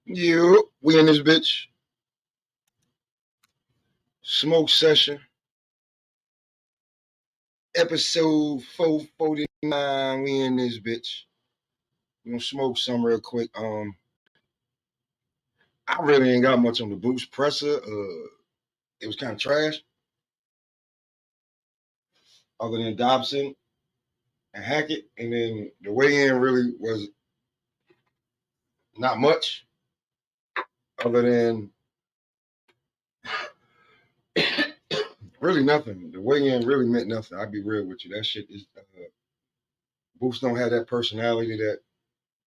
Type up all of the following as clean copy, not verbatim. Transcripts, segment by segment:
Yeah, we in this bitch. Smoke session. Episode 449. We in this bitch. We gonna smoke some real quick. I really ain't got much on the boost presser. It was kind of trash. Other than Dobson and Hackett, and then the weigh-in really was not much. Other than really nothing. The weigh-in really meant nothing. I'll be real with you. That shit is Boost don't have that personality that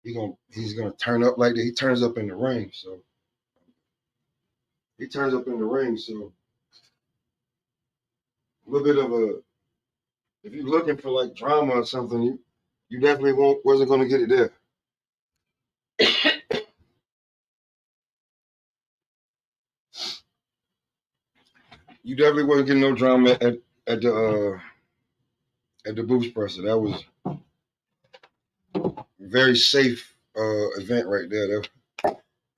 he's gonna turn up like that. He turns up in the ring, so a little bit of a. If you're looking for like drama or something, you definitely wasn't gonna get it there. You definitely wasn't getting no drama at the Boost presser. That was a very safe event right there. I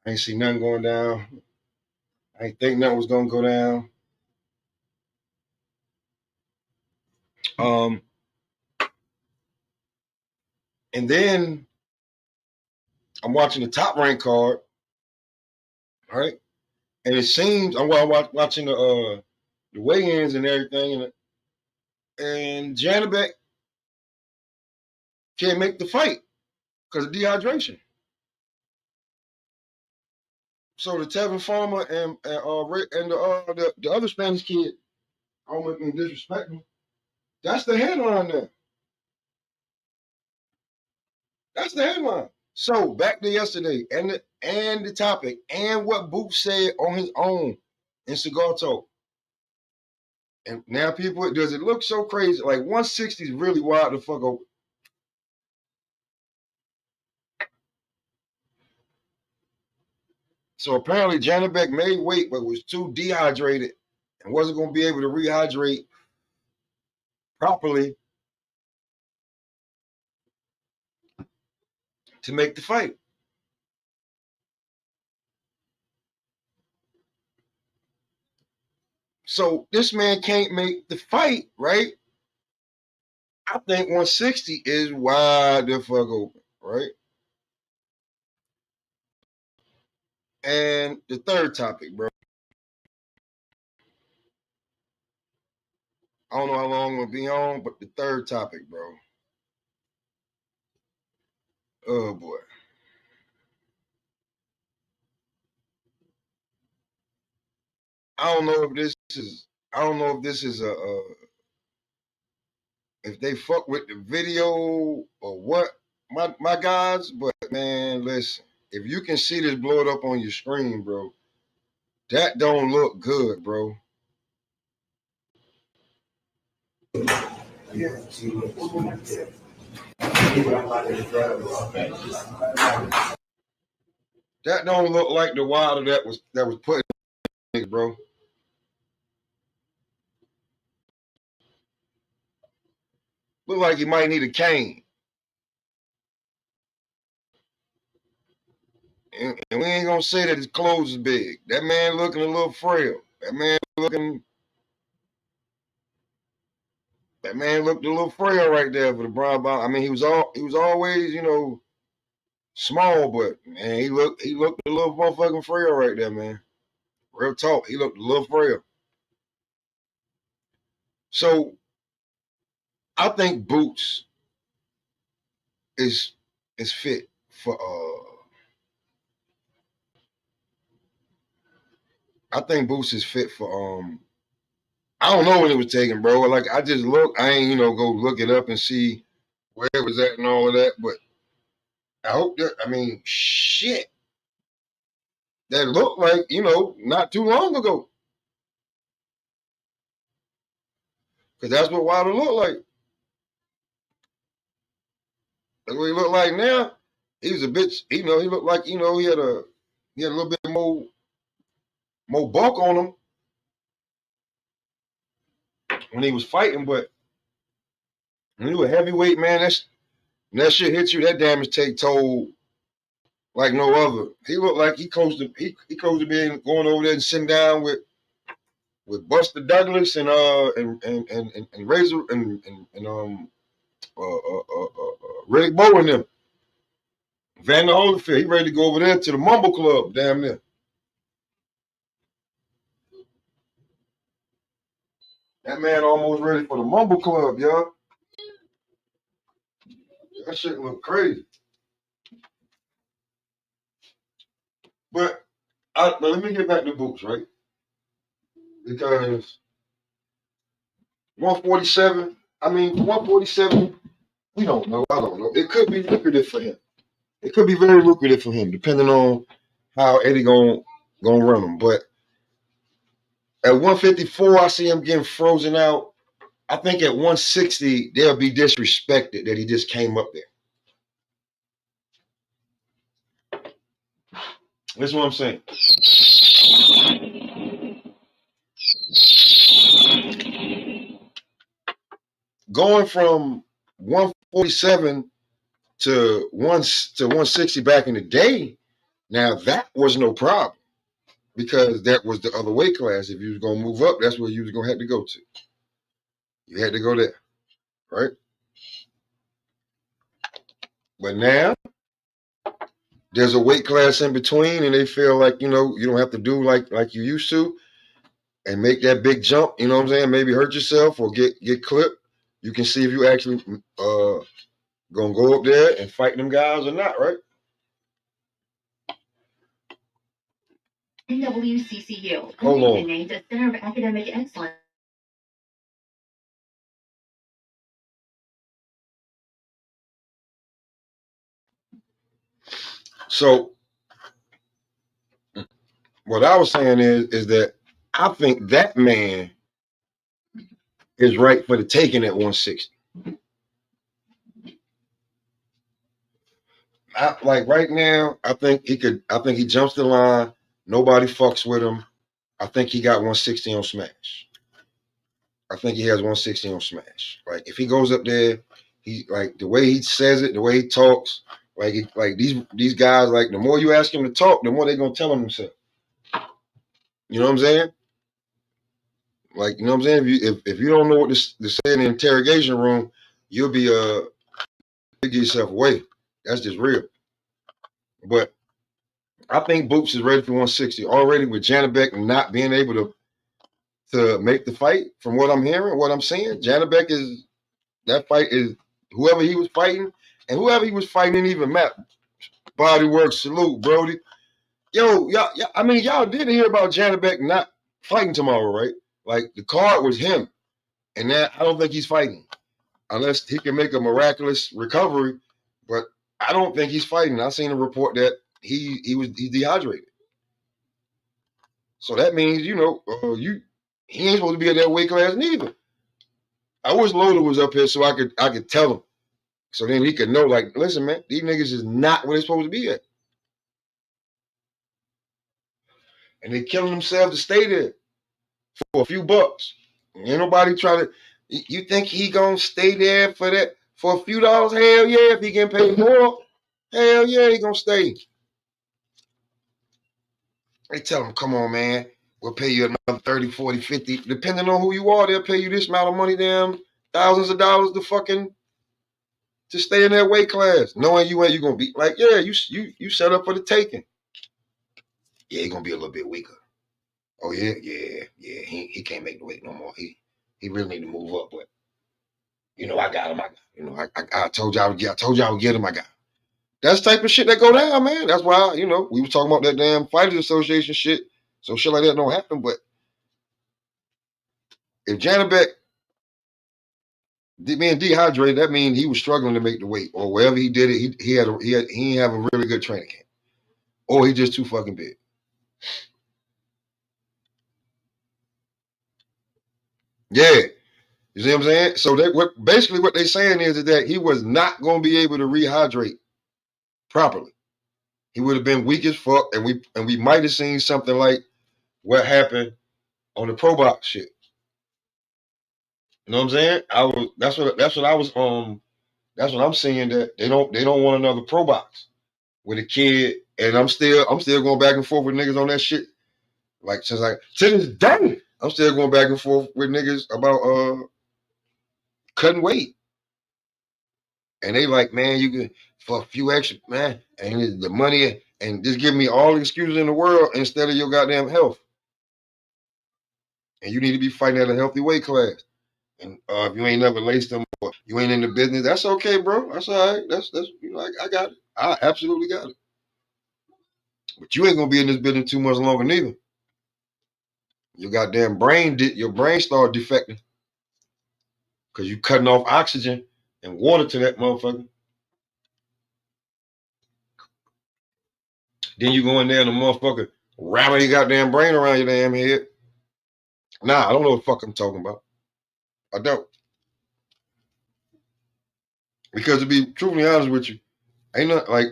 ain't see nothing going down. I ain't think nothing was gonna go down. Um, and then I'm watching the Top Rank card, right? And it seems I'm watching the weigh-ins and everything, and Janabek can't make the fight because of dehydration. So the Tevin Farmer and the other Spanish kid, I don't make me disrespect him. That's the headline there. That's the headline. So back to yesterday and the topic and what Boot said on his own in Cigar Talk. And now people, does it look so crazy? Like 160 is really wild to fuck over. So apparently Janabek made weight, but was too dehydrated and wasn't going to be able to rehydrate properly to make the fight. So this man can't make the fight, right? I think 160 is wide the fuck open, right? And the third topic, bro. I don't know how long we'll be on, but the third topic, bro. Oh boy. I don't know if this is. I don't know if this is if they fuck with the video or what, my guys. But man, listen. If you can see this blow it up on your screen, bro, that don't look good, bro. That don't look like the water that was put in it, bro. Look like he might need a cane. And we ain't gonna say that his clothes is big. That man looking a little frail. That man looked a little frail right there for the brown ball. I mean, he was always, small, but man, he looked a little motherfucking frail right there, man. Real talk. He looked a little frail. So I think Boots is fit for I think Boots is fit for I don't know when it was taken, bro. Like I just look, I ain't go look it up and see where it was at and all of that. But I hope that shit. That looked like, not too long ago. Because that's what Wilder looked like. That's what he looked like now. He was a bitch, he looked like, he had a little bit more bulk on him when he was fighting, but When you a heavyweight, man, that shit hits you, that damage take toll like no other. He looked like he close to being going over there and sitting down with Buster Douglas and Razor and Riddick Bowe and them. Vander Holyfield, he ready to go over there to the Mumble Club, damn near. That man almost ready for the Mumble Club, y'all. That shit look crazy. But let me get back to Boots, right? Because 147, I mean, 147, we don't know. I don't know. It could be lucrative for him. It could be very lucrative for him, depending on how Eddie gonna run him. But at 154, I see him getting frozen out. I think at 160, they'll be disrespected that he just came up there. That's what I'm saying. Going from 147 to 160 back in the day, now that was no problem because that was the other weight class. If you was gonna move up, that's where you was gonna have to go to. You had to go there, right? But now there's a weight class in between, and they feel like you don't have to do like you used to, and make that big jump. You know what I'm saying? Maybe hurt yourself or get clipped. You can see if you actually gonna go up there and fight them guys or not, right? NWCCU Hold on. named a Center of Academic Excellence. So what I was saying is that I think that man is right for the taking at 160. Like right now, I think he could. I think he jumps the line. Nobody fucks with him. I think he got 160 on Smash. I think he has 160 on Smash. Like if he goes up there, he like the way he says it, the way he talks. Like these guys, like the more you ask him to talk, the more they're gonna tell him themselves. You know what I'm saying? Like you know what I'm saying? If you don't know what to say in the interrogation room, you'll be you give yourself away. That's just real. But I think Boots is ready for 160 already with Janabek not being able to make the fight. From what I'm hearing, what I'm seeing, Janabek is that fight is whoever he was fighting, and whoever he was fighting didn't even matter. Body work, salute, Brody. Yo, y'all, I mean, y'all did hear about Janabek not fighting tomorrow, right? Like the card was him, and that I don't think he's fighting unless he can make a miraculous recovery. But I don't think he's fighting. I seen a report that he's dehydrated. So that means he ain't supposed to be at that weight class neither. I wish Lola was up here so I could tell him, so then he could know. Like, listen, man, these niggas is not where they're supposed to be at, and they killing themselves to stay there for a few bucks. Ain't nobody trying to. You think he gonna stay there for that for a few dollars? Hell yeah, if he can pay more, hell yeah, he gonna stay. They tell him, come on, man, we'll pay you another 30, 40, 50. Depending on who you are, they'll pay you this amount of money, damn, thousands of dollars to stay in that weight class, knowing you gonna be like, yeah, you set up for the taking. Yeah, he's gonna be a little bit weaker. Oh yeah, yeah. He can't make the weight no more. He really need to move up, but I got him. I told y'all I told y'all I would get him. I got him. That's the type of shit that go down, man. That's why, we was talking about that damn Fighters Association shit. So shit like that don't happen. But if Janabek being dehydrated, that means he was struggling to make the weight, or wherever he did it, he didn't have a really good training camp, or he just too fucking big. Yeah, you see what I'm saying? So basically what they're saying is that he was not going to be able to rehydrate properly. He would have been weak as fuck, and we might have seen something like what happened on the Pro Box shit. You know what I'm saying? That's what I'm saying, that they don't want another pro box with a kid. And I'm still going back and forth with niggas on that shit. Like since like to this day, I'm still going back and forth with niggas about cutting weight. And they like, man, you can for a few extra, man, and the money, and just give me all the excuses in the world instead of your goddamn health. And you need to be fighting at a healthy weight class. And if you ain't never laced them or you ain't in the business, that's okay, bro. That's all right. That's I got it. I absolutely got it. But you ain't gonna be in this business too much longer neither. Your goddamn your brain start defecting because you cutting off oxygen and water to that motherfucker. Then you go in there and the motherfucker rattle your goddamn brain around your damn head. Nah, I don't know what the fuck I'm talking about. I don't. Because to be truthfully honest with you, ain't not like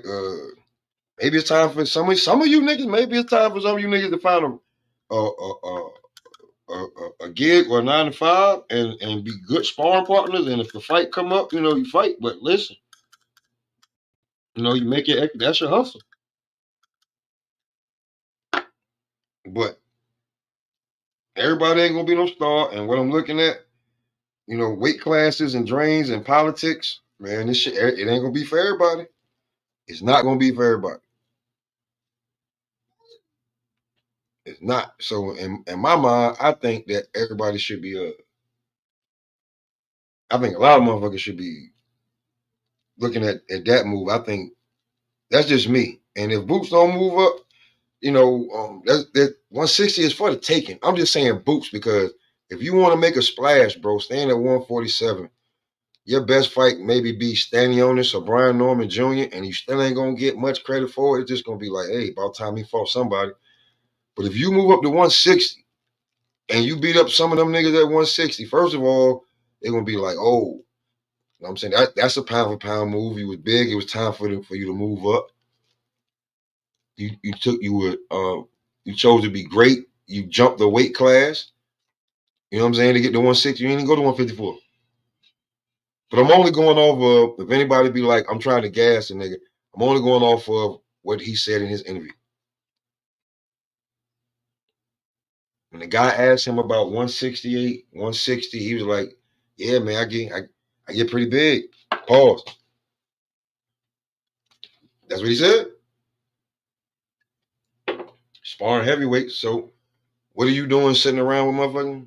maybe it's time for some of you niggas. Maybe it's time for some of you niggas to find a gig or a 9 to 5 and be good sparring partners. And if the fight come up, you fight. But listen, you make it. That's your hustle. But everybody ain't gonna be no star. And what I'm looking at, weight classes and drains and politics, man, this shit it ain't gonna be for everybody. It's not gonna be for everybody. It's not. So in my mind, I think that everybody should be I think a lot of motherfuckers should be looking at that move. I think that's just me. And if Boots don't move up, that 160 is for the taking. I'm just saying Boots because if you want to make a splash, bro, stand at 147. Your best fight maybe be Stanionis or Brian Norman Jr., and you still ain't gonna get much credit for it. It's just gonna be like, hey, about time he fought somebody. But if you move up to 160 and you beat up some of them niggas at 160, first of all, they're gonna be like, oh, you know what I'm saying? That's a pound for pound move. You was big. It was time for you to move up. You chose to be great. You jumped the weight class. You know what I'm saying? To get to 160, you didn't go to 154. But I'm only going off of if anybody be like, I'm trying to gas a nigga. I'm only going off of what he said in his interview. When the guy asked him about 168, 160, he was like, "Yeah, man, I get pretty big." Pause. That's what he said. Sparring heavyweight. So what are you doing sitting around with motherfucking?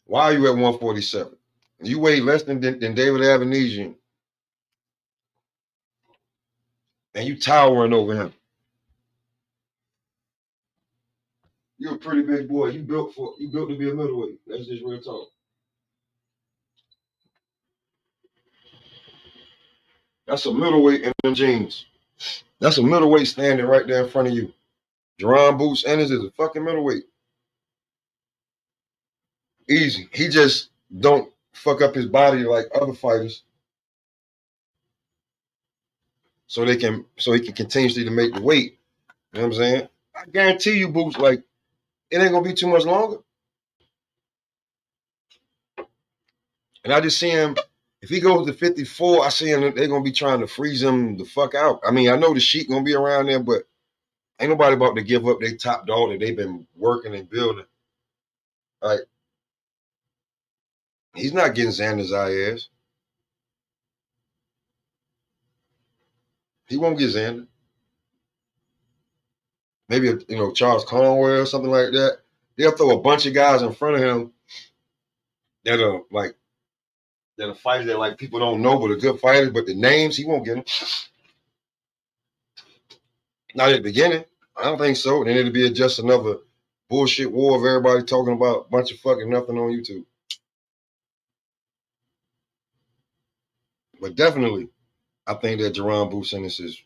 Why are you at 147? You weigh less than David Avenesian, and you towering over him. You're a pretty big boy. You built to be a middleweight. That's just real talk. That's a middleweight in them jeans. That's a middleweight standing right there in front of you. Jerron Boots Ennis is a fucking middleweight. Easy. He just don't fuck up his body like other fighters, so he can continuously to make the weight. You know what I'm saying? I guarantee you, Boots, like it ain't gonna be too much longer. And I just see him. If he goes to 54, I see him. They're gonna be trying to freeze him the fuck out. I mean, I know the sheet gonna be around there, but ain't nobody about to give up their top dog that they've been working and building. Like he's not getting Xander's ass. He won't get Xander. Maybe Charles Conway or something like that. They'll throw a bunch of guys in front of him that are like that are fighters that like people don't know, but are good fighters. But the names he won't get them. Not at the beginning. I don't think so. Then it'll be just another bullshit war of everybody talking about a bunch of fucking nothing on YouTube. But definitely, I think that Jerron Boots Ennis is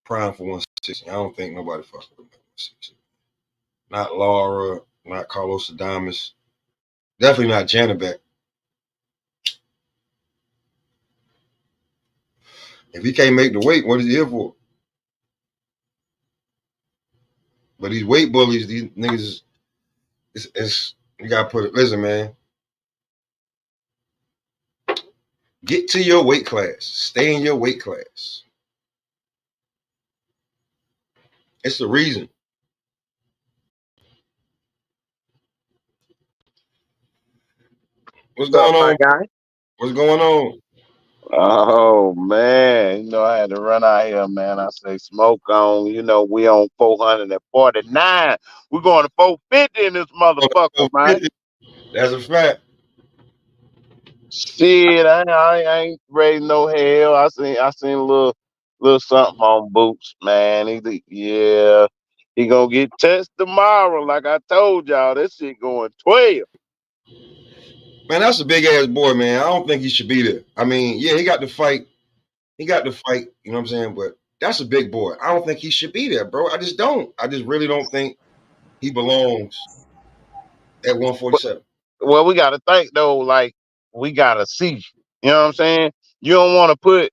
prime for 160. I don't think nobody fucking with 160. Not Laura, not Carlos Adames. Definitely not Janabek. If he can't make the weight, what is he here for? But these weight bullies, these niggas, it's you gotta put it. Listen, man, get to your weight class. Stay in your weight class. It's the reason. What's What's up, going my on? guy? What's going on? Oh man, I had to run out here, man. I say smoke on. We on 449. We're going to 450 in this motherfucker, man. 450. That's a fact. Shit, I ain't raising no hell. I seen a little something on Boots, man. Yeah, he gonna get tested tomorrow. Like I told y'all, this shit going 12. Man, that's a big ass boy, man. I don't think he should be there. I mean, yeah, he got to fight. He got to fight. You know what I'm saying? But that's a big boy. I don't think he should be there, bro. I just don't. I just really don't think he belongs at 147. Well, we gotta think though, like we gotta see. You know what I'm saying? You don't want to put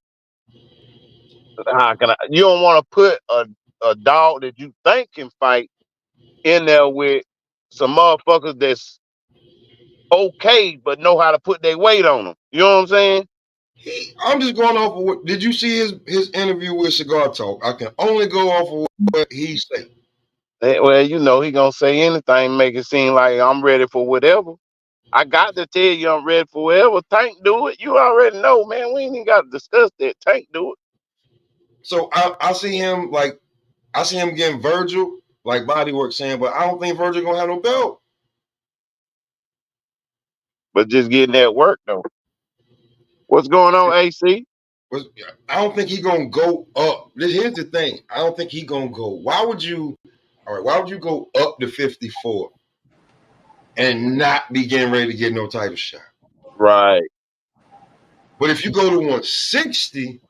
how can I? You don't want to put a dog that you think can fight in there with some motherfuckers that's okay but know how to put their weight on them. You know what I'm saying? I'm just going off of what. Did you see his interview with Cigar Talk? I can only go off of what he said. Well, he gonna say anything, make it seem like I'm ready for whatever. I got to tell you, I'm ready for whatever. Tank do it. You already know, man. We ain't even got to discuss that. Tank do it. So I see him like I see him getting Virgil like bodywork saying, but I don't think Virgil gonna have no belt. But just getting that work though. What's going on, AC? I don't think he gonna go up. Here's the thing. I don't think he gonna go. Why would you? All right. Why would you go up to 54 and not be getting ready to get no title shot? Right. But if you go to 160,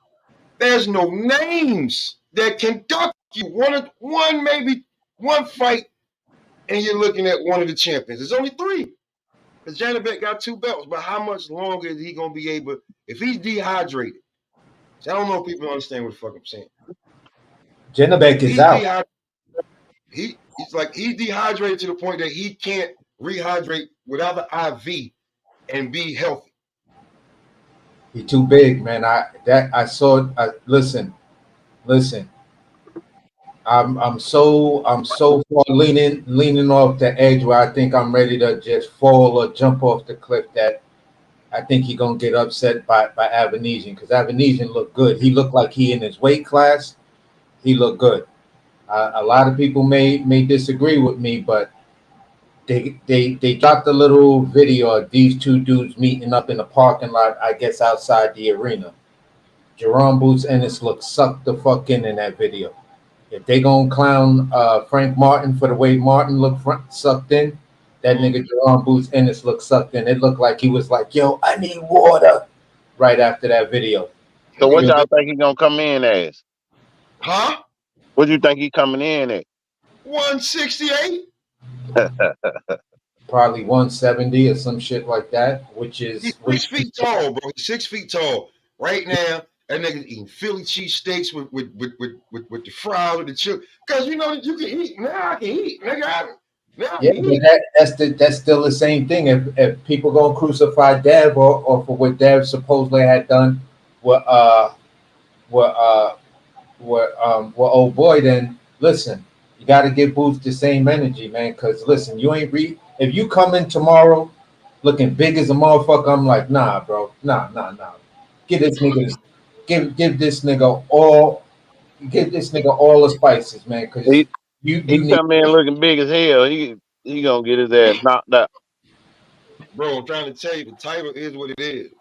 there's no names that can duck you. One maybe one fight, and you're looking at one of the champions. There's only three. Because Janabek got two belts, but how much longer is he gonna be able if he's dehydrated? So I don't know if people understand what the fuck I'm saying. Jennebeck If is he's out. dehydrated, he's dehydrated to the point that he can't rehydrate without the IV and be healthy. He too big, man. I saw. Listen. I'm so far leaning off the edge where I think I'm ready to just fall or jump off the cliff. That I think he gonna get upset by Avanesian because Avanesian looked good. He looked like he in his weight class. He looked good. A lot of people may disagree with me, but they dropped a little video of these two dudes meeting up in the parking lot. I guess outside the arena. Jerome Boots Ennis looked sucked the fuck in that video. If they gonna clown Frank Martin for the way Martin looked sucked in, that nigga Jerome Boots Ennis looked sucked in. It looked like he was like, "Yo, I need water," right after that video. So what Nigga, y'all think he gonna come in as? huh? What you think he coming in at? 168? Probably 170 or some shit like that, which He's is which. 6 feet tall, bro. He's 6 feet tall. Right now, that nigga eating Philly cheesesteaks with the fries with the chip. Cause you know that you can eat. Now I can eat. Now I Yeah, can but eat. that's still the same thing. If people gonna crucify Dev or for what Dev supposedly had done, what what uh what old boy, then listen, you got to give Boots the same energy, man. Because listen, you ain't if you come in tomorrow looking big as a motherfucker, I'm like, nah, bro, nah. Give this nigga, give this nigga all, give this nigga all the spices, man. Because he you he need. come in looking big as hell. He gonna get his ass knocked out. Bro, I'm trying to tell you, the title is what it is.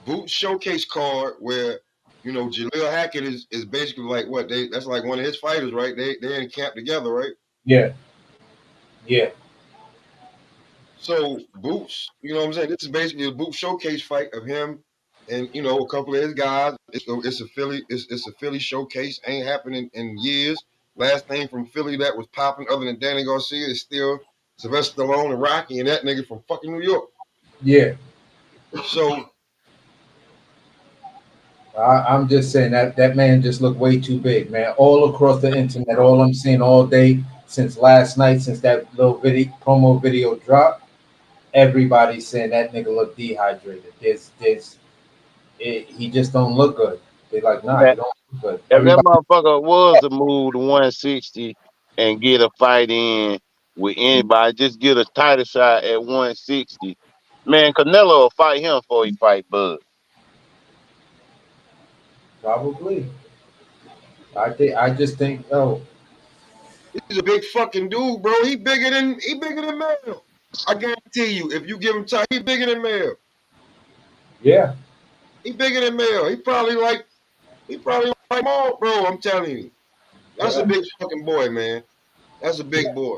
Boot showcase card where Jaleel Hackett is basically like what that's like one of his fighters, right? They're in camp together, right? Yeah, yeah, So Boots, you know what I'm saying? This is basically a Boot showcase fight of him and a couple of his guys. It's a Philly showcase. Ain't happening in years. Last thing from Philly that was popping other than Danny Garcia is still Sylvester Stallone and Rocky and that nigga from fucking New York. yeah. So I'm just saying that man just looked way too big, man. All across the internet, all I'm seeing all day, since last night, since that little promo video dropped, everybody's saying that nigga look dehydrated. He just don't look good. They're like, nah, Man, he don't look good. if that Everybody, motherfucker was to move to 160 and get a fight in with anybody, just get a title shot at 160. Man, Canelo will fight him before he fight Bud. probably. I just think, oh, He's a big fucking dude, bro. He bigger than Mel. I guarantee you, if you give him time, he bigger than Mel. yeah. He bigger than Mel. He probably like Maul, bro. I'm telling you. That's a Yeah. big fucking boy, man. That's a big boy.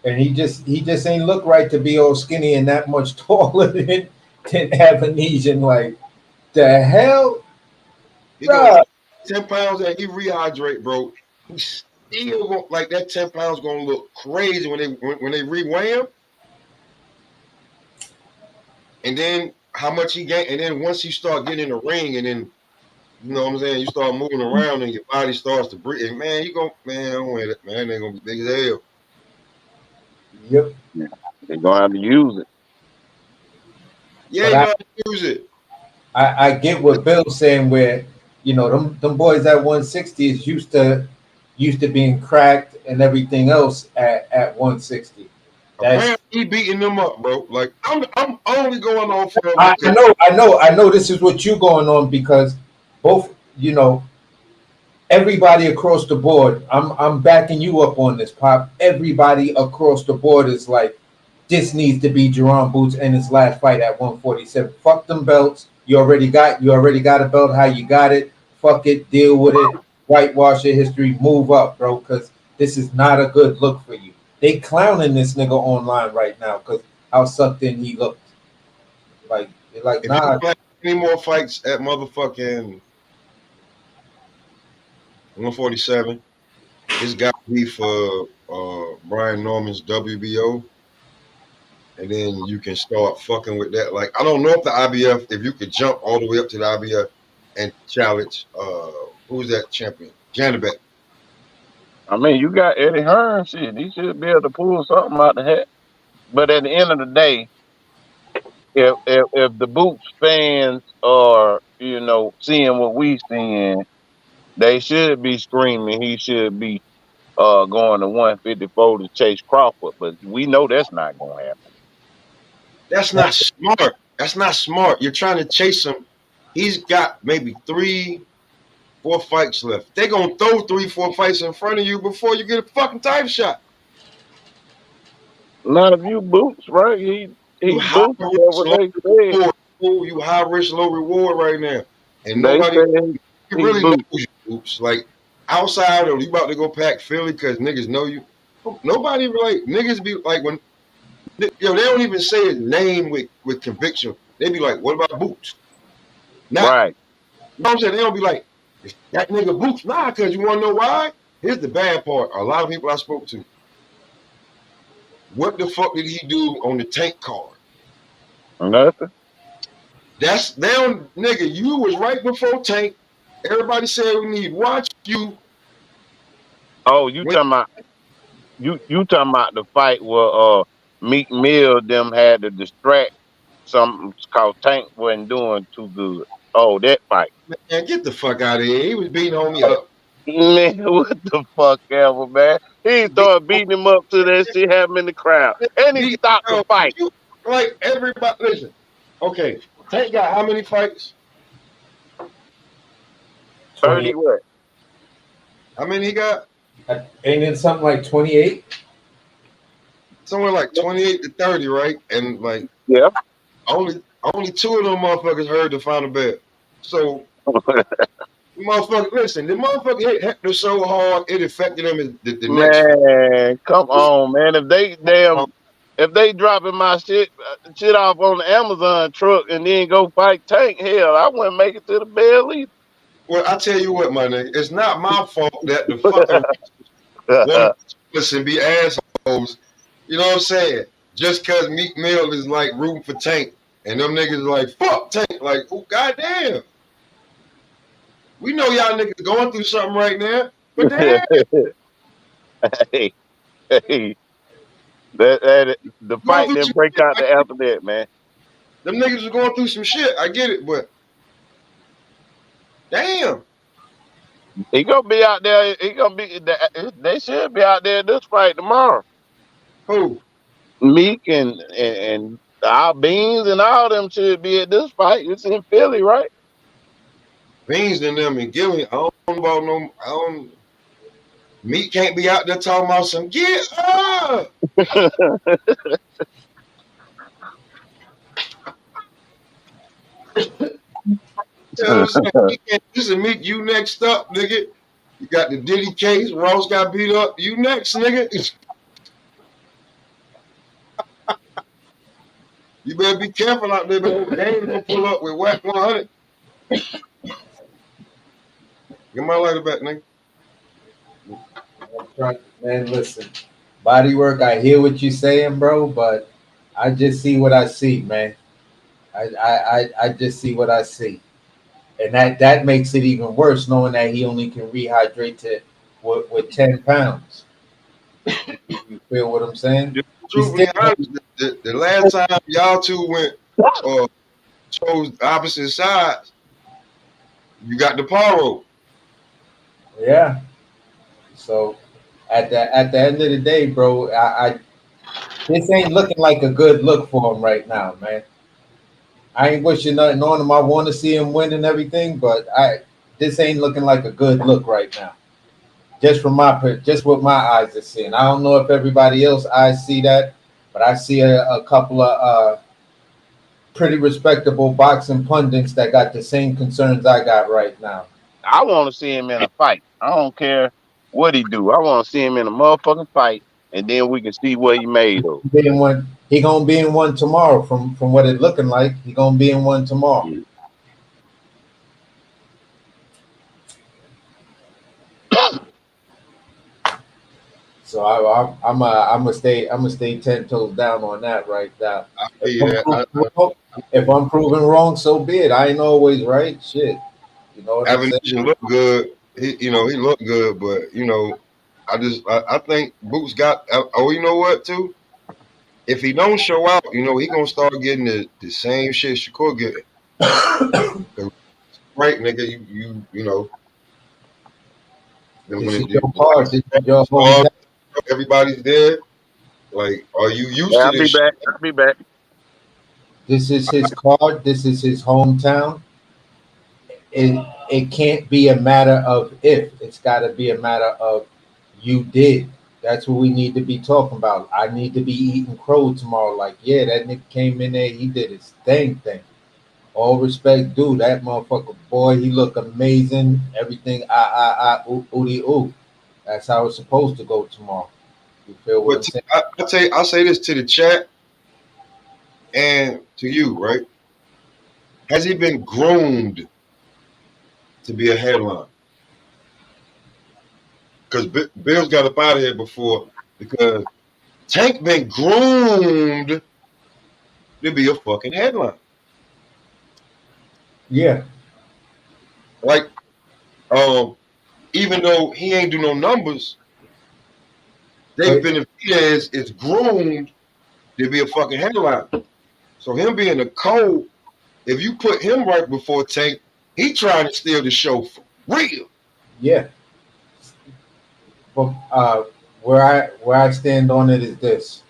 And he just ain't look right to be all skinny and that much taller than Avanesian. Like the hell, He gonna bruh. 10 pounds and he rehydrate, bro. He's still gonna, like that 10 pounds gonna look crazy when they reweigh him. And then how much he gain, and then once you start getting in the ring, and then you know what I'm saying, you start moving around and your body starts to breathe. And man, I don't want it, man. They gonna be big as hell. Yep. Yeah. They're gonna have to use it. Yeah, But you gotta use it. I get what Bill's saying where, them boys at 160 is used to being cracked and everything else at 160. That's Apparently he beating them up, bro. Like I'm only going on for him I because know this is what you going on because both, everybody across the board, I'm backing you up on this, Pop. Everybody across the board is like, this needs to be Jerron Boots in his last fight at 147. Fuck them belts. You already got a belt how you got it. Fuck it, deal with it. Whitewash your history, move up, bro, because this is not a good look for you. They clowning this nigga online right now because how sucked in he looked. Like if he nah, don't have any more fights at motherfucking 147, it's got to be for Brian Norman's WBO. And then you can start fucking with that. Like, I don't know if the IBF, if you could jump all the way up to the IBF and challenge who's that champion? Janabek. I mean, you got Eddie Hearn, shit. He should be able to pull something out the hat. But at the end of the day, if the Boots fans are, seeing what we seeing, they should be screaming he should be going to 154 to chase Crawford. But we know that's not gonna happen. That's not smart. That's not smart. You're trying to chase him. He's got maybe 3, 4 fights left. They're gonna throw 3, 4 fights in front of you before you get a fucking title shot. Not if you Boots, right? You He high Boots. That's risk, what low they said. reward. You high risk, low reward right now. And They nobody said he really knows Boots. you. Oops. Like outside of you about to go pack Philly because niggas know you. Nobody really niggas be like when they don't even say his name with conviction. They be like, what about Boots? Not, Right. you know what I'm saying? They don't be like, is that nigga Boots? Nah, because you want to know why? Here's the bad part. A lot of people I spoke to, what the fuck did he do on the Tank card? Nothing. That's down, nigga. You was right before Tank. Everybody said we need watch you. Oh, you When, talking about you talking about the fight where Meek Mill them had to distract something called Tank wasn't doing too good. Oh, that fight. man, get the fuck out of here. He was beating homie up. Man, what the fuck ever, man. He Beat, started beating him up to that shit happened in the crowd. And he beat, stopped the fight. you, like everybody. Listen, okay. Tank got how many fights? 30 28. what? How many he got? Ain't it something like 28? Somewhere like 28 to 30, right? And like Yeah. only 2 of them motherfuckers heard the final bell. So motherfucker, listen, the motherfucker hit Hector so hard it affected him in the next fight. Man, come on, man. If they dropping my shit off on the Amazon truck and then go fight Tank, hell, I wouldn't make it to the bell either. Well, I tell you what, my nigga, it's not my fault that the fucking want to listen, be assholes. You know what I'm saying? Just cause Meek Mill is like rooting for Tank, and them niggas are like fuck Tank, like oh goddamn. We know y'all niggas going through something right now, but damn, Hey, hey, that the Going fight through didn't some break shit. out the alphabet, man. Them niggas are going through some shit. I get it, but damn. He gonna be out there. He gonna be. They should be out there this fight tomorrow. Who? Meek and our beans and all them should be at this fight. It's in Philly, right? Beans and them and Gilly. I don't know about no. I don't. Meat can't be out there talking about some get up. You know what I'm saying? He can't, this is Meat. You next up, nigga. You got the Diddy case. Ross got beat up. You next, nigga. You better be careful out there. But they ain't gonna pull up with whack 100. Get my lighter back, nigga. Man, listen, body work. I hear what you're saying, bro, but I just see what I see, man. I just see what I see, and that makes it even worse, knowing that he only can rehydrate to with 10 pounds. You feel what I'm saying? Just He's still truthfully honest, the last time y'all two went chose opposite sides, you got the Paro. yeah. So at the end of the day, bro, I this ain't looking like a good look for him right now, man. I ain't wishing nothing on him. I want to see him win and everything, but this ain't looking like a good look right now. Just what my eyes are seeing. I don't know if everybody else eyes see that, but I see a couple of pretty respectable boxing pundits that got the same concerns I got right now. I want to see him in a fight. I don't care what he do. I want to see him in a motherfucking fight, and then we can see what he made of. He gonna be in one tomorrow. From what it looking like, he gonna be in one tomorrow. So I'm gonna stay 10 toes down on that right now. I If feel I'm that. proven wrong, if I'm proven wrong, so be it. I ain't always right. Shit, you know what I'm saying? Avenesian looked good. He looked good, but I think Boots got. Oh, you know what? Too, if he don't show out, he gonna start getting the same shit Shakur getting. Right, nigga. Then This when is it your card. This is your hometown. everybody's there. Like, are you used Yeah, to I'll be this shit? back. I'll be back. This is his card. This is his hometown. It can't be a matter of if. It's got to be a matter of you did. That's what we need to be talking about. I need to be eating crow tomorrow. Like, yeah, that nigga came in there. He did his thing. All respect, dude. That motherfucker, boy, he look amazing. Everything, ooty, ooh. That's how it's supposed to go tomorrow. You feel what I'm But saying? I'll say this to the chat and to you, right? Has he been groomed to be a headline? Because Bill's got up out of here before because Tank been groomed to be a fucking headline. Yeah. Like, even though he ain't do no numbers, Dave But Benavidez is groomed to be a fucking headline. So him being a cold, if you put him right before Tank, he trying to steal the show for real. yeah. But where I stand on it is this.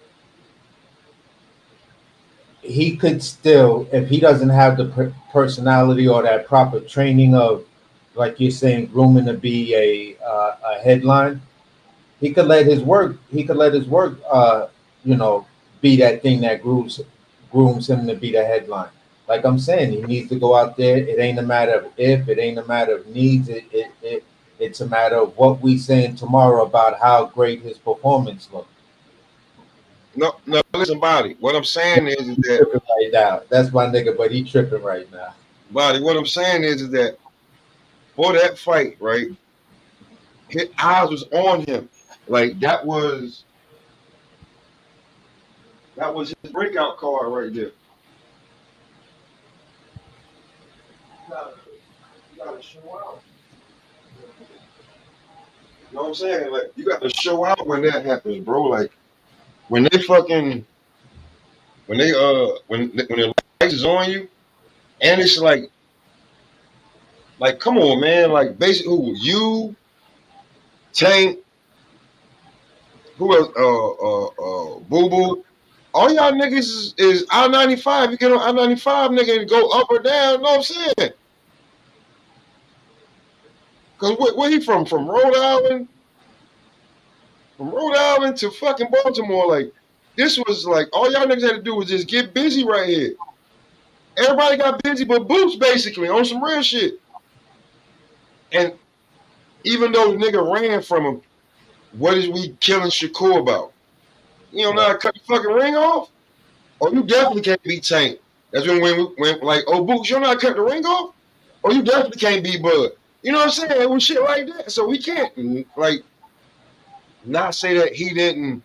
He could still, if he doesn't have the personality or that proper training of, like you're saying, grooming to be a headline, he could let his work. He could let his work, you know, be that thing that grooms him to be the headline. Like I'm saying, he needs to go out there. It ain't a matter of if. It ain't a matter of needs. It's a matter of what we saying tomorrow about how great his performance looked. No, no, listen, Body. What I'm saying is He that tripping right now. That's my nigga, but he tripping right now. Body. What I'm saying is that for that fight, right? His eyes was on him. Like that was his breakout card right there. You gotta show out. know what I'm saying? Like you got to show out when that happens, bro. Like when they fucking when the lights is on you, and it's like come on, man. Like basically, who you Tank, who else? Boo Boo. All y'all niggas is I-95. You get on I-95, nigga, and go up or down. You know what I'm saying? Cause where he from? From Rhode Island? From Rhode Island to fucking Baltimore. Like this was like all y'all niggas had to do was just get busy right here. Everybody got busy but Boots basically on some real shit. And even though the nigga ran from him, what is we killing Shakur about? You don't know how to cut the fucking ring off? Or you definitely can't be Tank. That's when like, oh Boots, you don't know how to cut the ring off? Or you definitely can't be Bud. You know what I'm saying? It was shit like that. So we can't like not say that he didn't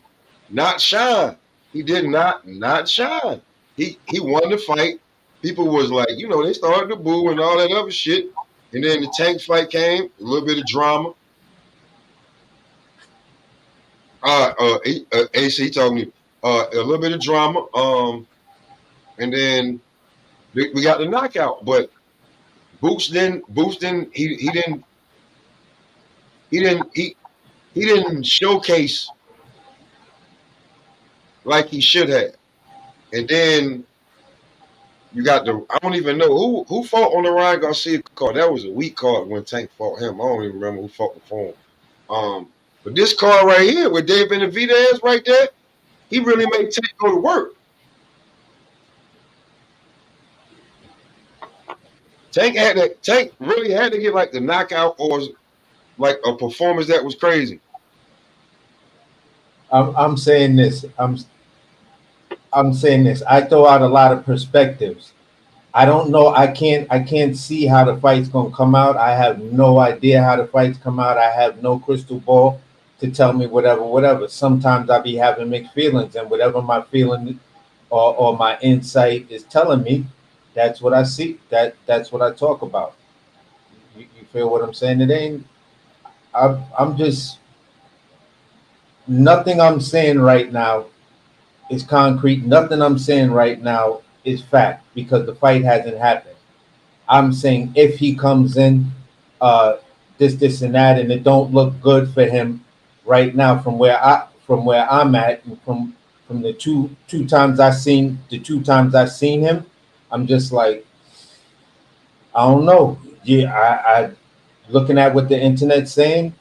not shine. He did not shine. He won the fight. People was like, you know, they started to boo and all that other shit. And then the Tank fight came, a little bit of drama. AC told me a little bit of drama. And then we got the knockout. But Boots didn't. He didn't showcase like he should have. And then you got I don't even know who fought on the Ryan Garcia card. That was a weak card when Tank fought him. I don't even remember who fought before him. But this card right here with Dave Benavidez right there, he really made Tank go to work. Tank really had to get like the knockout or like a performance that was crazy. I'm saying this. I'm saying this. I throw out a lot of perspectives. I don't know. I can't see how the fight's gonna come out. I have no idea how the fight's come out. I have no crystal ball to tell me whatever. Sometimes I be having mixed feelings, and whatever my feeling or my insight is telling me, that's what I see. That's what I talk about. You feel what I'm saying? It ain't. I'm just nothing I'm saying right now is concrete. Nothing I'm saying right now is fact because the fight hasn't happened. I'm saying if he comes in, uh, this, and that, and it don't look good for him right now from where I'm at, and from the two times I seen him, I'm just like I don't know. Yeah, I looking at what the internet's saying.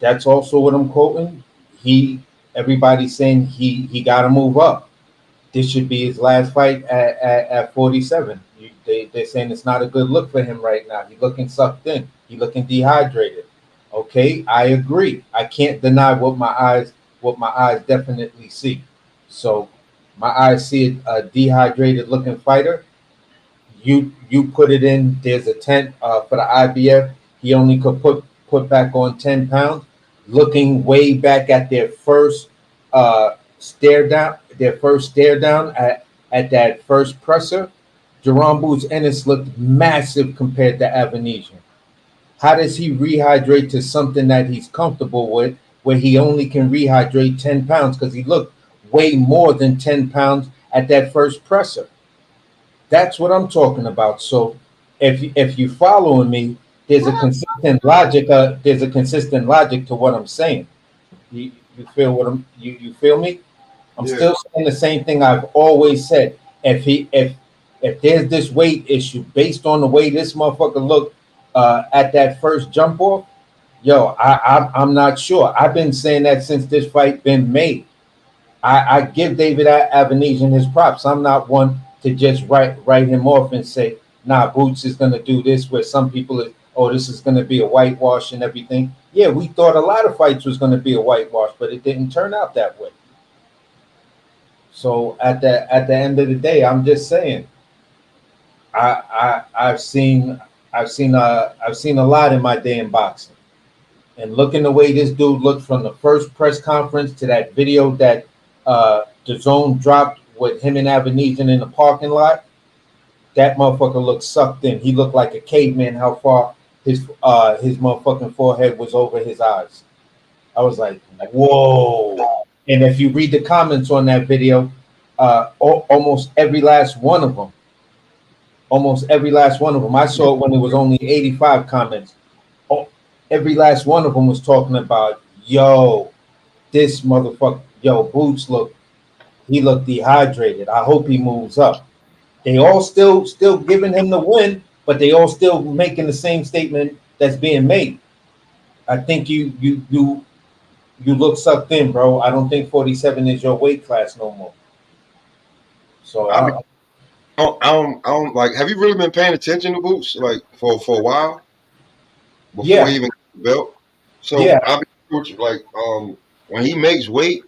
That's also what I'm quoting. He Everybody's saying he got to move up. This should be his last fight at 47. They're saying it's not a good look for him right now. He's looking sucked in. He's looking dehydrated. Okay, I agree. I can't deny what my eyes definitely see. So my eyes see a dehydrated looking fighter. You put it in. There's a tent for the IBF. He only could put back on 10 pounds. Looking way back at their first stare down at that first presser, Jerome Boots Ennis looked massive compared to Avanesian. How does he rehydrate to something that he's comfortable with, where he only can rehydrate 10 pounds? Because he looked way more than 10 pounds at that first presser. That's what I'm talking about. So if you following me, there's a consistent logic. There's a consistent logic to what I'm saying. You feel what you feel me? I'm still saying the same thing I've always said. If there's this weight issue based on the way this motherfucker looked at that first jump off, yo, I'm not sure. I've been saying that since this fight been made. I give David Avanesian his props. I'm not one to just write him off and say, nah, Boots is gonna do this. Where some people is, oh, this is gonna be a whitewash and everything. Yeah, we thought a lot of fights was gonna be a whitewash, but it didn't turn out that way. So at the end of the day, I'm just saying, I've seen a lot in my day in boxing, and looking the way this dude looked from the first press conference to that video that the zone dropped with him and Avanesian in the parking lot, that motherfucker looked sucked in. He looked like a caveman. How his motherfucking forehead was over his eyes. I was like, whoa. And if you read the comments on that video, almost every last one of them, I saw it when it was only 85 comments. Oh, every last one of them was talking about, yo, this motherfucker, yo, Boots he looked dehydrated. I hope he moves up. They all still giving him the win, but they all still making the same statement that's being made. I think you look sucked in, bro. I don't think 47 is your weight class no more. So I mean, I don't like. Have you really been paying attention to Boots like for a while before he yeah, even got the belt? So yeah, I'll be with you, like when he makes weight,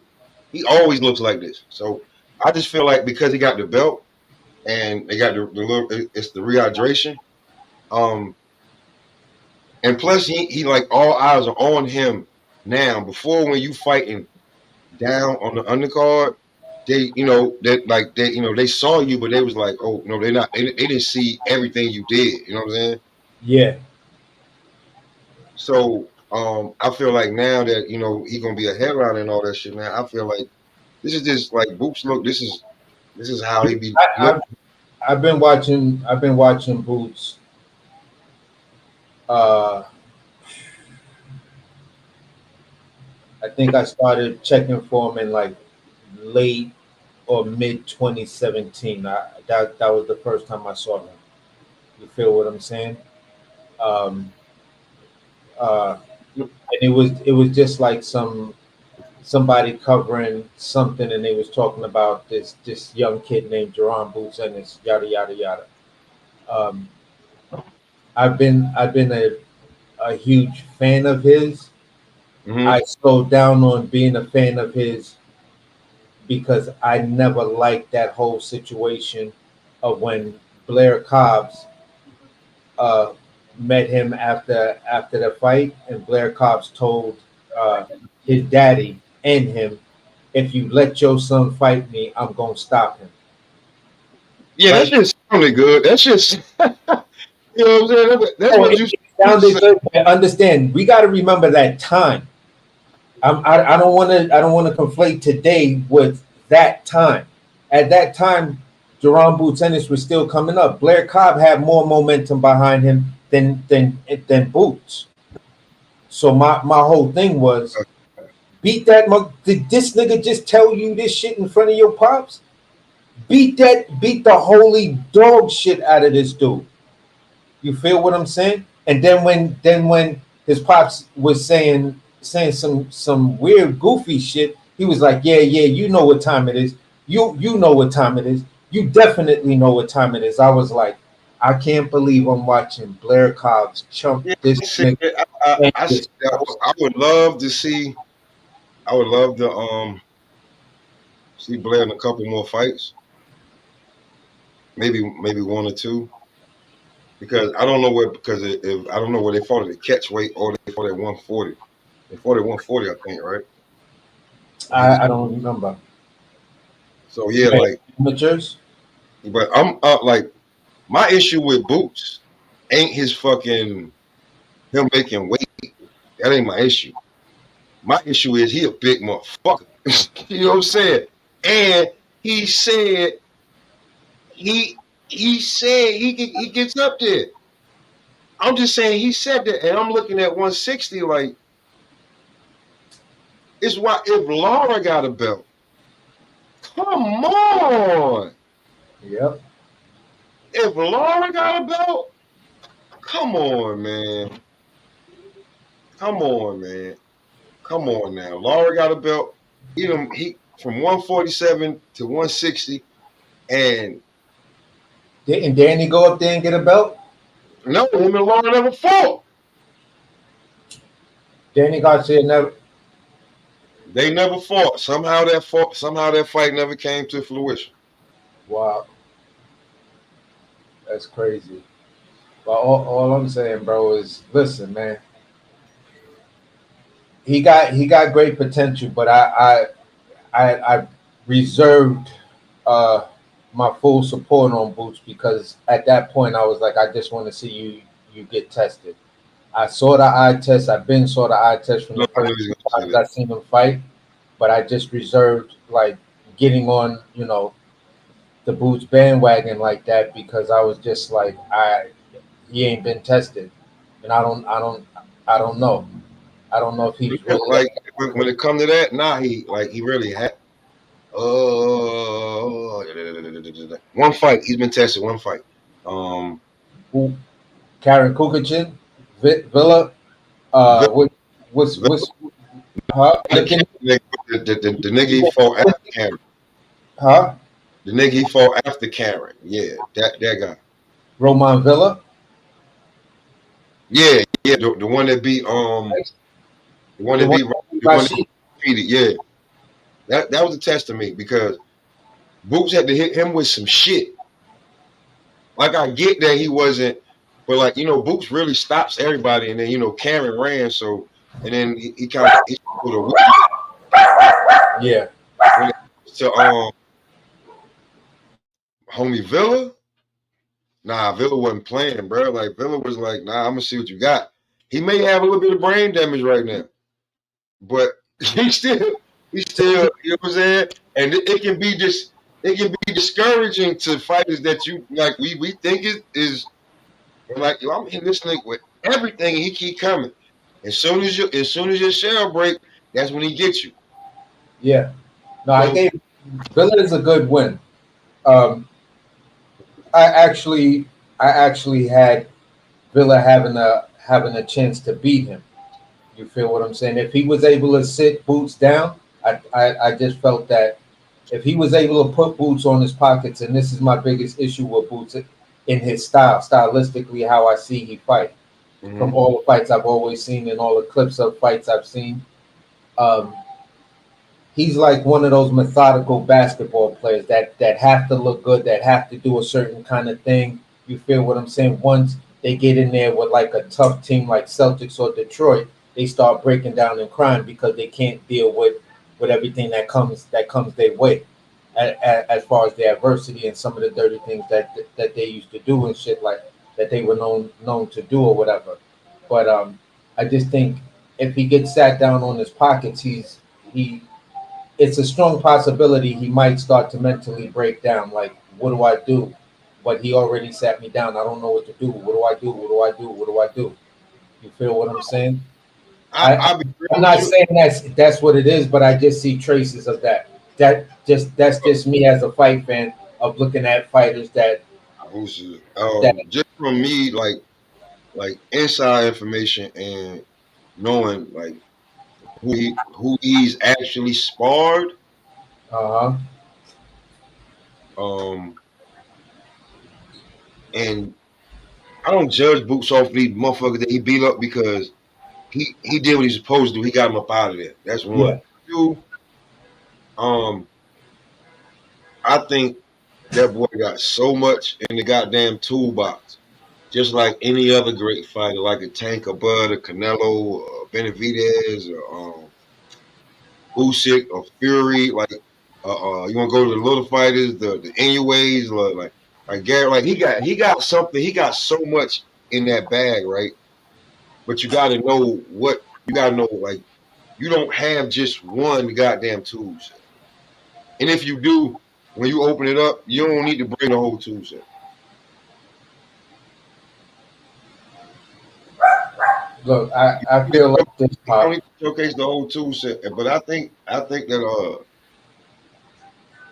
he always looks like this. So I just feel like because he got the belt and they got the little, it's the rehydration. Um, and plus he like all eyes are on him now. Before when you fighting down on the undercard, they that like they saw you, but they was like, oh no, they didn't see everything you did. You know what I'm saying? yeah. So I feel like now that he gonna be a headliner and all that shit. Now I feel like this is just like Boots. Look, this is how he be I, look. I've I've been watching Boots. Uh, I think I started checking for him in like late or mid 2017. That was the first time I saw him. You feel what I'm saying? Um, uh, and it was just like somebody covering something, and they was talking about this young kid named Jerron Boots and it's yada yada yada. Um, I've been a huge fan of his. Mm-hmm. I slowed down on being a fan of his because I never liked that whole situation of when Blair Cobbs uh, met him after the fight, and Blair Cobbs told uh, his daddy and him, "If you let your son fight me, I'm gonna stop him." Yeah, that Right? shit sounded good. That shit, you know what I'm saying? That's Oh, what it, you it supposed to sounded say. good. But understand, we got to remember that time. I don't want to. I don't want to conflate today with that time. At that time, Jerome Boots Ennis was still coming up. Blair Cobb had more momentum behind him than Boots. So my whole thing was beat that. Did this nigga just tell you this shit in front of your pops? Beat that. Beat the holy dog shit out of this dude. You feel what I'm saying? And then when his pops was saying some weird goofy shit, he was like, "Yeah, yeah, you know what time it is. You know what time it is. You definitely know what time it is." I was like, I can't believe I'm watching Blair Cobbs chump Yeah, this I see nigga it. I, and I see his that. pops. I would love to see. I would love to see Blair in a couple more fights, maybe one or two, because I don't know where if I don't know where they fought at the catch weight or they fought at 140. They fought at 140, I think, right? And he was I don't remember. so yeah, Wait, like, amateurs? but I'm like my issue with Boots ain't his fucking him making weight. That ain't my issue. My issue is he a big motherfucker. You know what I'm saying? And he said he said he gets up there. I'm just saying he said that, and I'm looking at 160 like it's why if Laura got a belt, come on. Yep. If Laura got a belt, come on, man. Come on, man. Come on now. Laura got a belt. He from 147 to 160, and Didn't Danny go up there and get a belt? no, him and Laura never fought. Danny Garcia never. They never fought. Somehow that fight never came to fruition. Wow, that's crazy. But all I'm saying, bro, is listen, man. He got great potential, but I reserved uh my full support on Boots because at that point I was like, I just want to see you get tested. I saw the eye test. I've been saw the eye test from No, the I know first he's two gonna say times that. I seen him fight, but I just reserved like getting on, the Boots bandwagon like that because I was just like, he ain't been tested, and I don't know. I don't know if he's Yeah, really. like when it come to that, nah, he really had one fight. He's been tested one fight. Um, Who, Karen Kukachin, Villa, Vic, what, what's, huh? the, Look in, the nigga he fought after Karen. huh? The nigga he fought after Karen. Yeah, that guy. Roman Villa. Yeah, yeah, the one that beat the one The that one beat the one that Rashid. defeated. Yeah, that was a test to me because Boots had to hit him with some shit. Like I get that he wasn't, but like Boots really stops everybody, and then Karen ran, so and then he kind of he showed a weakness Yeah, when it comes to homie Villa. Nah, Villa wasn't playing, bro. Like Villa was like, nah, I'm gonna see what you got. He may have a little bit of brain damage right now, but he still, you know what I'm saying? And it can be just it can be discouraging to fighters that you like. We think it is like yo, I'm hitting this nigga with everything, and he keep coming. As soon as your shell break, that's when he gets you. yeah. No, I So gave Villa is a good win. Um, I actually, I actually had Villa having a chance to beat him. You feel what I'm saying? If he was able to sit Boots down, I just felt that if he was able to put Boots on his pockets, and this is my biggest issue with Boots in his stylistically, how I see he fight. From mhm. all the fights I've always seen and all the clips of fights I've seen, um, he's like one of those methodical basketball players that have to look good, that have to do a certain kind of thing. You feel what I'm saying? Once they get in there with like a tough team like Celtics or Detroit, they start breaking down and crying because they can't deal with everything that comes their way, as far as the adversity and some of the dirty things that they used to do and shit like that they were known to do or whatever. But I just think if he gets sat down on his pockets, he it's a strong possibility he might start to mentally break down. Like, what do I do? But he already sat me down. I don't know what to do. What do I do? What do I do? What do I do? You feel what I'm saying? I I'll be real I'm with not you. saying that's what it is, but I just see traces of that. That's just me as a fight fan of looking at fighters that Just from me, like inside information and knowing like who he's actually sparred. uh-huh. Um, and I don't judge Boots off these motherfuckers that he beat up because he did what he's supposed to do. He got him up out of there. That's one. Yeah. Two, um, I think that boy got so much in the goddamn toolbox. Just like any other great fighter, like a Tank, a Bud, a Canelo, Benavidez, or Usyk, or Fury. Like, you want to go to the little fighters, the Inoues, like Gary. Like he got something. He got so much in that bag, right? But you got to know what you got to know. Like, you don't have just one goddamn tool set. And if you do, when you open it up, you don't need to bring the whole tool set. Look, I feel like this, You don't Pop. need to showcase the whole tool set. But I think that I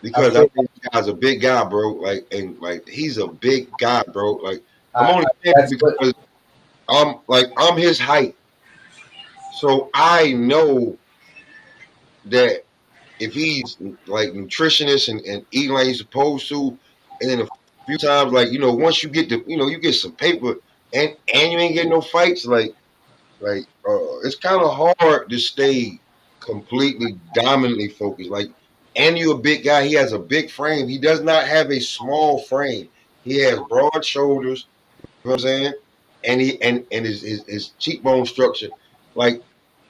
because I feel think this guy's a big guy, bro. Like and like he's a big guy, bro. Like I'm only saying it that's what. because I'm his height. So I know that if he's like nutritionist and eating like he's supposed to, and then a few times like once you get you get some paper and you ain't getting no fights it's kind of hard to stay completely dominantly focused. Like, and you're a big guy. He has a big frame. He does not have a small frame. He has broad shoulders. You know what I'm saying? And his cheekbone structure. Like,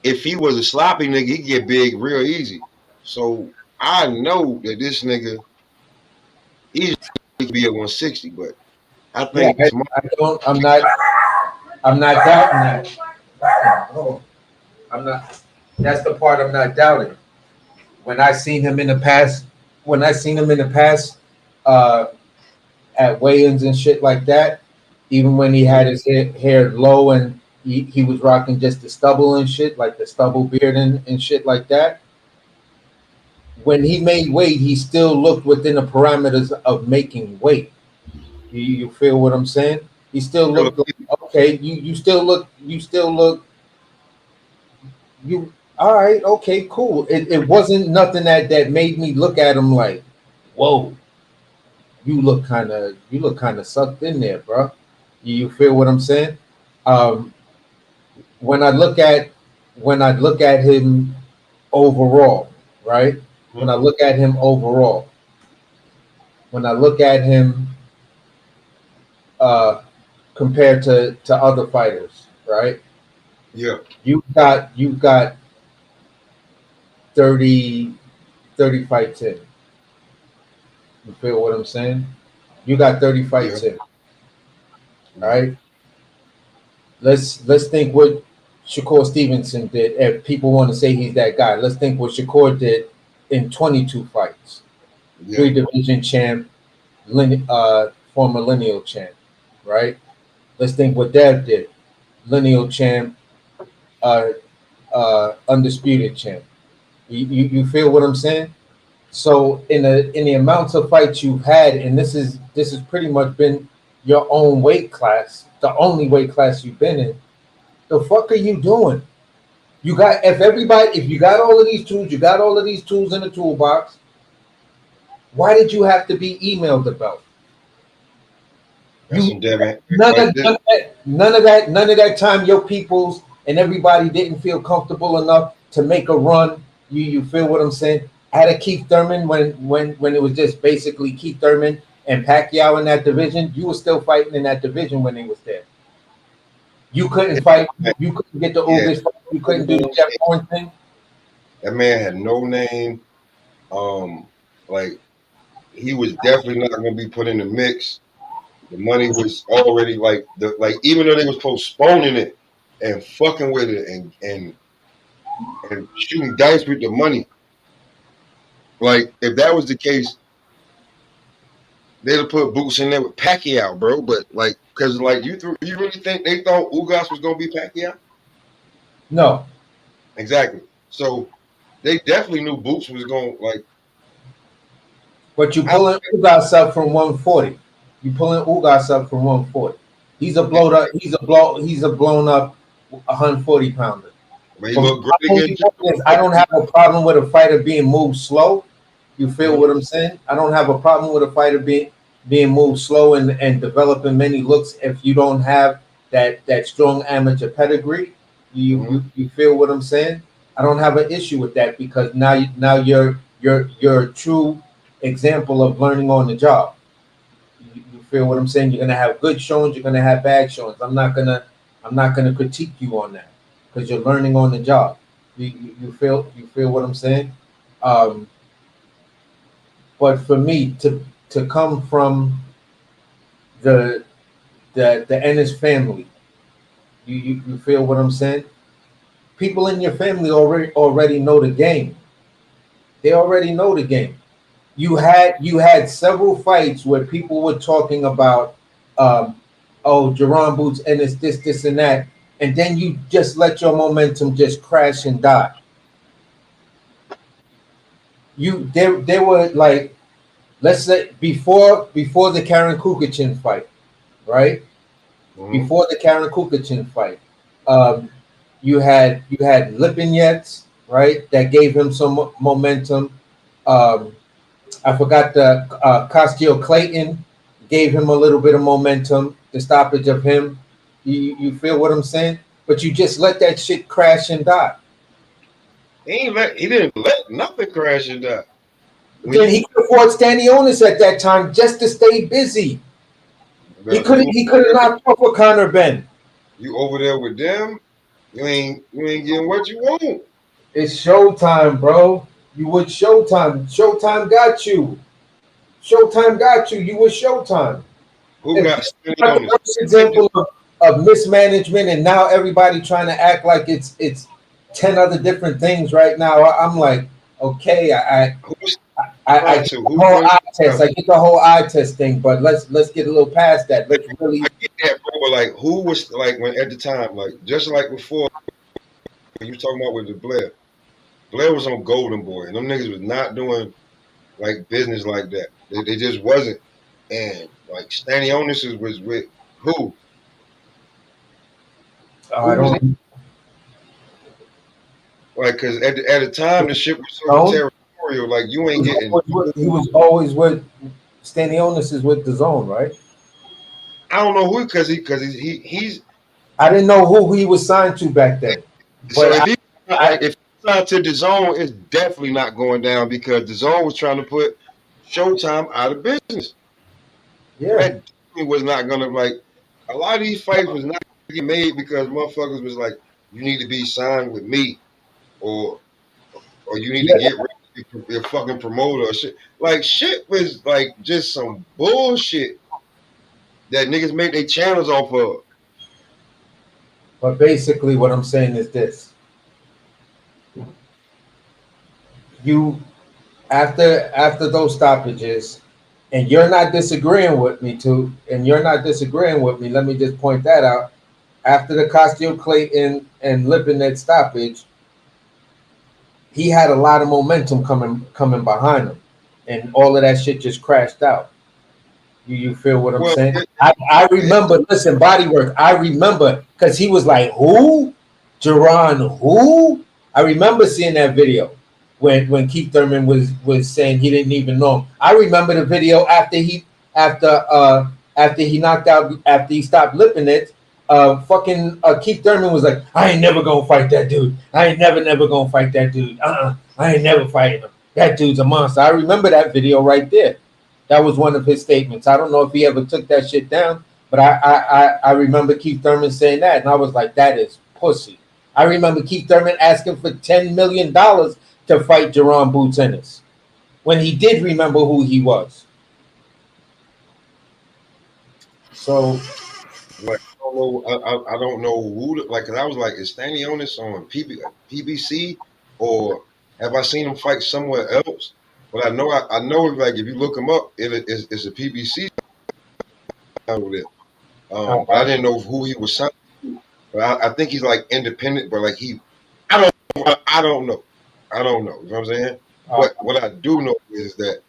if he was a sloppy nigga, he'd get big real easy. So I know that this nigga easily could be at 160, but I Yeah, think smart. I don't. I'm not. I'm not doubting that. No, I'm not. That's the part I'm not doubting. When I seen him in the past, when I seen him in the past, uh, at weigh-ins and shit like that, even when he had his hair low and he was rocking just the stubble and shit, like the stubble beard and shit like that. When he made weight, he still looked within the parameters of making weight. You feel what I'm saying? He still looked like, okay. You still look you all right? Okay, cool. It wasn't nothing that made me look at him like, whoa, you look kind of sucked in there, bro. You feel what I'm saying? Um, when I look at him overall, right? When I look at him overall, when I look at him uh, compared to other fighters, right? Yeah. You've got 30 30 fights in. You feel what I'm saying? You got 30 Yeah. fights in, Yeah. right? Let's think what Shakur Stevenson did. If people want to say he's that guy, let's think what Shakur did in 22 fights. Yeah. 3 division champ, former lineal champ, right? Let's think what Dev did. Lineal champ, uh, undisputed champ. You feel what I'm saying? So in the amounts of fights you've had, and this has pretty much been your own weight class, the only weight class you've been in. The fuck are you doing? If you got all of these tools, you got all of these tools in the toolbox. Why did you have to be emailed about? That's You some Devin none right of there. none of that none of that time your peoples and everybody didn't feel comfortable enough to make a run. You feel what I'm saying? I had a Keith Thurman when it was just basically Keith Thurman and Pacquiao in that division. You were still fighting in that division when he was there. You couldn't fight. You couldn't get the Yeah. Ugas fight. You couldn't do the Jeff Horn thing. That man had no name. Like he was definitely not going to be put in the mix. The money was already like even though they was postponing it and fucking with it and shooting dice with the money. Like if that was the case, they'd have put Boots in there with Pacquiao, bro. But like, because like you really think they thought Ugas was going to be Pacquiao? No, Exactly. So they definitely knew Boots was going like. but you I, pulling Ugas up from 140. You pulling Ugas up from 140. He's a blowed up. He's a blown up 140 pounder. but he But looked my great only against point is, I don't have a problem with a fighter being moved slow. You feel Mhm. what I'm saying? I don't have a problem with a fighter being moved slow and developing many looks if you don't have that strong amateur pedigree. You, Mhm. you you feel what I'm saying? I don't have an issue with that because now you're a true example of learning on the job. You feel what I'm saying? You're gonna have good showings. You're gonna have bad showings. I'm not gonna critique you on that because you're learning on the job. You feel what I'm saying? Um, but for me to come from the the Ennis family, you feel what I'm saying? People in your family already know the game. They already know the game. You had several fights where people were talking about, um, oh, Jerron Boots and it's this and that, and then you just let your momentum just crash and die. There were like, let's say before the Karen Kukichin fight, right? Mhm. Before the Karen Kukichin fight, um, you had Lipinets, right? That gave him some momentum. Um, I forgot the Costio Clayton gave him a little bit of momentum. The stoppage of him, you feel what I'm saying? But you just let that shit crash and die. He didn't let nothing crash and die. But When then you he could afford Stanionis at that time just to stay busy. He bro, could you he could have knocked off a Connor Ben. you over there with them, you ain't getting what you want. It's showtime, bro. You with Showtime. Showtime got you. Showtime got you. You with Showtime. Who If got this is standing not on the this? worst example of mismanagement, and now everybody trying to act like it's 10 other different things right now. I'm like, okay, Who's I trying get to? the Who whole was eye trying test. I to? get the whole eye test thing, but let's get a little past that. Let's I really. get that, bro. But like, who was like when at the time, like just like before, when you talking about with the Blair, Blair was on Golden Boy, and them niggas was not doing like business like that. They just wasn't. And like Stanionis was with who? I Who was don't like? Because at the time the shit was so know. territorial. Like you ain't getting. He was always with Stanionis is with the zone, right? I don't know who because he's I didn't know who he was signed to back then, so but if he I if he's not to the zone, it's definitely not going down because the zone was trying to put Showtime out of business. So yeah. that definitely was not gonna like a lot of these fights was not gonna get made because motherfuckers was like, you need to be signed with me or or you need to Yeah, get rid of your fucking promoter or shit. Like shit was like just some bullshit that niggas made their channels off of. but basically what I'm saying is this. You after those stoppages, and you're not disagreeing with me too, and you're not disagreeing with me, let me just point that out. After the Costello Clayton and Lipinette stoppage, he had a lot of momentum coming behind him, and all of that shit just crashed out. You feel what I'm Well, saying? I remember, listen, Bodywork. I remember because he was like, "Who, Jerron? Who?" I remember seeing that video when Keith Thurman was saying he didn't even know him. I remember the video after after he knocked out after he stopped lipping it. Fucking Keith Thurman was like, "I ain't never gonna fight that dude. I ain't never gonna fight that dude. I ain't never fighting him. That dude's a monster." I remember that video right there. That was one of his statements. I don't know if he ever took that shit down, but I remember Keith Thurman saying that, and I was like, that is pussy. I remember Keith Thurman asking for $10 million to fight Jerron Boots Ennis when he did remember who he was. So like I don't know, I don't know who like because I was like, is Stanionis on PBC or have I seen him fight somewhere else? But I know like if you look him up, it's a PBC over there. But I didn't know who he was signed to. But I think he's like independent, but like I I don't know, I don't know. You know what I'm saying? But what I do know is that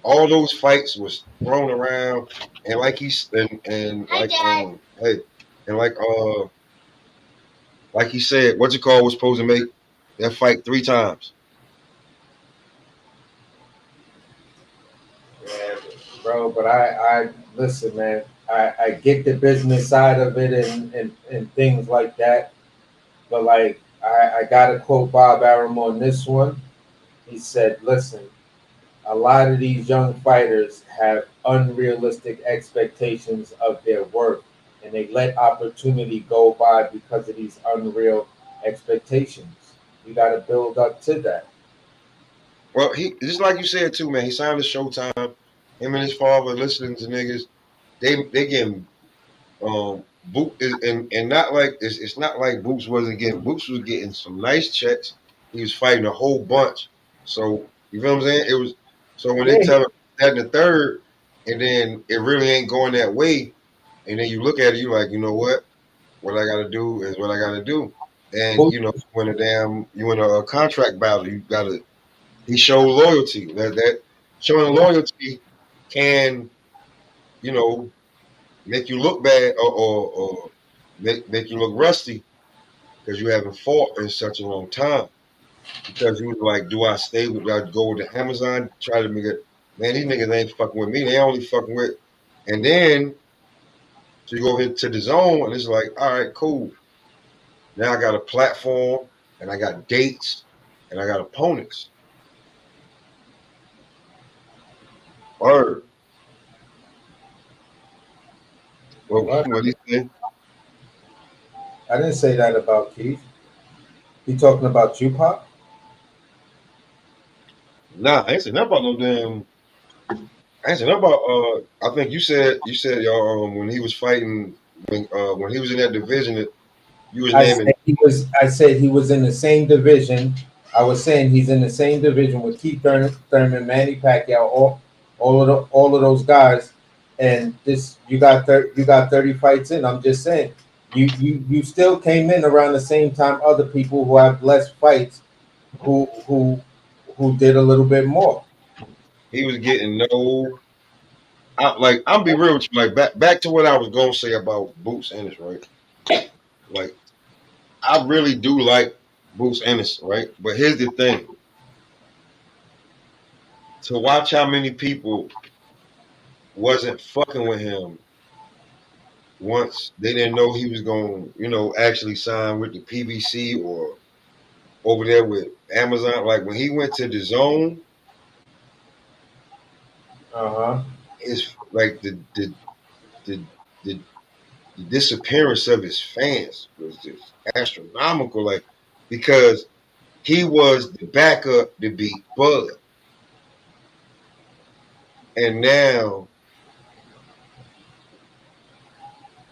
all those fights was thrown around, and like he's and like hey, and like he said, what's it called was supposed to make that fight 3 times. yeah, bro, but I listen, man. I get the business side of it and things like that, but like I gotta quote Bob Arum on this one. He said, "Listen, a lot of these young fighters have unrealistic expectations of their worth, and they let opportunity go by because of these unreal expectations. You got to build up to that." Well, he just like you said too, man. He signed to Showtime. Him and his father listening to niggas. They getting Boot and not like it's not like Boots wasn't getting Boots was getting some nice checks. He was fighting a whole bunch. So you feel what I'm saying? It was so when they Yeah, tell him that in the third, and then it really ain't going that way, and then you look at it, you like, you know what I gotta do is what I gotta do. And but you know, you in a contract battle, you gotta he showed loyalty. That showing loyalty can, you know, make you look bad or make you look rusty because you haven't fought in such a long time. Because you was like, do I stay with? Do I go with the Amazon? Try to make it. Man, these niggas ain't fucking with me. They only fucking with. And then so you go into the zone, and it's like, all right, cool. Now I got a platform, and I got dates, and I got opponents. Word. What he say? I didn't say that about Keith. You talking about you, Pop? Nah, I ain't saying nothing about no damn. I ain't saying nothing about. I think you said y'all when he was fighting. when he was in that division that you was I naming. said he was. I said he was in the same division. I was saying he's in the same division with Keith Thurman, Manny Pacquiao, all of those guys. And this, you got 30 fights in. I'm just saying, you still came in around the same time other people who have less fights, who did a little bit more. He was getting no. I'm be real with you. Like back to what I was gonna say about Boots Ennis, right? Like I really do like Boots Ennis, right? But here's the thing: to watch how many people wasn't fucking with him once they didn't know he was going, actually sign with the PBC or over there with Amazon. Like when he went to the Zone, Uh-huh. it's like the, the disappearance of his fans was just astronomical. Like because he was the backup to beat Bud, and now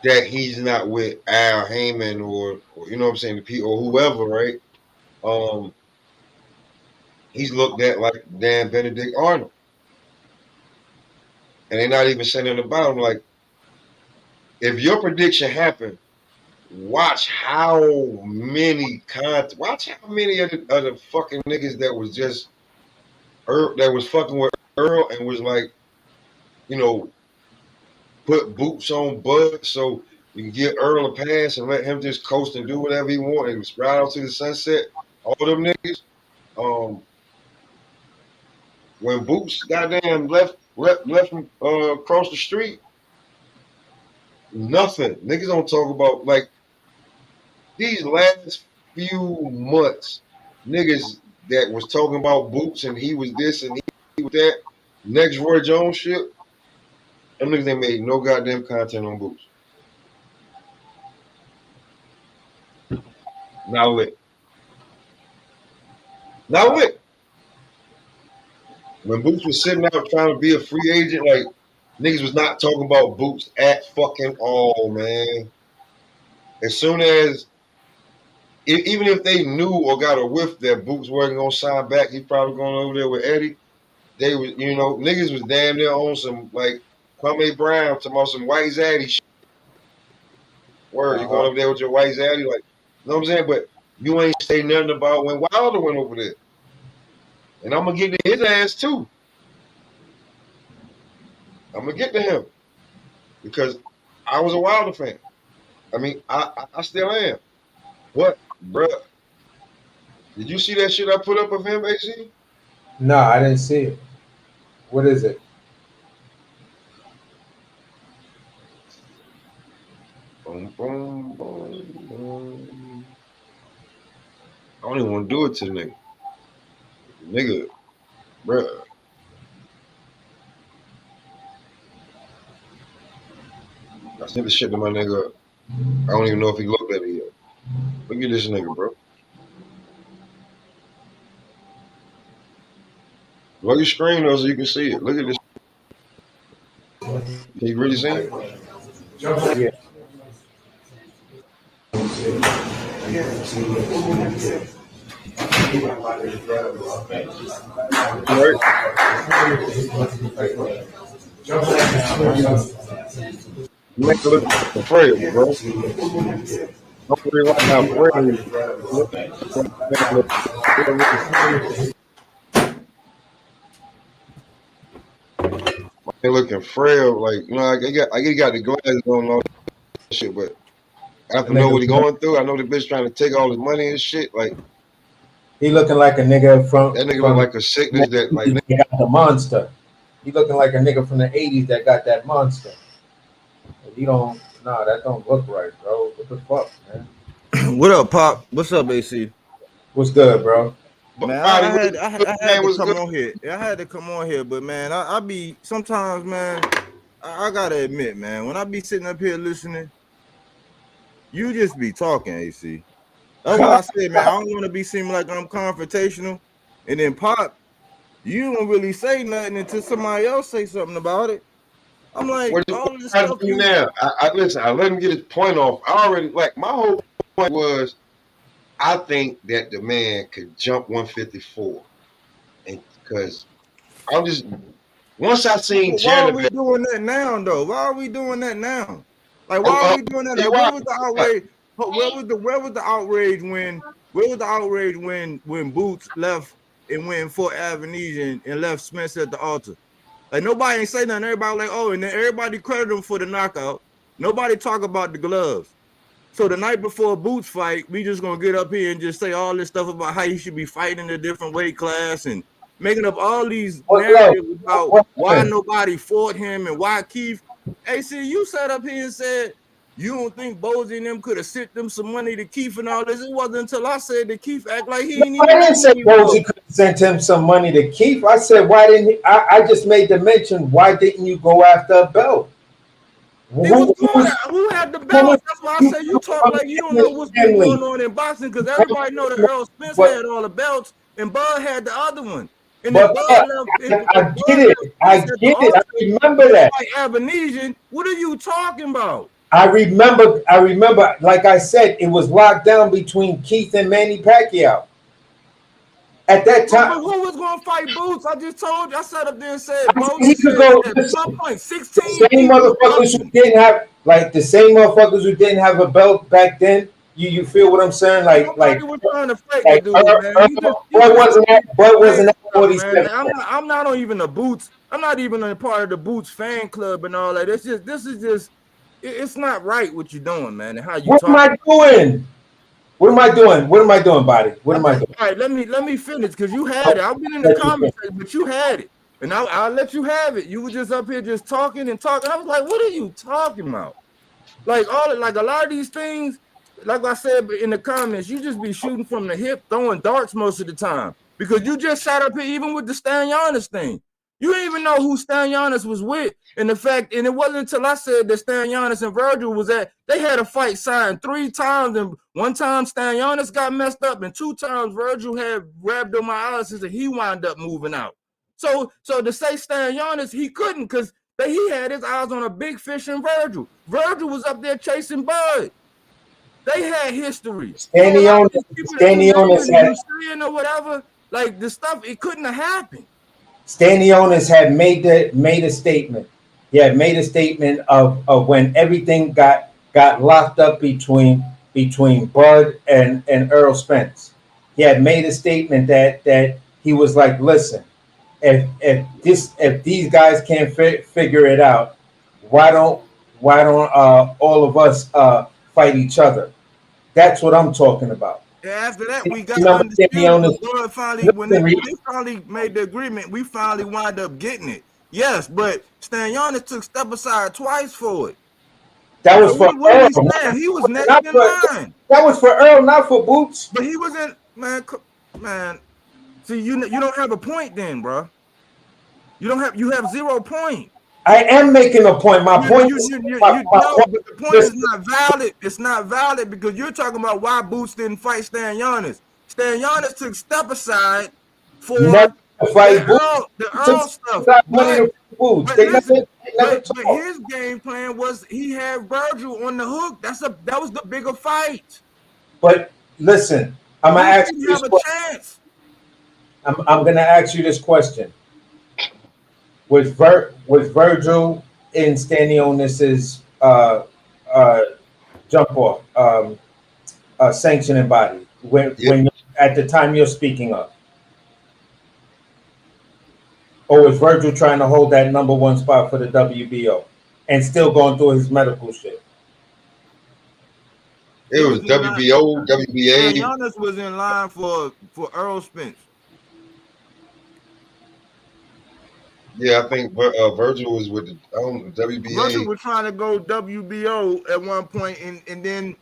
that he's not with Al Heyman or you know what I'm saying, or whoever, right? Um, he's looked at like Dan Benedict Arnold, and they're not even saying anything about him. Like if your prediction happened, watch how many of the fucking niggas that was just that was fucking with Earl and was like, you know, put boots on Bud so you can give Earl a pass and let him just coast and do whatever he want and ride out to the sunset. All them niggas, um, when Boots goddamn left from across the street, nothing. Niggas don't talk about like these last few months, niggas that was talking about Boots and he was this and he was that. Next Roy Jones shit, them niggas ain't made no goddamn content on Boots. Not lit. Not lit. When Boots was sitting out trying to be a free agent, like niggas was not talking about Boots at fucking all, man. As soon as even if they knew or got a whiff that Boots wasn't gonna sign back, he probably going over there with Eddie. They was, niggas was damn near on some like Kwame Brown talking about some white zaddy shit. Word, you going over there with your white zaddy, like, you know what I'm saying? But you ain't say nothing about when Wilder went over there. And I'm gonna get to his ass too. I'm gonna get to him because I was a Wilder fan. I mean, I still am. But, bruh, did you see that shit I put up of him, AC? No, I didn't see it. What is it? Boom, boom, boom, boom. I don't even want to do it to the nigga. Nigga, bruh. I sent the shit to my nigga. I don't even know if he looked at it yet. Look at this nigga, bro. Blow your screen though so you can see it. Look at this. Can you really see it? Yeah. Right? You make it look frail, bro. Don't worry about how frail he look. They looking frail, like I got the glasses on and all that shit, but I have to know what he going through. I know the bitch trying to take all his money and shit. Like He looking like a nigga that nigga look like a sickness that like got the monster. He looking like a nigga from the 80s that got that monster. You don't, nah, that don't look right, bro. What the fuck, man? What up, Pop? What's up, AC? What's good, bro? Man, body I had man to was come good. on here. I had to come on here, but man, I be sometimes, man. I gotta admit, man, when I be sitting up here listening, you just be talking, AC. That's why I said, man, I don't want to be seeming like I'm confrontational. And then Pop, you don't really say nothing until somebody else say something about it. I'm like, What all this I stuff do you now? I listen. I let him get his point off. I already like my whole point was I think that the man could jump 154, and because I'm just once I seen why are Janet. we doing that now though? Why are we doing that now? Like why are Oh, we doing that? you Like where are. was the outrage? Where was the outrage when Boots left and went for Avenesian and left Smith at the altar? Like nobody ain't say nothing. Everybody like, oh, and then everybody credit him for the knockout. Nobody talk about the gloves. So the night before Boots fight, we just gonna get up here and just say all this stuff about how he should be fighting a different weight class and making up all these What love? narratives about What why happened? nobody fought him and why Keith. AC, you sat up here and said you don't think Bozy and them could have sent them some money to Keith and all this. It wasn't until I said that Keith act like he ain't I even know didn't say who he was. Bozy could have sent him some money to keep. I said, why didn't he? I just made the mention, why didn't you go after a belt? He was going Who's at who had the coming belts. That's why I say you talk from like you don't the know what's been family? going on in boxing because everybody know that Earl Spence But had all the belts and Bud had the other one. And if but Bud left, if I get Bud it. left I Spence at the get it. I altar remember to that. fight Avenesian, what are you talking about? I remember, like I said, it was locked down between Keith and Manny Pacquiao. At that But time, who was going to fight Boots? I just told you. I sat up there and said, I said Bozy he could said go. at one Listen, point, the 16 same people motherfuckers who boxing. didn't have, like the same motherfuckers who didn't have a belt back then. You feel what I'm saying? Nobody was trying to fight the dude, man. You Bud just wasn't at Bud man, wasn't at stop, man. 47. I'm not on even the Boots. I'm not even a part of the Boots fan club and all that. This is just it's not right what you're doing, man, and how you What am talk. I doing? What am I doing? What am I doing, body? What am I doing? All right, let me finish because you had it. I've been in the comments, but you had it, and I'll let you have it. You were just up here just talking and talking. I was like, what are you talking about? Like a lot of these things, like I said in the comments, you just be shooting from the hip, throwing darts most of the time because you just sat up here even with the Stan Giannis thing. You didn't even know who Stan Giannis was with, and it wasn't until I said that Stan Giannis and Virgil was at. They had a fight signed 3 times, and one time Stan Giannis got messed up, and 2 times Virgil had rhabdomyolysis, and he wound up moving out. So to say Stan Giannis, he couldn't because he had his eyes on a big fish in Virgil. Virgil was up there chasing Bud. They had history. So a lot of these people that you naming and you saying or whatever, like the stuff, it couldn't have happened. Stanionis had made a statement. He had made a statement of when everything got locked up between Bud and Earl Spence. He had made a statement that he was like, listen, if these guys can't figure it out, why don't all of us fight each other? That's what I'm talking about. And after that, we got Remember undisputed. When Bud finally, when they Stanionis, finally made the agreement, we finally wind up getting it. Yes, but Stan Giannis took step aside twice for it. that So was for what are Earl. we saying? He was next Not in for, line. that was for Earl, not for Boots. But he wasn't, man. See, you don't have a point then, bro. You have 0 point. I am making a point. My point is, No, but the point is listen, not valid. It's not valid because you're talking about why Boots didn't fight Stan Giannis. Stan Giannis took step aside for never fight Boots. the He took Earl stuff. money to fight Boots. But They listen, never but talk. his game plan was he had Virgil on the hook. That was the bigger fight. But listen, I'm gonna Boots ask didn't you this have a question. chance. I'm gonna ask you this question. Was Virgil in Stanionis's jump off sanctioning body when at the time you're speaking of? Or was Virgil trying to hold that number 1 spot for the WBO and still going through his medical shit? It was WBO, Stan WBA. Giannis was in line for Earl Spence. Yeah, I think Virgil was with the Virgil WBA was trying to go WBO at one point, and then and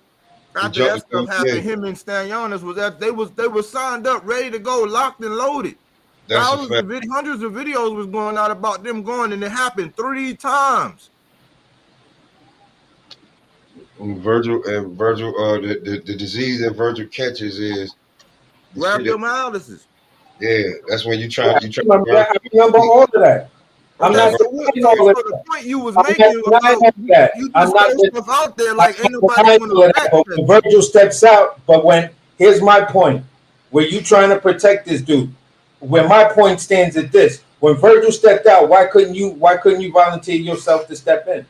after jumped that to stuff happened, WBA. him and Stan Giannis they were signed up, ready to go, locked and loaded. That's a fact. Hundreds of videos was going out about them going, and it happened 3 times. And Virgil, the disease that Virgil catches is the shit. Rhabdomyolysis. Yeah, that's when you try I to burn. remember all of that. I'm Okay, not so, denying all of so the that. point you was I'm not making denying about all of that. you I'm just not throw stuff out there like ain't nobody denying want all to of that. fact But check when you. Virgil steps out, here's my point. Where you trying to protect this dude? Where my point stands at this: when Virgil stepped out, why couldn't you volunteer yourself to step in?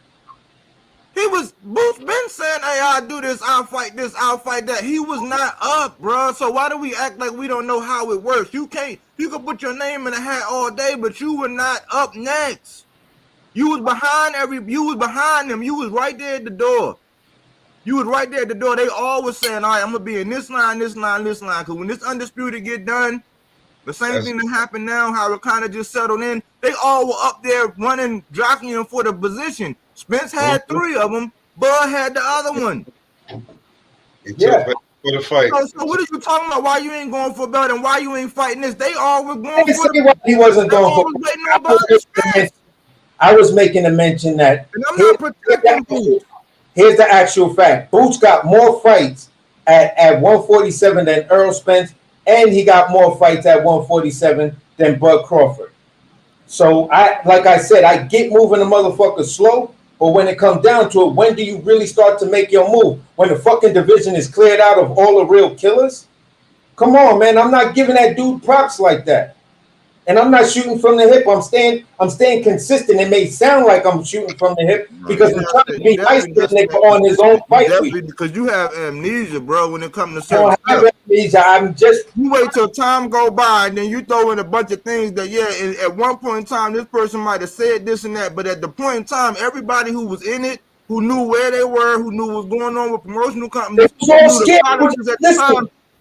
He was Boots been saying, "Hey, I'll do this, I'll fight this, I'll fight that." He was not up, bro. So why do we act like we don't know how it works? You can put your name in a hat all day, but you were not up next. You was behind them. You was right there at the door. You was right there at the door. They all was saying, "All right, I'm gonna be in this line, this line, this line." Because when this undisputed get done, the same thing that happened now, how it kind of just settled in. They all were up there running, jockeying for the position. Spence had 3 of them. Bud had the other one. He took Yeah, back for the fight. So what are you talking about? Why you ain't going for belt and why you ain't fighting this? They all were I going didn't for say the. why he wasn't They going all for. was waiting I on Bud was and making a Spence. mention. I was making a mention that And I'm not protecting Boots. here's the actual fact. Boots got more fights at 147 than Earl Spence, and he got more fights at 147 than Bud Crawford. So like I said, I get moving the motherfucker slow, but when it comes down to it, when do you really start to make your move? When the fucking division is cleared out of all the real killers? Come on, man. I'm not giving that dude props like that. And I'm not shooting from the hip. I'm staying consistent. It may sound like I'm shooting from the hip No, because I'm trying to you be nice to definitely the not nigga staying on his own consistent. You fight week. definitely because you have amnesia, bro. When it comes to I certain don't have stuff, amnesia. I'm just you wait till time go by and then you throw in a bunch of things that at one point in time this person might have said this and that, but at the point in time, everybody who was in it, who knew where they were, who knew what was going on with promotional they companies, was who all knew the scared. politics at the time.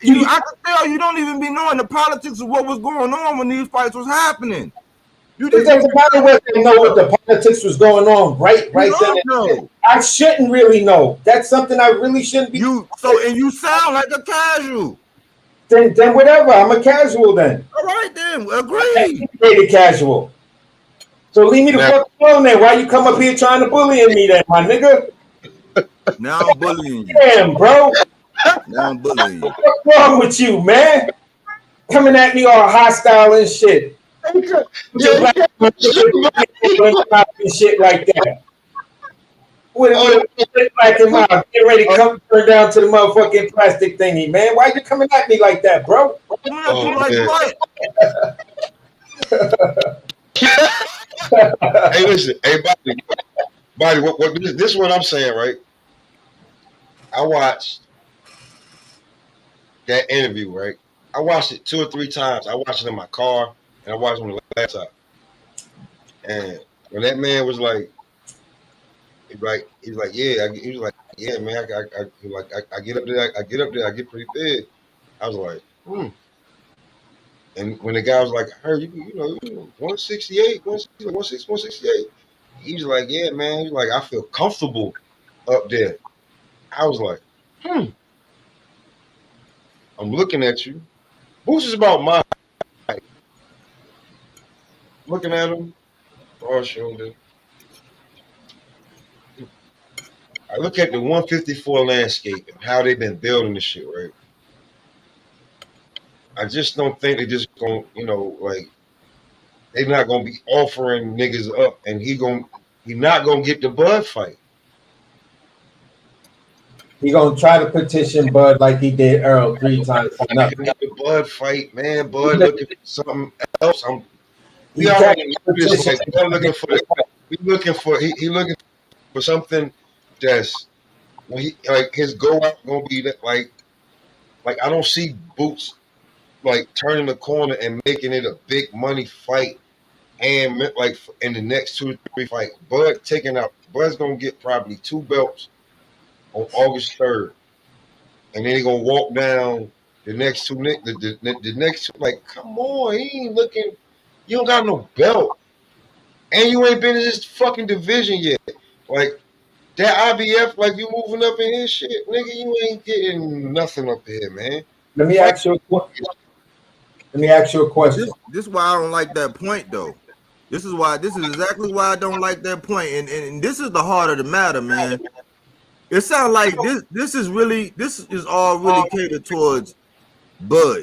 Listen, I could tell you don't even be knowing the politics of what was going on when these fights was happening. You it just be doesn't matter whether they know what the politics was going on right you then don't and there. know. I shouldn't really know. That's something I really shouldn't be. And you sound like a casual. Then whatever. I'm a casual then. All right then, An agreed. educated casual. So leave me the Now, fuck alone then. Why you come up here trying to bully me then, my nigga? Now I'm bullying you. Damn, bro. Now I'm bullying you. What's wrong with you, man? Coming at me all hostile and shit. With your yeah, black and shit like that. oh, With black and mild. Get ready to come turn down to the motherfucking plastic thingy, man. Why you coming at me like that, bro? Come at oh you like man. what? Hey, listen, hey, body, what this is what I'm saying, right? I watched that interview, right? I watched it 2 or 3 times. I watched it in my car and I watched it on the laptop. And when that man was like, he was like, yeah, he was like, yeah, man, I get up there, I get pretty big. I was like, And when the guy was like, I heard you know, 168, 160, 168. He was like, yeah, man. He was like, I feel comfortable up there. I was like, I'm looking at you. Boots is about my height. Looking at him, broad shoulder. I look at the 154 landscape and how they've been building this shit, right? I just don't think they just gonna, like they're not gonna be offering niggas up, and he not gonna get the Bud fight. He gonna try to petition Bud like he did Earl 3 times for nothing. Get the Bud fight, man. Bud looking for something else. We He can't already know this. Like Bud looking for he looking for something that's when he like his go out gonna be that like I don't see Boots like turning the corner and making it a big money fight and like in the next 2 or 3 fights. Bud's gonna get probably 2 belts on August 3rd, and then he gonna walk down the next 2 the next 2. Like, come on, he ain't looking. You don't got no belt, and you ain't been in this fucking division yet. Like that IBF, like you moving up in his shit, nigga. You ain't getting nothing up here, man. Let me Fight. ask you a question. This is why I don't like that point though. This is exactly why I don't like that point. And this is the heart of the matter, man. It sounds like this is all really catered towards Bud.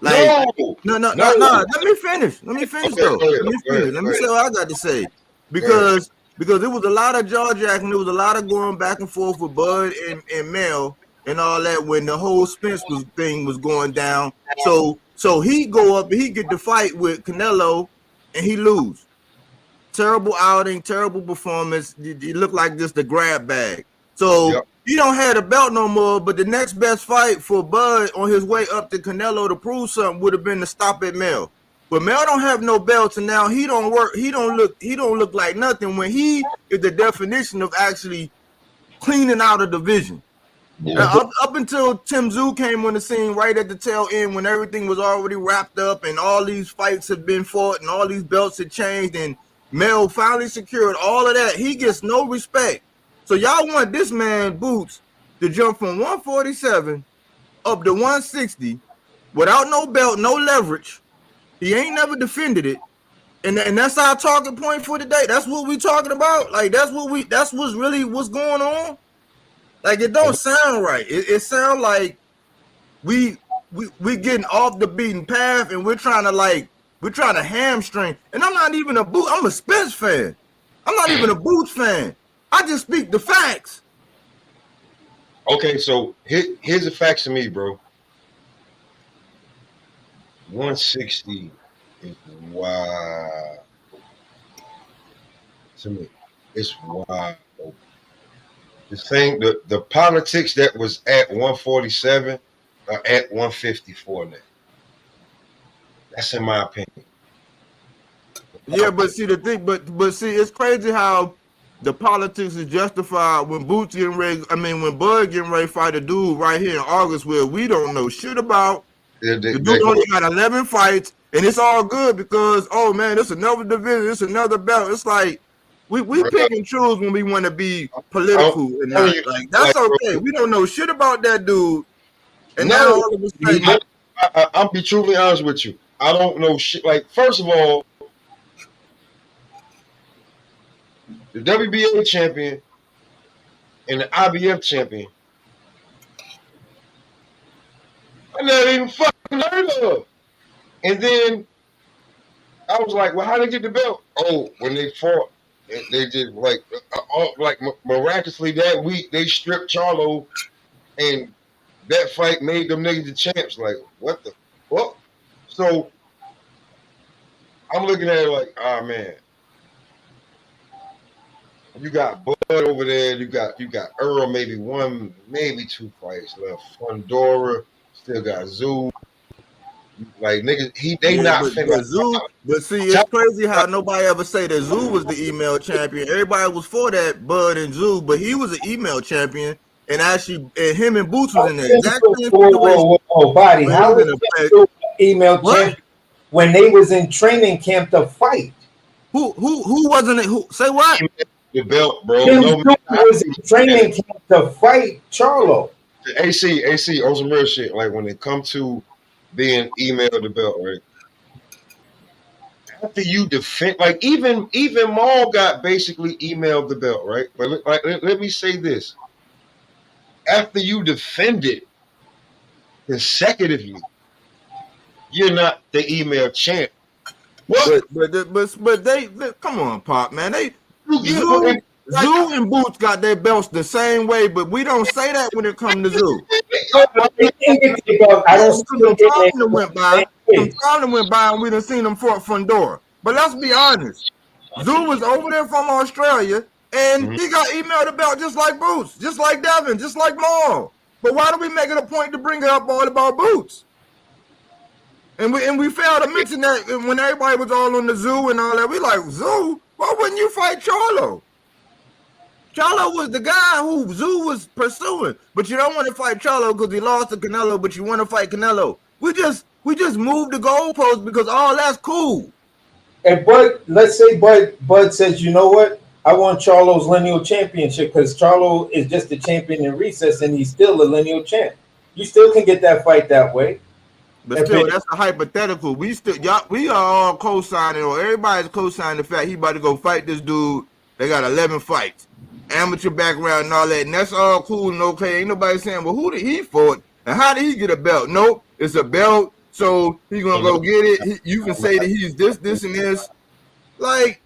Like, No. no. No. Let me finish. Let me finish Okay, though. go ahead, Let me go ahead, finish. Let go me say ahead. what I got to say. Go ahead. Because it was a lot of jaw jacking. There was a lot of going back and forth with Bud and Mel and all that when the whole Spence thing was going down. So he go up and he get the fight with Canelo and he lose. Terrible outing, terrible performance. You look like just a grab bag. So Yep. he don't have the belt no more. But the next best fight for Bud on his way up to Canelo to prove something would have been to stop at Mel. But Mel don't have no belts, and now he don't work. He don't look like nothing when he is the definition of actually cleaning out a division. Up until Tim Tszyu came on the scene right at the tail end when everything was already wrapped up and all these fights had been fought and all these belts had changed and Mel finally secured all of that, he gets no respect. So y'all want this man Boots to jump from 147 up to 160 without no belt, no leverage. He ain't never defended it. And that's our talking point for today. That's what we talking about. Like that's what's really what's going on. Like it don't sound right. It sounds like we getting off the beaten path and we're trying to hamstring. And I'm not even I'm a Spence fan. I'm not even a Boots fan. I just speak the facts. Okay, so here's the facts to me, bro. 160 is wild. To me, it's wild. The thing, the politics that was at 147 are at 154 now. That's in my opinion. Yeah, but see the thing, but see, it's crazy how the politics is justified when Boots getting ready. I mean, when Bud getting ready to fight a dude right here in August where we don't know shit about. The dude only got 11 fights, and it's all good because oh man, it's another division, it's another belt. It's like we pick and choose when we want to be political and not. Like that's okay. We don't know shit about that dude, and now all of a sudden, I'll be truly honest with you. I don't know shit. Like first of all, the WBA champion and the IBF champion, I never even fucking heard of. And then I was like, well, how they get the belt? Oh, when they fought, they did like miraculously that week they stripped Charlo, and that fight made them niggas the champs. Like, what the fuck? So I'm looking at it like, ah man, you got Bud over there, you got Earl, maybe one, maybe two fights left. Fundora still got Tszyu. Like niggas, they not finna. But Tszyu, but see, it's crazy how nobody ever say that Tszyu was the email champion. Everybody was for that Bud and Tszyu, but he was an email champion, and actually, and him and Boots was in the exact same situation. Body, how was the email champion when they was in training camp to fight? Who wasn't it? Who say what? The belt, bro. No, was in training camp to fight Charlo. AC on some real shit. Like when it come to being emailed the belt, right? After you defend, like even Maul got basically emailed the belt, right? But let me say this: after you defend it consecutively, you're not the email champ. What? But they come on, Pop, man. Tszyu and Boots got their belts the same way, but we don't say that when it comes to Tszyu. I don't. Some time went by, and we done seen them for Fundora. But let's be honest, Tszyu was over there from Australia, and he got emailed about just like Boots, just like Devin, just like Maul. But why do we make it a point to bring it up all about Boots? And we failed to mention that when everybody was all on the Tszyu and all that, we like, Tszyu, why wouldn't you fight Charlo? Charlo was the guy who Tszyu was pursuing, but you don't want to fight Charlo because he lost to Canelo, but you want to fight Canelo. We just moved the goalpost because that's cool. And let's say Bud says, you know what? I want Charlo's lineal championship because Charlo is just the champion in recess and he's still a lineal champ. You still can get that fight that way. But still, that's a hypothetical. We are all co-signing, or everybody's co-signing the fact he about to go fight this dude. They got 11 fights, amateur background and all that, and that's all cool and okay. Ain't nobody saying, well, who did he fight and how did he get a belt? Nope, it's a belt So he gonna go get it. You can say that he's this, and this. Like,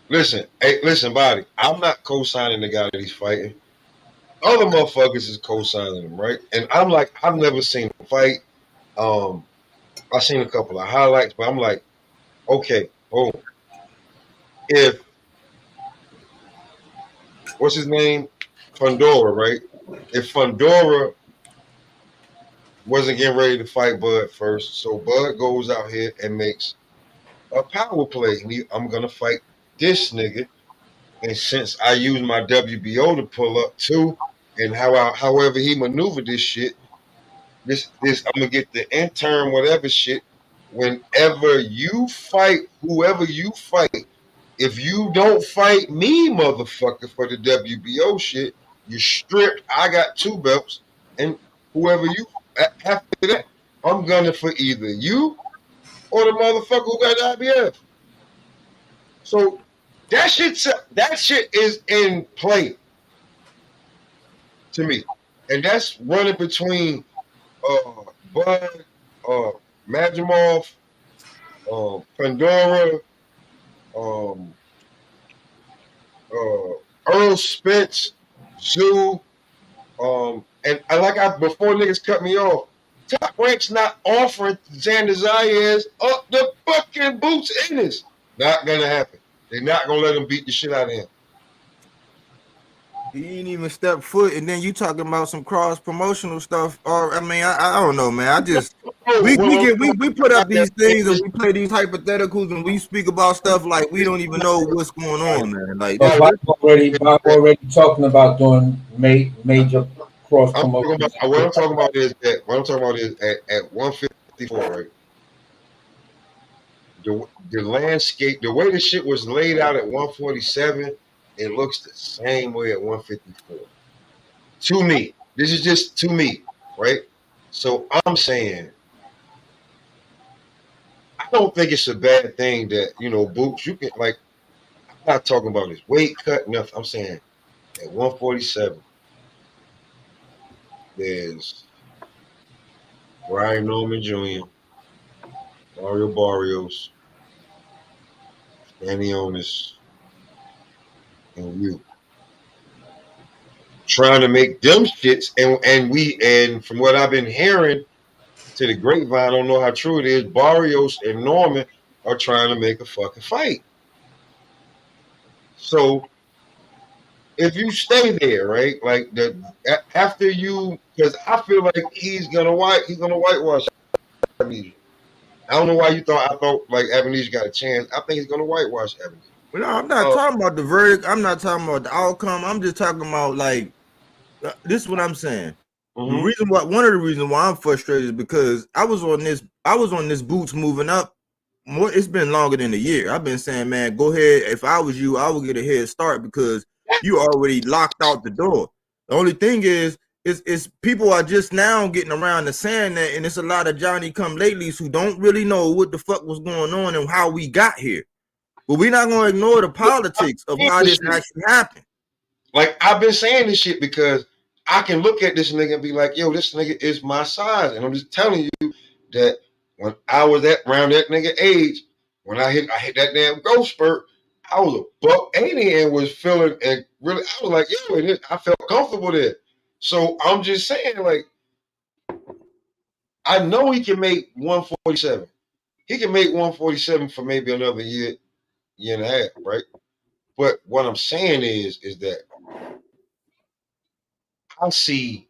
listen, hey, listen, Body. I'm not co-signing the guy that he's fighting. Other motherfuckers is co-signing him, right? And I'm like, I've never seen him fight. I've seen a couple of highlights, but I'm like, okay, boom. If what's his name? Fundora, right? If Fundora wasn't getting ready to fight Bud first, so Bud goes out here and makes a power play. I'm gonna fight this nigga. And since I use my WBO to pull up too, and however he maneuvered this shit, this I'm gonna get the intern whatever shit. Whenever you fight, whoever you fight, if you don't fight me, motherfucker, for the WBO shit, you stripped. I got 2 belts, and whoever you after that, I'm gunning for either you or the motherfucker who got the IBF. So that shit is in play to me, and that's running between Bud, Majimov, Pandora, um, Earl Spence, Zoo, and I before niggas cut me off. Top Rank's not offering Xander Zayas up the fucking boots in this. Not gonna happen. They're not gonna let him beat the shit out of him. he ain't even step foot, and then you talking about some cross promotional stuff. Or I mean, I don't know, man. I just we put up these things and we play these hypotheticals and we speak about stuff like we don't even know what's going on, man. Like this. Bob already talking about doing major cross promotions. What I'm talking about is at 154, right? The landscape, the way the shit was laid out at 147, it looks the same way at 154. To me, this is just to me, right? So I'm saying, I don't think it's a bad thing that, Boots, you can, like, I'm not talking about his weight cut, nothing. I'm saying at 147, there's Ryan Norman Jr., Mario Barrios, Danny Onis, and you. Trying to make them shits, and from what I've been hearing to the grapevine, I don't know how true it is, Barrios and Norman are trying to make a fucking fight. So if you stay there, right, like after you, because I feel like he's gonna whitewash Avenue. I don't know why I thought like Avenue got a chance. I think he's gonna whitewash Avenue. Well, no, I'm not talking about the verdict. I'm not talking about the outcome. I'm just talking about like this is what I'm saying. Mm-hmm. One of the reasons why I'm frustrated is because I was on this Boots moving up. It's been longer than a year. I've been saying, man, go ahead. If I was you, I would get a head start because you already locked out the door. The only thing is people are just now getting around to saying that, and it's a lot of Johnny come latelys who don't really know what the fuck was going on and how we got here. But we're not gonna ignore the politics of how this actually happened. Like I've been saying this shit because I can look at this nigga and be like, yo, this nigga is my size. And I'm just telling you that when I was around that nigga age, when I hit that damn growth spurt, I was a $180 and was feeling, and really, I was like, yo, I felt comfortable there. So I'm just saying, like, I know he can make 147. He can make 147 for maybe another year and a half, right? But what I'm saying is that I see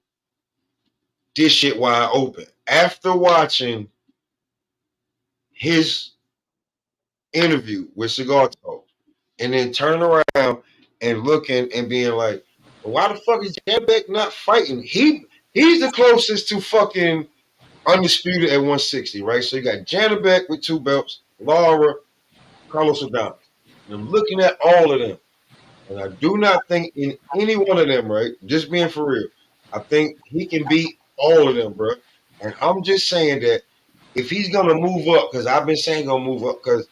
this shit wide open. After watching his interview with Cigar Talk and then turn around and looking and being like, why the fuck is Janbeck not fighting? He's the closest to fucking undisputed at 160, right? So you got Janbeck with 2 belts, Lara, Carlos Adames. And I'm looking at all of them. And I do not think in any one of them, right? Just being for real, I think he can beat all of them, bro. And I'm just saying that if he's gonna move up, because I've been saying gonna move up, because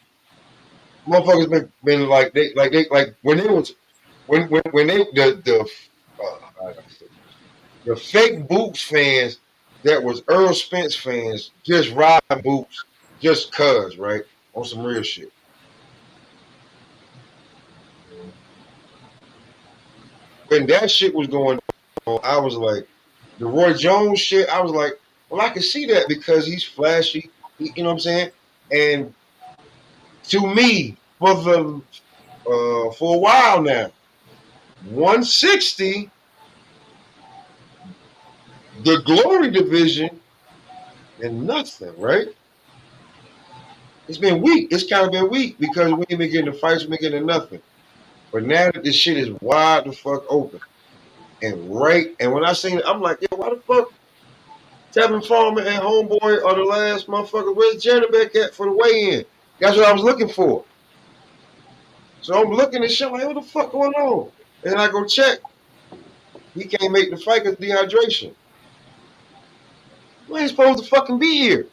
motherfuckers been like when they was when they the fake Boots fans that was Earl Spence fans just riding Boots just cuz, right? On some real shit. When that shit was going on, I was like, the Roy Jones shit, I was like, well, I can see that because he's flashy, you know what I'm saying? And to me, for a while now, 160, the glory division, and nothing, right? It's been weak. It's kind of been weak because we ain't been getting the fights, we been getting nothing. But now that this shit is wide the fuck open. And when I seen it, I'm like, yo, why the fuck Tevin Farmer and Homeboy are the last motherfucker? Where's Janabek at for the weigh-in? That's what I was looking for. So I'm looking at shit like, what the fuck going on? And I go check. He can't make the fight because dehydration. We ain't supposed to fucking be here.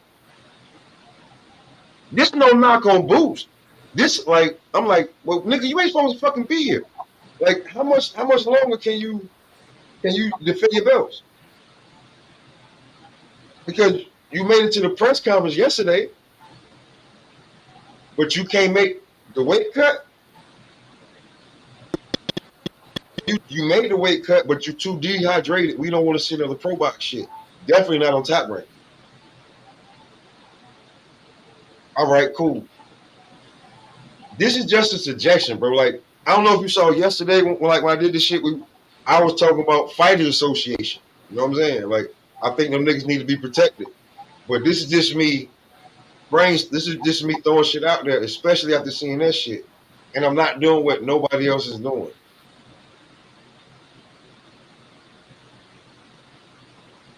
This no knock on Boots. This like, I'm like, well, nigga, you ain't supposed to fucking be here. Like, how much longer can you defend your belts? Because you made it to the press conference yesterday, but you can't make the weight cut. You made the weight cut, but you're too dehydrated. We don't want to see another pro box shit. Definitely not on Top Rank. All right, cool. This is just a suggestion, bro. Like, I don't know if you saw yesterday when I did this shit. I was talking about Fighters Association. You know what I'm saying? Like, I think them niggas need to be protected. But this is just me, this is just me throwing shit out there, especially after seeing that shit. And I'm not doing what nobody else is doing.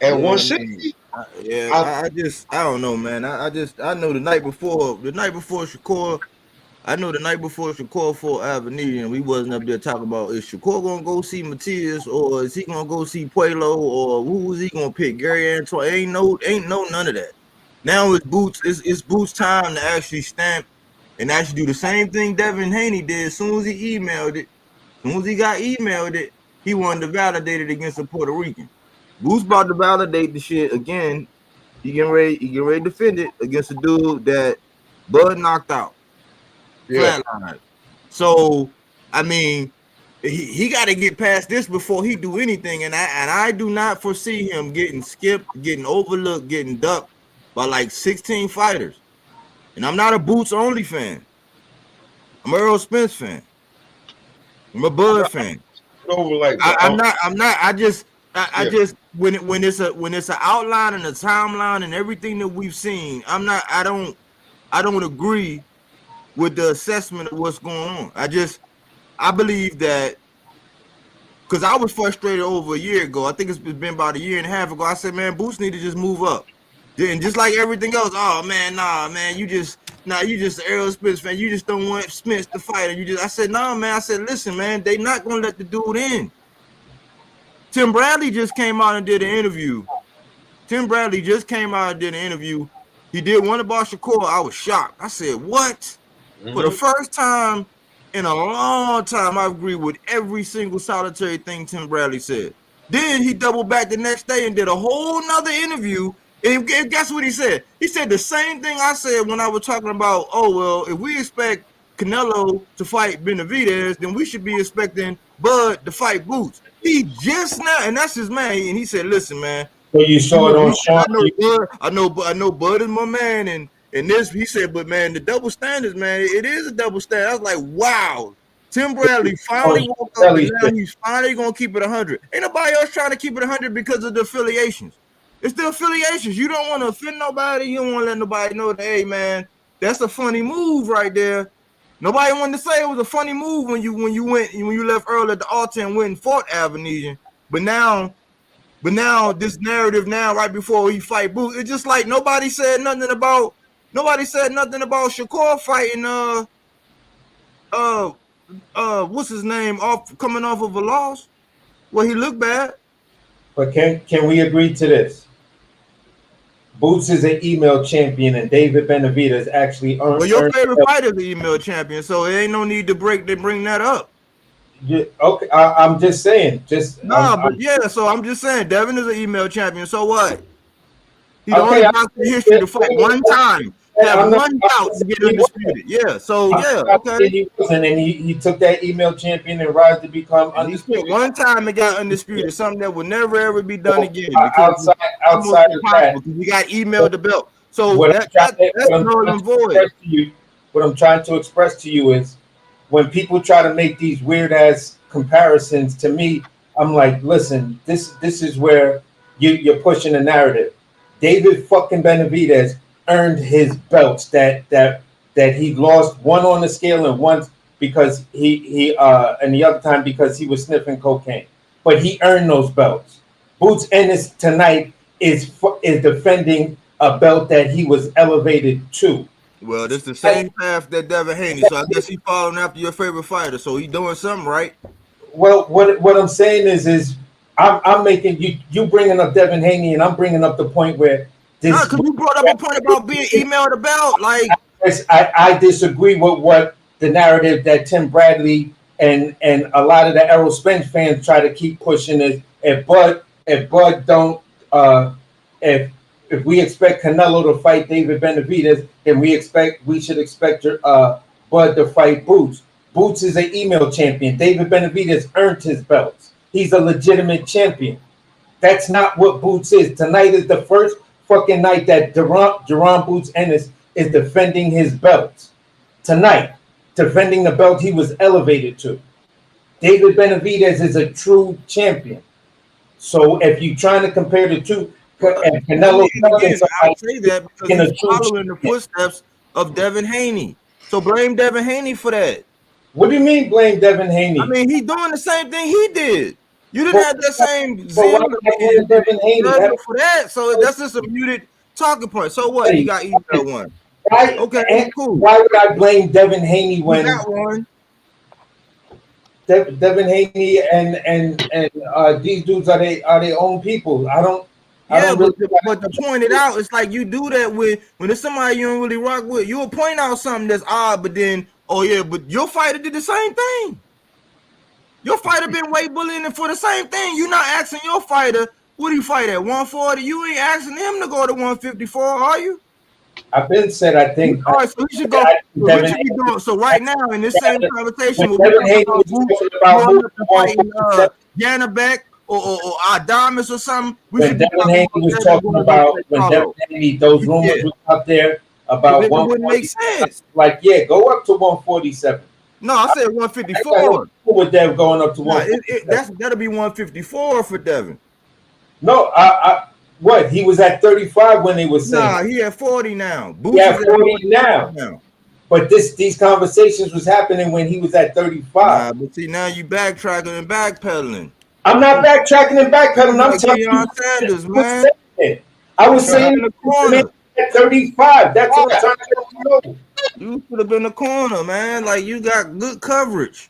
And 160. I don't know, man. I know the night before Shakur, fought Avenir, and we wasn't up there talking about is Shakur gonna go see Matias or is he gonna go see Puelo or who is he gonna pick? Gary Antoine? Ain't no none of that. Now it's Boots. It's Boots' time to actually stamp and actually do the same thing Devin Haney did. As soon as he emailed it, he wanted to validate it against a Puerto Rican. Boots about to validate the shit again. He getting ready to defend it against a dude that Bud knocked out. Yeah. Flatline. So I mean, he got to get past this before he do anything, and I do not foresee him getting skipped, getting overlooked, getting ducked by like 16 fighters. And I'm not a Boots only fan. I'm an Earl Spence fan. I'm a Bud fan. Over like I'm not. I just when it's an outline and a timeline and everything that we've seen, I don't agree with the assessment of what's going on. I believe that because I was frustrated over a year ago. I think it's been about a year and a half ago. I said, man, Boots need to just move up. And just like everything else, oh man, nah, man, you just an Errol Spence fan. You just don't want Spence to fight. And I said, nah, man. I said, listen, man, they not gonna let the dude in. Tim Bradley just came out and did an interview. He did one about Shakur. I was shocked. I said, what? Mm-hmm. For the first time in a long time, I agree with every single solitary thing Tim Bradley said. Then he doubled back the next day and did a whole nother interview. And guess what he said? He said the same thing I said when I was talking about, oh, well, if we expect Canelo to fight Benavidez, then we should be expecting Bud to fight Boots. He just now, and that's his man. And he said, listen, man. So you saw it on Sean. I know Bud is my man. And this, he said, but man, the double standards, man, it is a double standard. I was like, wow. Tim Bradley finally woke up and now he's finally going to keep it 100. Ain't nobody else trying to keep it 100 because of the affiliations. It's the affiliations. You don't want to offend nobody. You don't want to let nobody know that, hey, man, that's a funny move right there. Nobody wanted to say it was a funny move when you left Earl at the altar and went and fought Avenesian. But now this narrative now right before he fight Boots, it's just like nobody said nothing about Shakur fighting what's his name coming off of a loss. Well, he looked bad. But can we agree to this? Boots is an email champion, and David Benavidez actually earned. Well, your favorite fighter is the email champion, so it ain't no need to bring that up. Yeah, okay, I'm just saying. So I'm just saying, Devin is an email champion. So what? He the Okay, only boxer in history to fight one time, to have I'm not- one bout to get undisputed. Yeah, so yeah, okay. He wasn't, and he took that email champion and rise to become And he undisputed. spent one time and got undisputed, something that will never ever be done again because it's almost outside of that, impossible because he got emailed the belt. So what that's null and void. what I'm trying to express to you is when people try to make these weird ass comparisons to me, I'm like, listen, this is where you're pushing the narrative. David fucking Benavidez earned his belts that he lost, one on the scale and one because he and the other time because he was sniffing cocaine. But he earned those belts. Boots Ennis tonight is defending a belt that he was elevated to. Well, this the same path that Devin Haney. So I guess he following after your favorite fighter. So he doing something right. Well, what I'm saying is I'm making you bringing up Devin Haney, and I'm bringing up the point where this. Because you brought up a point about being emailed about. Like I disagree with what the narrative that Tim Bradley and a lot of the Errol Spence fans try to keep pushing is if Bud don't if we expect Canelo to fight David Benavidez, then we should expect Bud to fight Boots. Boots is an email champion. David Benavidez earned his belts. He's a legitimate champion. That's not what Boots is. Tonight is the first fucking night that Jerron Boots Ennis is defending his belts. Tonight, defending the belt he was elevated to. David Benavidez is a true champion. So if you're trying to compare the two, and Canelo, I say that because he's following the footsteps of Devin Haney. So blame Devin Haney for that. What do you mean blame Devin Haney? I mean, he's doing the same thing he did. You didn't have that same zeal Devin Haney for that. So that's just a muted talking point. So what? He got email one. Why, okay, cool. Why would I blame Devin Haney when got one? Devin Haney and these dudes are their own people. I don't. Yeah, but to point it out, it's like you do that when it's somebody you don't really rock with. You'll point out something that's odd, but then, oh yeah, but your fighter did the same thing. Your fighter been weight bullying for the same thing. You're not asking your fighter, what do you fight at, 140? You ain't asking him to go to 154, are you? I've been said, I think. All right, so we should go. So right now, in this same conversation, we're talking about Yanabek or Adamas or something. When Devin Haney was talking about Devin Haney, those rumors were out there about 147. Wouldn't make sense. Like, yeah, go up to 147. No, I said 154. With Dev going up to 147. That'll be 154 for Devin. No, what? He was at 35 when they were saying. Nah, he at 40 now. He at 40 now. But these conversations was happening when he was at 35. Nah, but see, now you backtracking and backpedaling. I'm not backtracking and backpedaling. I'm telling you, Sanders, man. I was saying the corner at 35. That's what I'm trying to know. You should have been in the corner, man. Like, you got good coverage.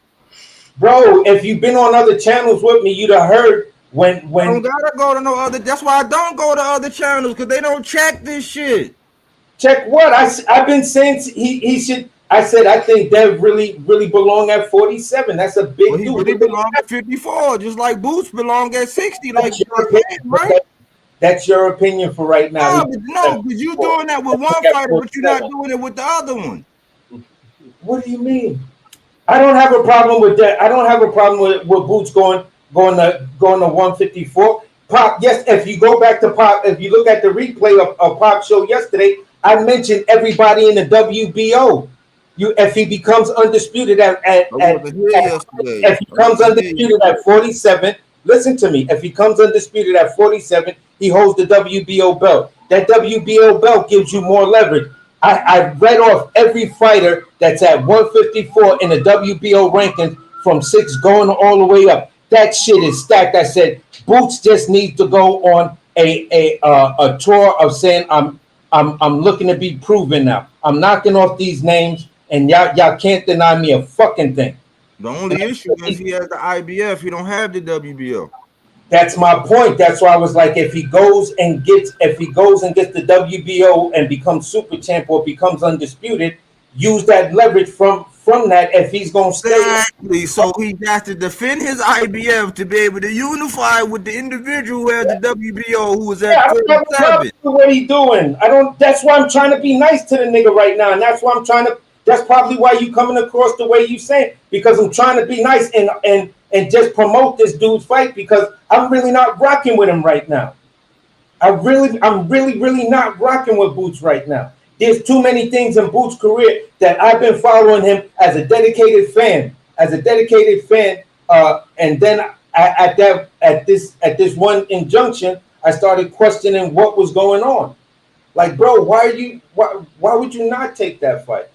Bro, if you've been on other channels with me, you'd have heard when I don't gotta go to no other. That's why I don't go to other channels, because they don't check this shit. Check what? I've been saying he should. I said I think Dev really belong at 47. That's a big dude. He really belong at 54, just like Boots belong at 60. Like, right? That's your opinion for right now. No, because you're doing that with one fighter, but you're not doing it with the other one. What do you mean? I don't have a problem with that. I don't have a problem with Boots going to 154. Pop, yes, if you go back to Pop, if you look at the replay of Pop's show yesterday, I mentioned everybody in the WBO. If he becomes undisputed if he comes undisputed at 47, listen to me. If he comes undisputed at 47, he holds the WBO belt. That WBO belt gives you more leverage. I read off every fighter that's at 154 in the WBO rankings from 6 going all the way up. That shit is stacked. I said Boots just needs to go on a tour of saying I'm looking to be proven now. I'm knocking off these names, and y'all can't deny me a fucking thing. The only issue is he has the IBF. He don't have the WBO. That's my point. That's why I was like, if he goes and gets the WBO and becomes super champ or becomes undisputed, use that leverage from from that if he's gonna stay. Exactly. So he got to defend his IBF to be able to unify with the individual who has the WBO, who was Yeah, at I don't have a 47. problem with what he doing. I don't. That's why I'm trying to be nice to the nigga right now, and that's why I'm trying to. That's probably why you coming across the way you saying, because I'm trying to be nice and just promote this dude's fight, because I'm really not rocking with him right now. I'm really not rocking with Boots right now. There's too many things in Boots' career that I've been following him as a dedicated fan, and then at this one injunction, I started questioning what was going on. Like, bro, why would you not take that fight?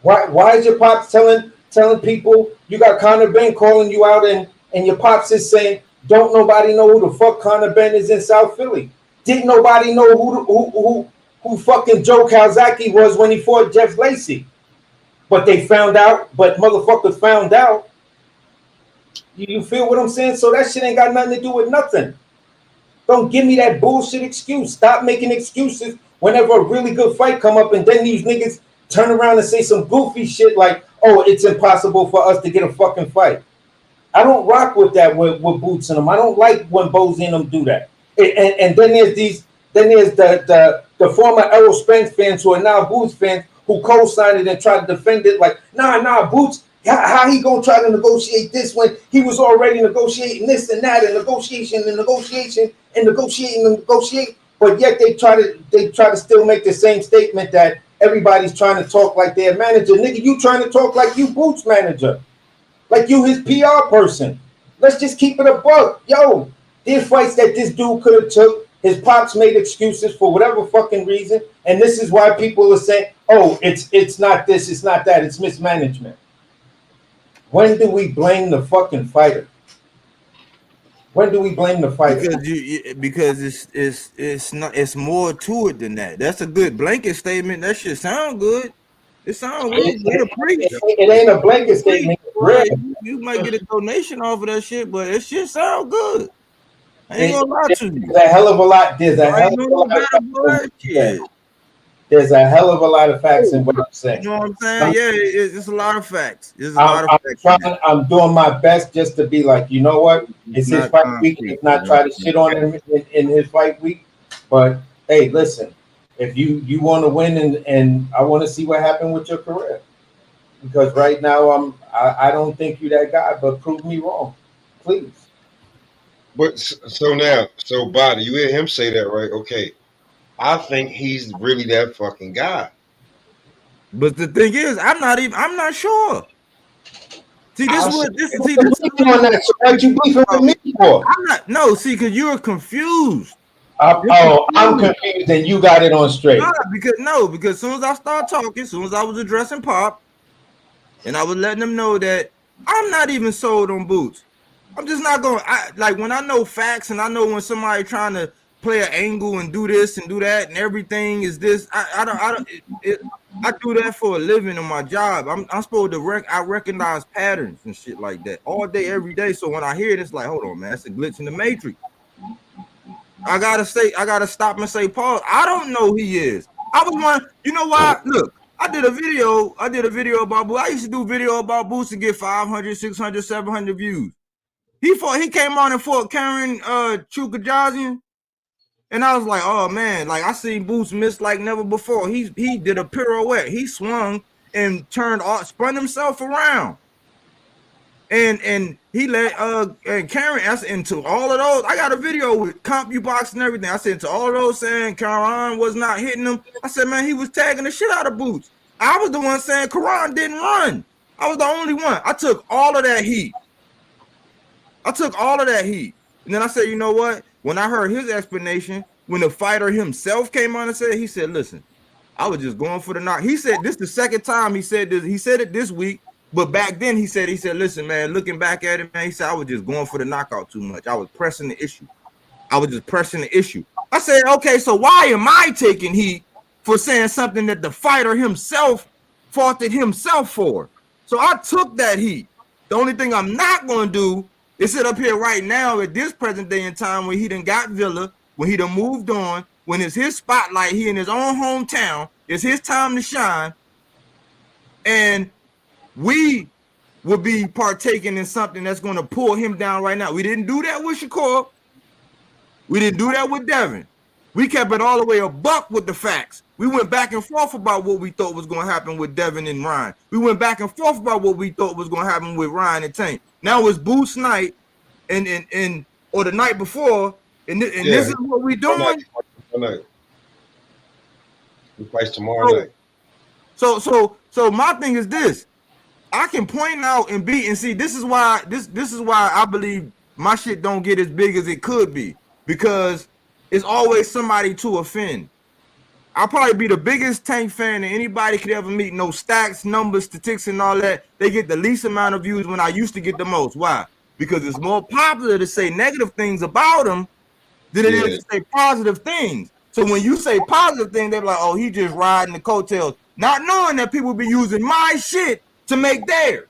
Why is your pops telling people you got Conor Ben calling you out, and your pops is saying don't nobody know who the fuck Conor Ben is in South Philly? Didn't nobody know who fucking Joe Calzaghe was when he fought Jeff Lacey? But they found out. But motherfuckers found out. You feel what I'm saying? So that shit ain't got nothing to do with nothing. Don't give me that bullshit excuse. Stop making excuses whenever a really good fight come up, and then these niggas turn around and say some goofy shit like, oh, it's impossible for us to get a fucking fight. I don't rock with that with Boots in them. I don't like when Bozy and them do that. And then there's the former Errol Spence fans who are now Boots fans who co-signed it and try to defend it like, nah, Boots, how he gonna try to negotiate this when he was already negotiating this and that and negotiation, but yet they try to still make the same statement that everybody's trying to talk like their manager. Nigga, you trying to talk like you Boots manager, like you his PR person. Let's just keep it a buck. Yo, there's fights that this dude could have took. His pops made excuses for whatever fucking reason, and this is why people are saying, oh, it's not this, it's not that, it's mismanagement. When do we blame the fucking fighter? When do we blame the fighter? Because it's more to it than that. That's a good blanket statement. That shit sound good. It sounds good. It ain't a blanket statement. You might get a donation off of that shit, but it shit sound good. I ain't gonna lie to you. There's a hell of a lot. There's a hell of a lot of facts in what I'm saying. You know what I'm saying? Yeah, it's a lot of facts. I'm doing my best just to be like, you know what? It's his fight week. Let's not try to shit on him in his fight week. But hey, listen, if you want to win and I want to see what happened with your career, because right now I don't think you're that guy. But prove me wrong, please. But so Body, you hear him say that, right? Okay, I think he's really that fucking guy. But the thing is, I'm not sure. See, what you beefing with me for? See, because you're confused. I'm confused, and you got it on straight. Because as soon as I start talking, as soon as I was addressing Pop, and I was letting them know that I'm not even sold on Boots. I'm just not going. Like when I know facts and I know when somebody trying to play an angle and do this and do that and everything is this. I do that for a living in my job. I'm supposed to I recognize patterns and shit like that all day, every day. So when I hear it, it's like, hold on, man, that's a glitch in the matrix. I gotta stop and say, pause. I don't know who he is. I was one. You know why? Look. I did a video about Boots. I used to do video about Boots to get 500, 600, 700 views. He came on and fought Karen Chukajazian. And I was like, oh man, like I seen Boots miss like never before. He did a pirouette. He swung and spun himself around. And he let and Karen asked into all of those. I got a video with CompuBox and everything. I said to all of those saying Karan was not hitting him. I said, man, he was tagging the shit out of Boots. I was the one saying Karan didn't run. I was the only one. I took all of that heat. And then I said, you know what? When I heard his explanation, when the fighter himself came on and said, he said, listen, I was just going for the knock. He said this the second time he said this. He said it this week. But back then he said, listen, man, looking back at it, man, he said, I was just going for the knockout too much. I was pressing the issue. I said, okay, so why am I taking heat for saying something that the fighter himself faulted himself for? So I took that heat. The only thing I'm not going to do is sit up here right now at this present day in time when he done got Villa, when he done moved on, when it's his spotlight, he in his own hometown, it's his time to shine, and we would be partaking in something that's going to pull him down right now. We didn't do that with Shakur. We didn't do that with Devin. We kept it all the way a buck with the facts. We went back and forth about what we thought was going to happen with Devin and Ryan. We went back and forth about what we thought was going to happen with Ryan and Tank. Now it's Boost night and or the night before, and this is what we doing. Tonight. We fight tomorrow night. So my thing is this. I can point out and see. This is why I believe my shit don't get as big as it could be, because it's always somebody to offend. I'll probably be the biggest Tank fan that anybody could ever meet. No stats, numbers, statistics, and all that. They get the least amount of views when I used to get the most. Why? Because it's more popular to say negative things about them than it is to say positive things. So when you say positive things, they're like, "Oh, he just riding the coattails," not knowing that people be using my shit to make theirs.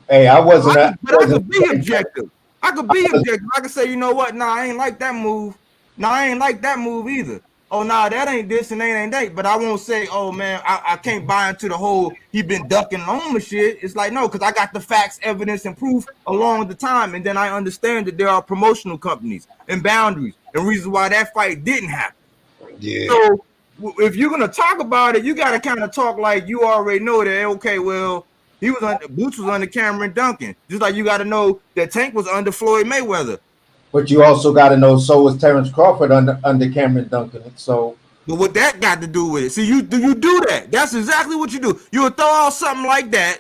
Hey, I wasn't. But I could be objective. I could say, you know what? Nah, I ain't like that move. Nah, I ain't like that move either. Oh, nah, that ain't this and that ain't that. But I won't say, oh man, I can't buy into the whole he been ducking Loma shit. It's like, no, because I got the facts, evidence, and proof along the time. And then I understand that there are promotional companies and boundaries and reasons why that fight didn't happen. Yeah. So if you're gonna talk about it, you gotta kind of talk like you already know that, okay, well, Boots was under Cameron Duncan. Just like you got to know that Tank was under Floyd Mayweather. But you also got to know so was Terrence Crawford under Cameron Duncan. So, but what that got to do with it? See, you do that. That's exactly what you do. You would throw out something like that,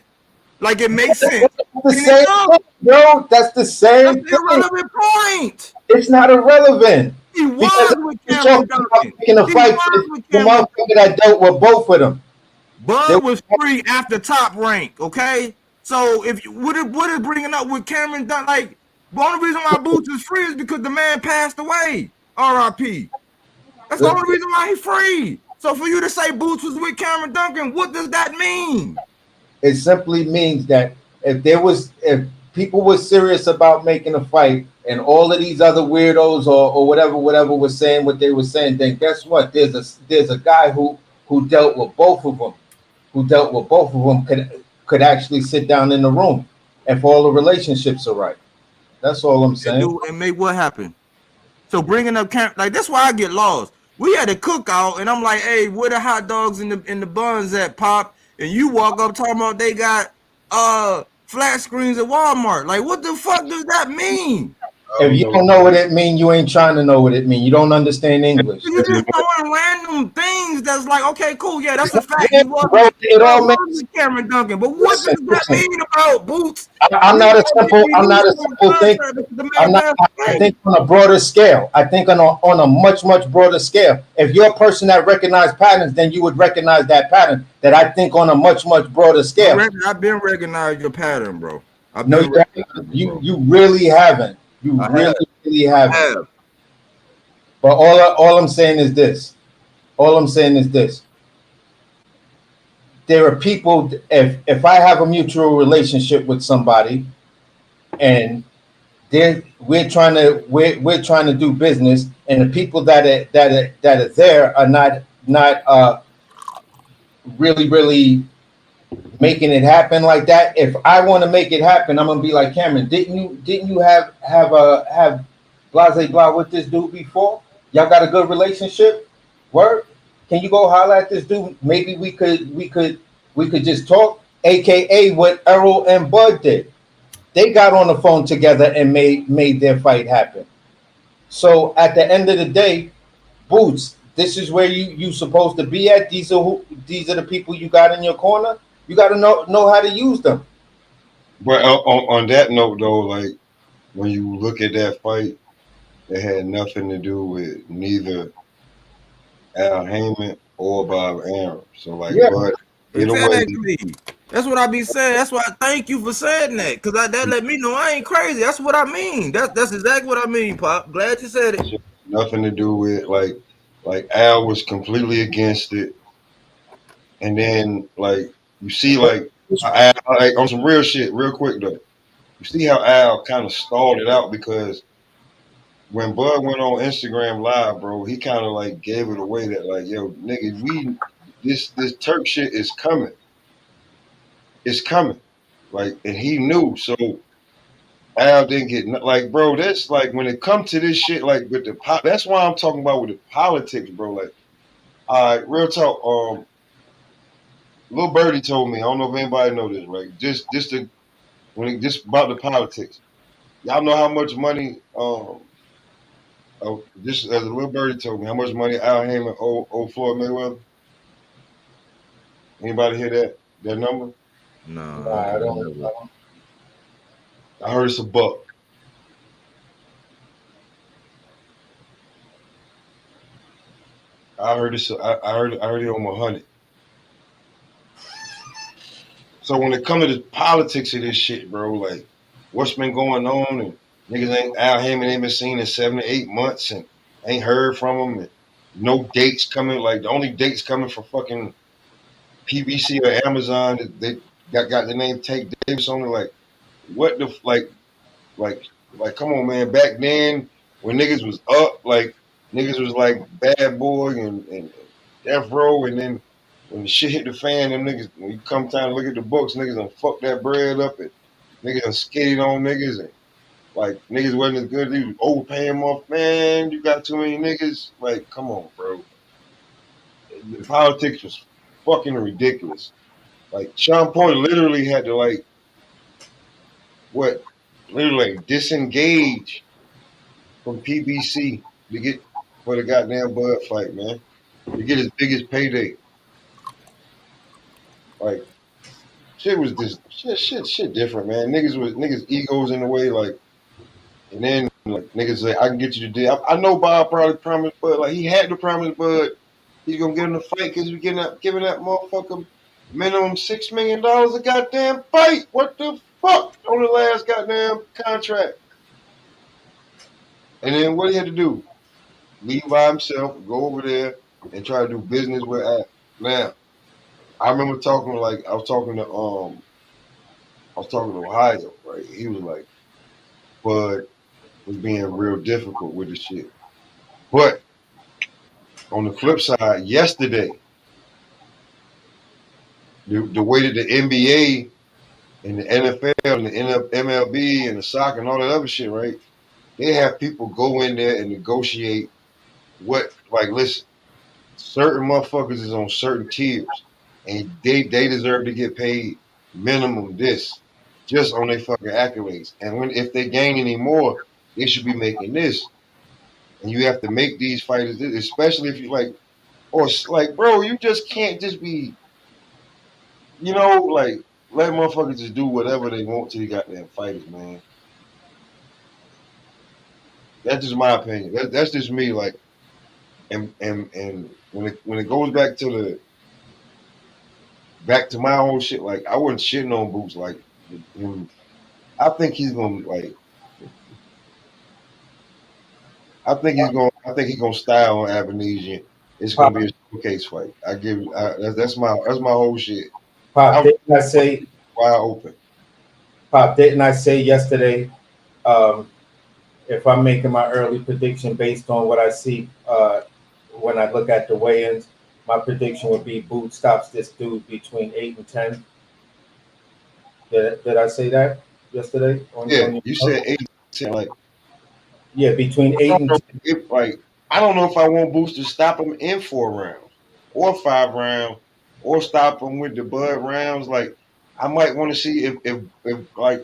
like it makes sense. The same thing, bro. That's the same. That's an irrelevant point. It's not irrelevant. He was with Cameron Duncan. Making a fight the motherfucker that dealt with both of them. Bud was free after Top Rank, okay? So if what is bringing up with Cameron Duncan, like the only reason why Boots is free is because the man passed away. R.I.P. That's the only reason why he's free. So for you to say Boots was with Cameron Duncan, what does that mean? It simply means that if people were serious about making a fight, and all of these other weirdos or whatever was saying what they were saying, then guess what? There's a guy who dealt with both of them. Could actually sit down in the room if all the relationships are right. That's all I'm saying. And make what happen. So bringing up like that's why I get lost. We had a cookout, and I'm like, hey, where the hot dogs in the buns at, Pop? And you walk up talking about they got flat screens at Walmart. Like, what the fuck does that mean? If you don't know what it means, you ain't trying to know what it means. You don't understand English. You just throwing random things that's like, okay, cool, yeah, that's a fact. It all makes Cameron Duncan, but what does that mean about Boots? I'm not a simple thinker. I think on a broader scale. I think on a much broader scale. If you're a person that recognizes patterns, then you would recognize that pattern. That I think on a much broader scale. I've been recognizing your pattern, bro. You really haven't. You really haven't. But all I'm saying is this. There are people. If I have a mutual relationship with somebody, and we're trying to do business, and the people that are there are not really making it happen like that. If I want to make it happen, I'm gonna be like, Cameron, didn't you have blase blah with this dude before? Y'all got a good relationship? Word? Can you go holler at this dude? Maybe we could just talk. AKA what Errol and Bud did. They got on the phone together and made their fight happen. So at the end of the day, Boots, this is where you supposed to be at. These are the people you got in your corner. You got to know how to use them. But on that note, though, like when you look at that fight, it had nothing to do with neither Al Heyman or Bob Arum. So, like, but exactly. That's what I be saying. That's why I thank you for saying that, because that let me know I ain't crazy. That's what I mean. That's exactly what I mean, Pop. Glad you said it. Nothing to do with like Al was completely against it, and then like you see like Al, like on some real shit, real quick though. You see how Al kind of stalled it out because when Bud went on Instagram Live, bro, he kind of like gave it away that like, yo, nigga, this Turk shit is coming. it's coming. Like, and he knew. So Al didn't get like, bro. That's like when it comes to this shit, like with the that's why I'm talking about with the politics, bro. Like, all right, real talk. Little Birdie told me. I don't know if anybody know this, right? Just about the politics. Y'all know how much money just as a little birdie told me how much money Al Heyman owe Floyd Mayweather. Anybody hear that number? Nah, Nah, I I don't. never. I heard it's a buck. I heard it's. I heard it on 100. So when it comes to the politics of this shit, bro, like what's been going on and niggas ain't Al Heyman ain't been seen in 7 to 8 months and ain't heard from him and no dates coming. Like the only dates coming for fucking PBC or Amazon that they got the name Tank Davis on it. Like what the like like come on man. Back then when niggas was up, like niggas was like Bad Boy and Death Row, and then when the shit hit the fan, them niggas when you come time to look at the books, niggas done fuck that bread up and niggas done skated on niggas and like niggas wasn't as good. They was overpaying them off. Man, you got too many niggas. Like, come on, bro. The politics was fucking ridiculous. Like Sean Porter literally had to like what literally like, disengage from PBC to get for the goddamn Bud fight, man. To get his biggest payday. Like shit was this shit different, man. Niggas egos in the way, like, and then like niggas say I can get you the deal. I know Bob probably promised Bud, like he had to promise Bud he's gonna get him the fight because he's giving that motherfucker minimum $6 million a goddamn fight. What the fuck on the last goddamn contract? And then what he had to do? Leave by himself, go over there and try to do business with Al. Now, I remember talking like I was talking to Ohio, right? He was like, Bud was being real difficult with the shit. But on the flip side, yesterday, the way that the NBA and the NFL and the MLB and the soccer and all that other shit, right? They have people go in there and negotiate what, like, listen, certain motherfuckers is on certain tiers, and they deserve to get paid minimum this just on their fucking accolades. And when if they gain any more, they should be making this. And you have to make these fighters, especially if you like, or like, bro, you just can't just be, like let motherfuckers just do whatever they want to the goddamn fighters, man. That's just my opinion. That's just me. Like, and when it goes back to my own shit, like I wasn't shitting on Boots. Like, him, I think he's gonna like. I think he's gonna style on Avenesian. It's gonna Pop, be a showcase fight. That's my whole shit. Pop, I'm didn't I say, wide open. Pop, didn't I say yesterday, um, if I'm making my early prediction based on what I see when I look at the weigh-ins, my prediction would be Boot stops this dude between 8 and 10. Did I say that yesterday Yeah, on your you show? said 8 10. Like Yeah, between I eight don't and know 10. I don't know if I want Boots to stop him in 4 rounds or 5 rounds or stop him with the Bud rounds. Like I might want to see if like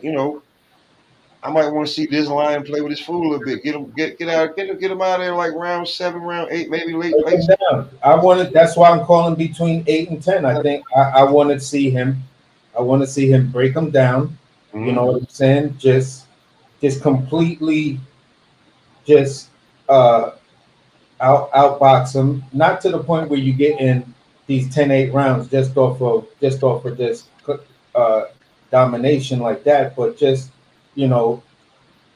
I might want to see this lion play with his food a little bit. Get him out of there like round 7, round 8, maybe late Break late. him down. I wanted. That's why I'm calling between 8 and 10. I think I want to see him. I want to see him break him down. You know Mm-hmm. what I'm saying? Just completely, just uh, outbox him. Not to the point where you get in these 10-8 rounds just off of this uh, domination like that, but just you know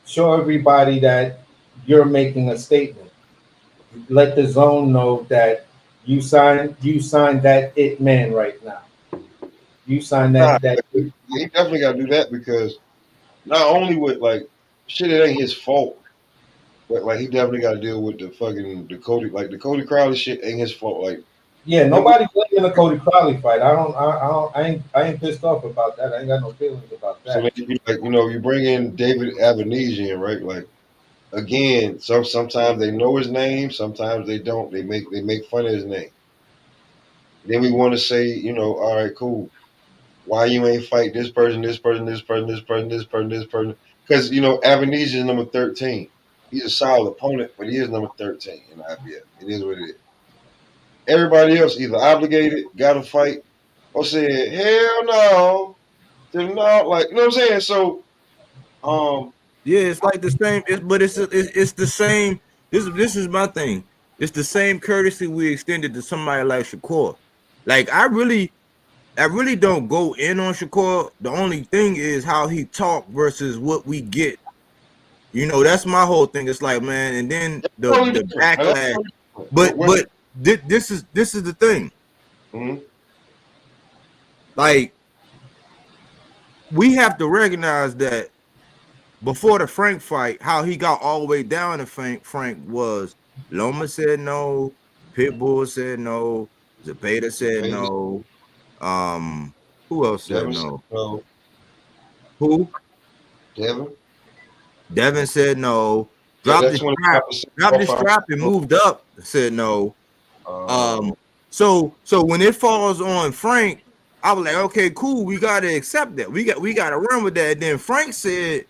show everybody that you're making a statement. Let the zone know that you signed that it man right now. You signed Nah, that he definitely got to do that because not only with like shit, it ain't his fault, but like he definitely got to deal with the fucking the Cody Crowley shit ain't his fault. Like Yeah, And we, nobody blaming the Cody Crowley fight. I ain't pissed off about that. I ain't got no feelings about so then that. you like, you bring in David Avenesian, right? Like again, sometimes they know his name, sometimes they don't. They make fun of his name. Then we want to say, all right, cool. Why you ain't fight this person, this person, this person, this person, this person, this person? Because Avenesian is number 13. He's a solid opponent, but he is number 13 in IBF. It is what it is. Everybody else either obligated, got to fight, or said, hell no. No, like, you know what I'm saying? So, Yeah, it's like the same. It's the same. This is my thing. It's the same courtesy we extended to somebody like Shakur. Like I really don't go in on Shakur. The only thing is how he talk versus what we get. That's my whole thing. It's like, man, and then that's totally the different. That's backlash. totally different. But this is the thing. Mhm. Like we have to recognize that before the Frank fight, how he got all the way down to Frank was Loma said no, Pitbull said no, Zapata said Vegas, no. Who else said Devin said no? no. Who? Devin? Devin said no. Yeah, Dropped that the strap. 25% Dropped the off our strap and moved up. Said no. uh, So when it falls on Frank, I was like, okay, cool. We gotta accept that. We gotta run with that. And then Frank said,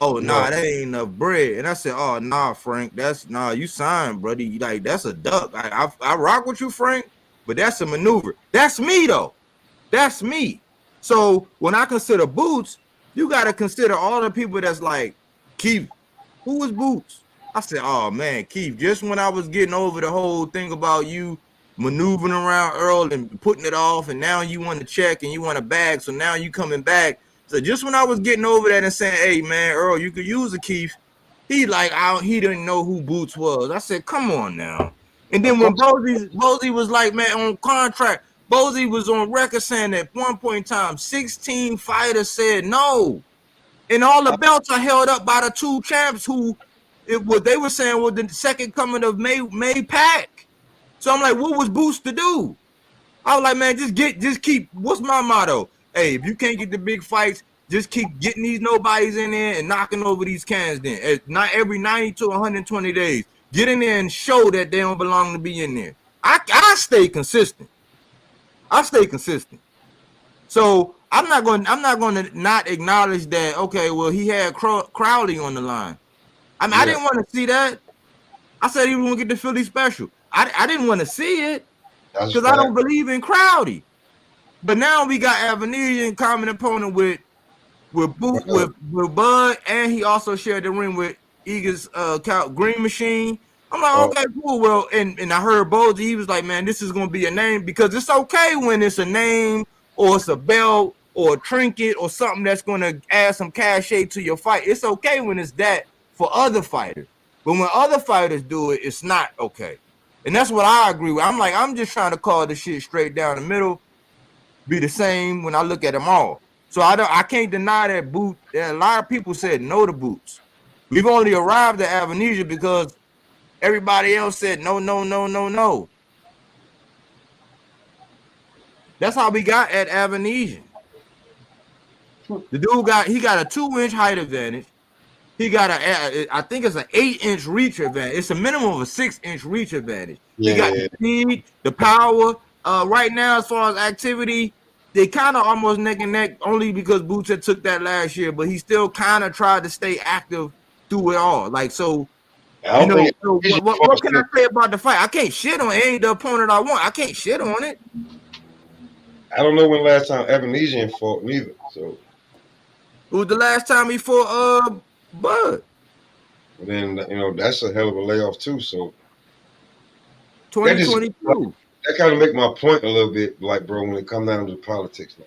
oh no. nah, that ain't enough bread. And I said, oh nah, Frank, that's nah, you signed, buddy. Like that's a duck. I rock with you, Frank, but that's a maneuver. That's me though. That's me. So when I consider Boots, you gotta consider all the people that's like Keith. Who was Boots? I said, oh man, Keith, just when I was getting over the whole thing about you maneuvering around Earl and putting it off, and now you want to check and you want a bag, so now you coming back. So just when I was getting over that and saying, hey man, Earl, you could use a Keith, he didn't know who Boots was. I said, come on now. And Of then when course. Bozy was like, man, on contract, Bozy was on record saying at one point in time, 16 fighters said no. And all the belts are held up by the two champs who they were saying was the second coming of May Pack. So I'm like, what was Boots to do? I was like, man, just keep. What's my motto? Hey, if you can't get the big fights, just keep getting these nobodies in there and knocking over these cans. Then not every 90 to 120 days, get in there and show that they don't belong to be in there. I stay consistent. I stay consistent. So I'm not going to not acknowledge that. Okay, well he had Crowley on the line. I mean, I Yeah, didn't want to see that. I said he was going to get the Philly special. I didn't want to see it that's a because I don't fact. believe in Crowley. But now we got Avenesian common opponent with Well, with Bud, and he also shared the ring with Eagles Green Machine. I'm like, uh, okay, cool. Well, and I heard Bozy, he was like, man, this is gonna be a name because it's okay when it's a name or it's a belt or a trinket or something that's gonna add some cachet to your fight. It's okay when it's that for other fighters. But when other fighters do it, it's not okay. And that's what I agree with. I'm like, I'm just trying to call this shit straight down the middle, be the same when I look at them all. So I can't deny that Boot. A lot of people said no to Boots. We've only arrived at Avenesia because everybody else said no, no, no, no, no. That's how we got at Avenesia. The dude got a 2-inch height advantage. He got I think it's an 8-inch reach advantage. It's a minimum of a 6-inch reach advantage. He got the yeah, speed, the power. Right now, as far as activity, they kind of almost neck and neck only because Boots had took that last year, but he still kind of tried to stay active through it all. Like, so, I don't think so Avenesian what fought can I since, say about the fight? I can't shit on it. It ain't the opponent I want. I can't shit on it. I don't know when last time Avenesian fought neither. So It was the last time he fought Bud, then that's a hell of a layoff too. So that just like, 2022. that kind of make my point a little bit, like bro, when it comes down to politics now.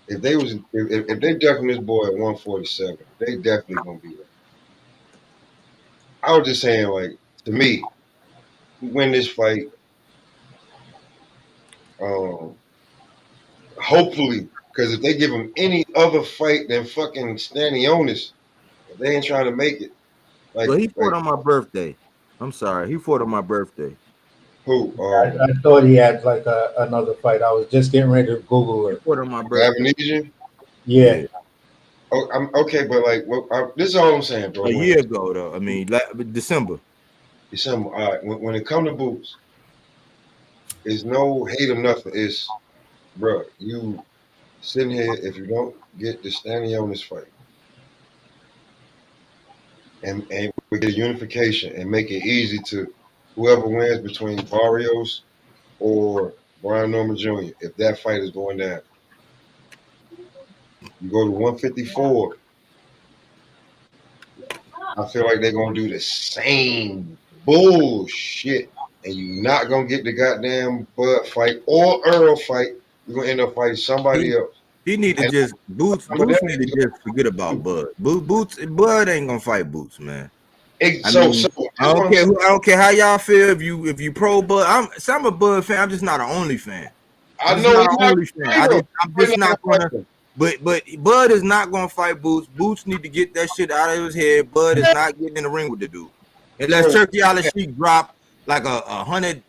If they ducking this boy at 147, they definitely gonna be right. I was just saying, like, to me, win this fight, um, hopefully, because if they give him any other fight than fucking Stanionis, if they ain't trying to make it, Well, like, he fought on my birthday. I'm sorry. He fought on my birthday. Who? I thought he had like another fight. I was just getting ready to Google it. What on my birthday? Avenesian? Yeah, Oh, I'm okay, but like, this is all I'm saying, bro. A year ago though. I mean, December. December, all right. When it come to boots, it's no hate or nothing. It's, bro, you sitting here if you don't get the standing on this fight, and we get a unification and make it easy to whoever wins between Barrios or Brian Norman Jr. If that fight is going down, you go to 154. I feel like they're gonna do the same bullshit, and you're not gonna get the goddamn Bud fight or Earl fight. You're gonna end up fighting somebody else. He need to And just Boots need to just forget about Bud. Bud ain't gonna fight Boots, man. I don't care how y'all feel if you pro Bud. I'm a Bud fan. I'm just not an only fan. I know he's not only fan. I'm just not gonna. But Bud is not gonna fight Boots. Boots need to get that shit out of his head. Bud is not getting in the ring with the dude. Unless Turkey Sheik drop like a $100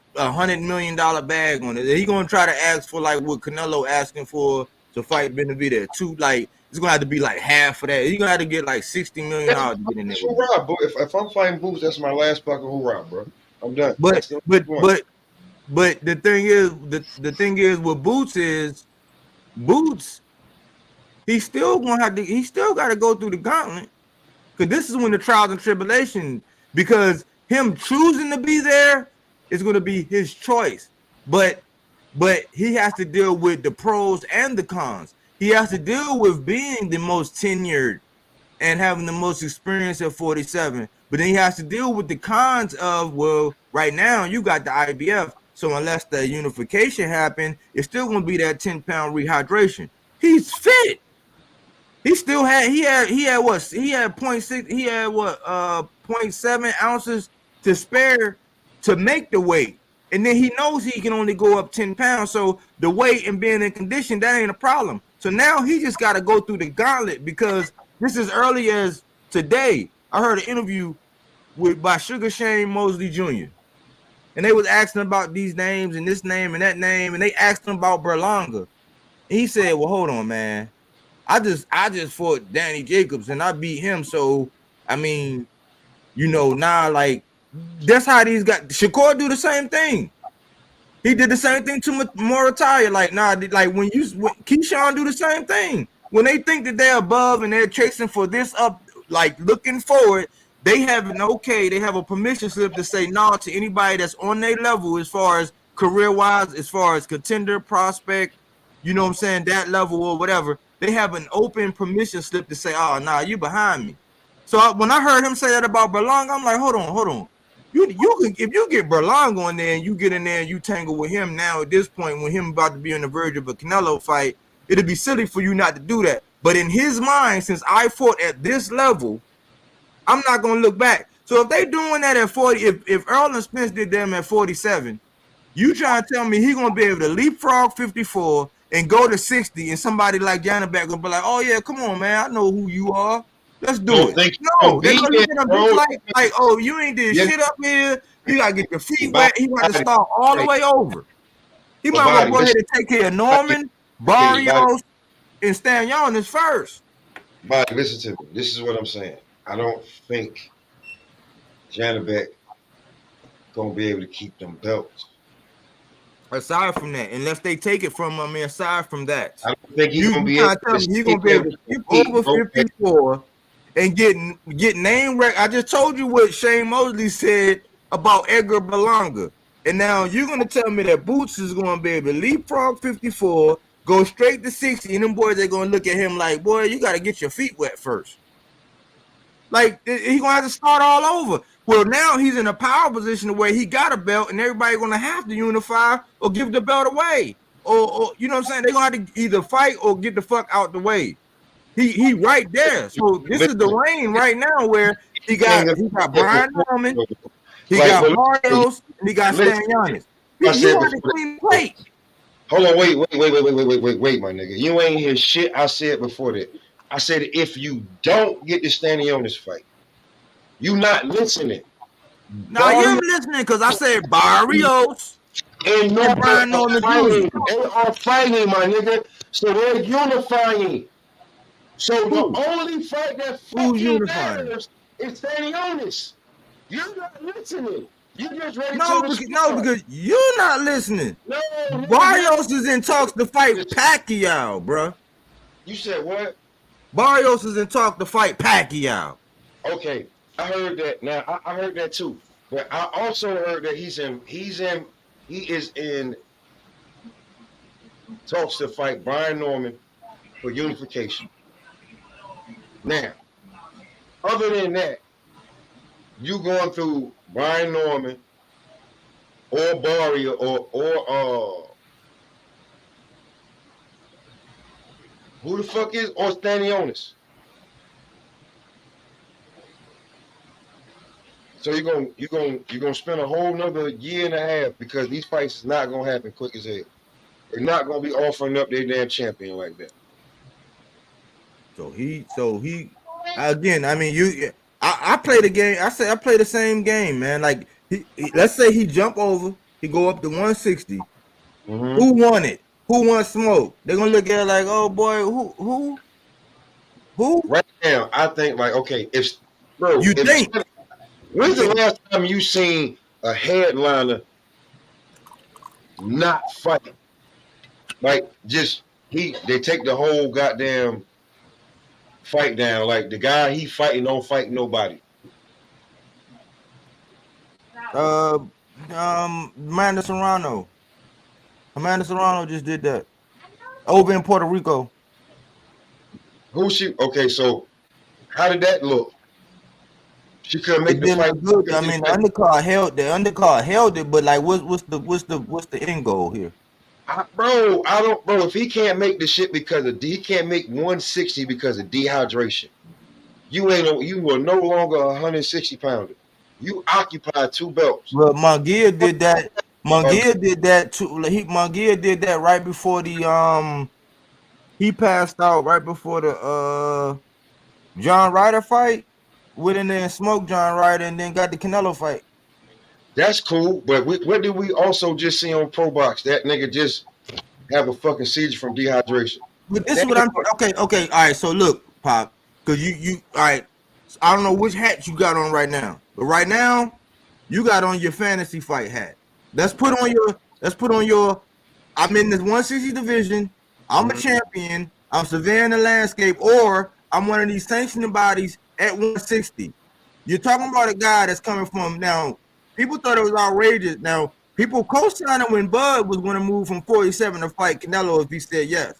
million bag on it. He gonna try to ask for like what Canelo asking for to fight Benavidez. Like it's gonna have to be like half of that. He's gonna have to get like $60 million to get in there. Hoorah, bro. If I'm fighting Boots, that's my last fucking hoorah, bro. I'm done. But the thing is with Boots is Boots. He still got to go through the gauntlet, because this is when the trials and tribulation. Because him choosing to be there is going to be his choice, but he has to deal with the pros and the cons. He has to deal with being the most tenured and having the most experience at 47. But then he has to deal with the cons of, well, right now you got the IBF, so unless the unification happen, it's still going to be that 10-pound rehydration. He's fit. He still had 0.7 ounces to spare to make the weight, and then he knows he can only go up 10 pounds. So the weight and being in condition, that ain't a problem. So now he just got to go through the gauntlet, because this is early as today. I heard an interview by Sugar Shane Mosley Jr. and they was asking about these names and this name and that name, and they asked him about Berlanga. And he said, "Well, hold on, man. I just fought Danny Jacobs and I beat him. So, I mean, like that's how these guys. Shakur do the same thing. He did the same thing to Morataya. Like, like when Keyshawn do the same thing. When they think that they're above and they're chasing for this up, like looking forward, they have a permission slip to say no to anybody that's on their level as far as career-wise, as far as contender, prospect, you know what I'm saying, that level or whatever. They have an open permission slip to say, oh, nah, you behind me. So when I heard him say that about Berlanga, I'm like, hold on. You can, if you get Berlanga on there and you get in there and you tangle with him now at this point when him about to be on the verge of a Canelo fight, it'd be silly for you not to do that. But in his mind, since I fought at this level, I'm not gonna look back. So if they doing that at 40, if Earl and Spence did them at 47, you trying to tell me he gonna be able to leapfrog 54 and go to 60, and somebody like Janabek gonna be like, oh yeah, come on, man, I know who you are. Let's do it. No, they're gonna look at him like, oh, you ain't did shit up here. You gotta get your feet wet. He got to start all the way over. He might want to go ahead and take care of Norman, Barrios, and Stanionis first. But listen to me. This is what I'm saying. I don't think Janabek gonna be able to keep them belts. Aside from that, unless they take it from him, aside from that, I don't think he's gonna be able to keep over 54 and get name rec. I just told you what Shane Mosley said about Edgar Berlanga, and now you're gonna tell me that Boots is gonna be able to leapfrog 54, go straight to 60, and them boys are gonna look at him like, boy, you got to get your feet wet first. Like he's gonna have to start all over. Well, now he's in a power position where he got a belt, and everybody gonna have to unify or give the belt away, or you know what I'm saying? They're gonna have to either fight or get the fuck out the way. He right there. So this is the reign right now where he got Brian Norman, he got Barrios, and he got Stanionis. He got to clean the plate. Hold on, wait, my nigga. You ain't hear shit I said before that. I said if you don't get the Stanionis fight, you not listening. Now you're Barrios listening because I said Barrios and and Norman Brian are Norman fighting. Jr. They are fighting, my nigga. So they're unifying. So the Who? only fight that Who's fucking unifying? matters is Stanionis. You're not listening. You just ready to No, respond. because you're not listening. No, nigga, Barrios is in talks to fight Pacquiao, bruh. you said what? Barrios is in talk to fight Pacquiao. Okay, I heard that. Now I heard that too, but I also heard that he is in talks to fight Brian Norman for unification. Now, other than that, you going through Brian Norman or Barrios or who the fuck is or Stanionis? So you're gonna spend a whole nother year and a half because these fights is not gonna happen quick as hell. They're not gonna be offering up their damn champion like that. So he again. I mean, I play the game. I say I play the same game, man. Like let's say he jump over, he go up to 160. Mm-hmm. Who won it? Who won smoke? They're gonna look at it like, oh boy, who? Right now, I think like okay, if bro, You think? when's the last time you seen a headliner not fight? Like just they take the whole goddamn fight down. Like the guy he fighting don't fight nobody. Amanda Serrano. Amanda Serrano just did that over in Puerto Rico. Who she? Okay, so how did that look? She couldn't make It the didn't fight. look good. I mean, the undercard held it, but like, what's the end goal here? Bro, if he can't make the shit because of he can't make 160 because of dehydration. You are no longer a 160 pounder. You occupy 2 belts. Well, Munguia did that. Munguia did that too. Munguia did that right before the he passed out right before the John Ryder fight. Went in there and smoked John Ryder, and then got the Canelo fight. That's cool, but what did we also just see on Pro Box? That nigga just have a fucking seizure from dehydration. But this is what I'm okay. All right, so look, Pop, because you all right. I don't know which hat you got on right now, but right now you got on your fantasy fight hat. Let's put on your. I'm in this 160 division. I'm a champion. I'm surveying the landscape, or I'm one of these sanctioning bodies at 160. You're talking about a guy that's coming from now. People thought it was outrageous. Now people co-signed it when Bud was going to move from 47 to fight Canelo if he said yes.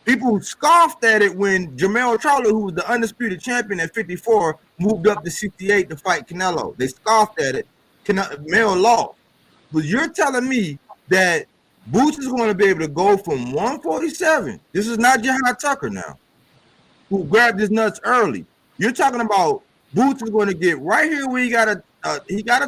People scoffed at it when Jermell Charlo, who was the undisputed champion at 54, moved up to 68 to fight Canelo. They scoffed at it. Canelo lost. But you're telling me that Boots is going to be able to go from 147. This is not Jihad Tucker now, who grabbed his nuts early. You're talking about Boots is going to get right here where he got a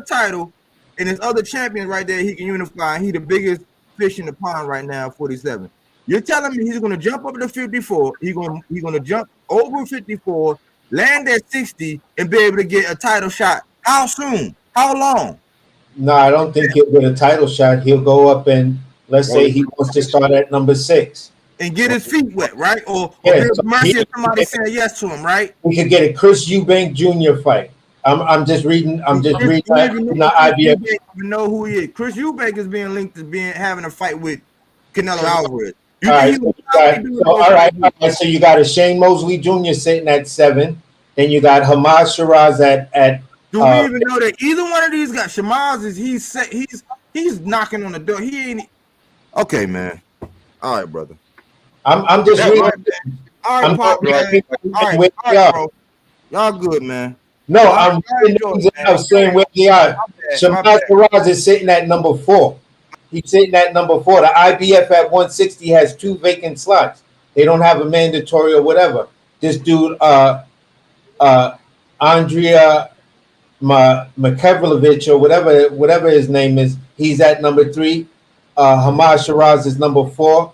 title, and his other champion right there he can unify. He the biggest fish in the pond right now, 47. You're telling me he's going to jump up to 54. He's going to jump over 54, land at 60, and be able to get a title shot. How soon? How long? No, I don't think he'll get a title shot. He'll go up and let's say he wants to start at number 6 and get his feet wet, right? Or Yeah, so mercy if somebody said yes to him, right? we could get a Chris Eubank Jr. fight. I'm just reading. I'm just reading the IBF. You know who he is. Chris Eubank is being linked to having a fight with Canelo Alvarez. All right. So you got a Shane Mosley Jr. sitting at 7. Then you got Hamad Shiraz at. Do we even know that either one of these guys? Shamaz is he's knocking on the door. He ain't. Okay, man. All right, brother. I'm just reading. All right, Pop, man. All right, bro. Y'all good, man. No, I'm saying where they are. Shamaz Shiraz is sitting at number 4. He's sitting at number 4. The IBF at 160 has 2 vacant slots. They don't have a mandatory or whatever. This dude, Andrea Makevlovich or whatever his name is, he's at number 3. Hamad Shiraz is number 4.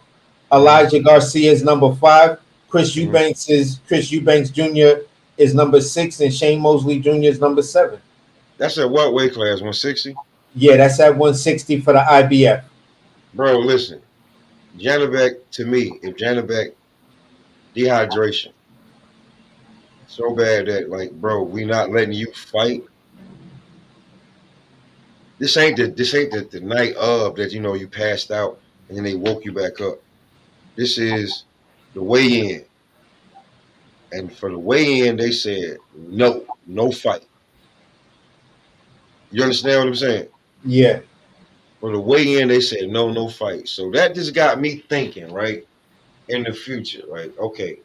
Elijah Garcia is number 5. Chris Eubanks Jr. is number 6, and Shane Mosley Jr. is number 7. That's at what weight class? 160? Yeah, that's at 160 for the IBF. Bro, listen. Janabek, to me, if Janabek dehydration so bad that like, bro, we not letting you fight. This ain't the night of that you passed out and then they woke you back up. This is the weigh in. And for the weigh in, they said no fight. You understand what I'm saying? Yeah, For the weigh in, they said no fight. So that just got me thinking, right? In the future, right? Okay.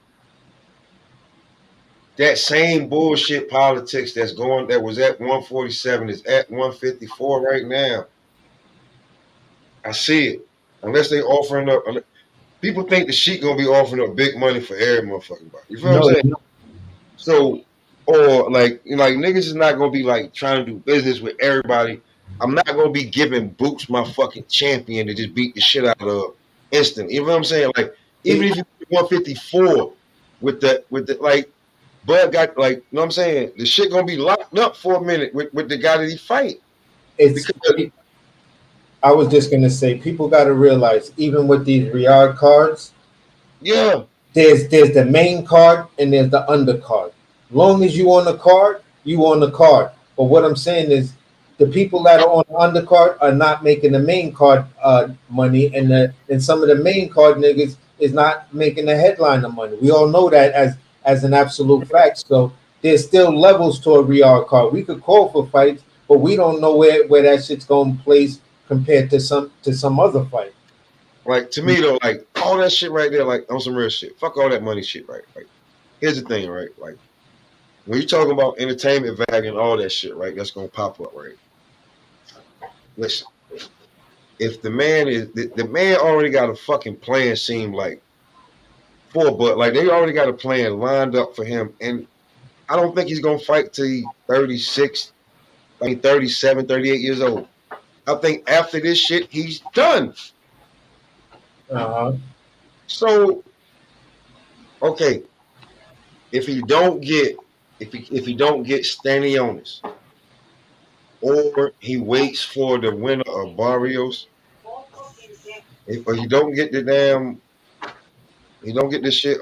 That same bullshit politics that was at 147 is at 154 right now. I see it. Unless they offering up, people think the sheet gonna be offering up big money for every motherfucking body. You feel what I'm no, saying? So, or like niggas is not gonna be like trying to do business with everybody. I'm not gonna be giving Boots my fucking champion to just beat the shit out of instant. You know what I'm saying? Like even it, if you 154 with the like Bud got like you know what I'm saying, the shit gonna be locked up for a minute with the guy that he fight it's. because I was just gonna say, people got to realize, even with these Riyadh cards, yeah, there's the main card and there's the undercard. Long as you on the card, you on the card. But what I'm saying is, the people that are on the undercard are not making the main card money, and some of the main card niggas is not making the headliner money. We all know that as an absolute fact. So there's still levels to a Riyadh card. We could call for fights, but we don't know where that shit's going to place compared to some other fight. like to me though, like all that shit right there, like on some real shit. Fuck all that money shit, right? Like here's the thing, right? Like when you're talking about entertainment value and all that shit, right? That's gonna pop up, right? Listen, if the man already got a fucking plan, seem like but like they already got a plan lined up for him, and I don't think he's gonna fight till he 36, I mean 37, 38 years old. I think after this shit, he's done. Uh-huh. So okay, if he don't get if he don't get Stanionis, or he waits for the winner of Barrios, or he don't get he don't get this shit.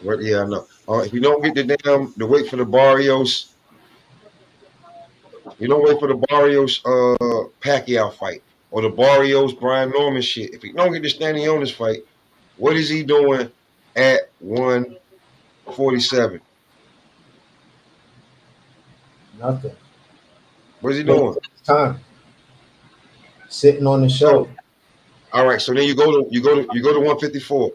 Well, yeah, I know. If you don't get the wait for the Barrios, you don't wait for the Barrios Pacquiao fight or the Barrios Brian Norman shit. If you don't get the Stanionis fight, what is he doing at 147? Nothing. What is he Wait doing? till it's time. Sitting on the So shelf. all right, so then you go to 154.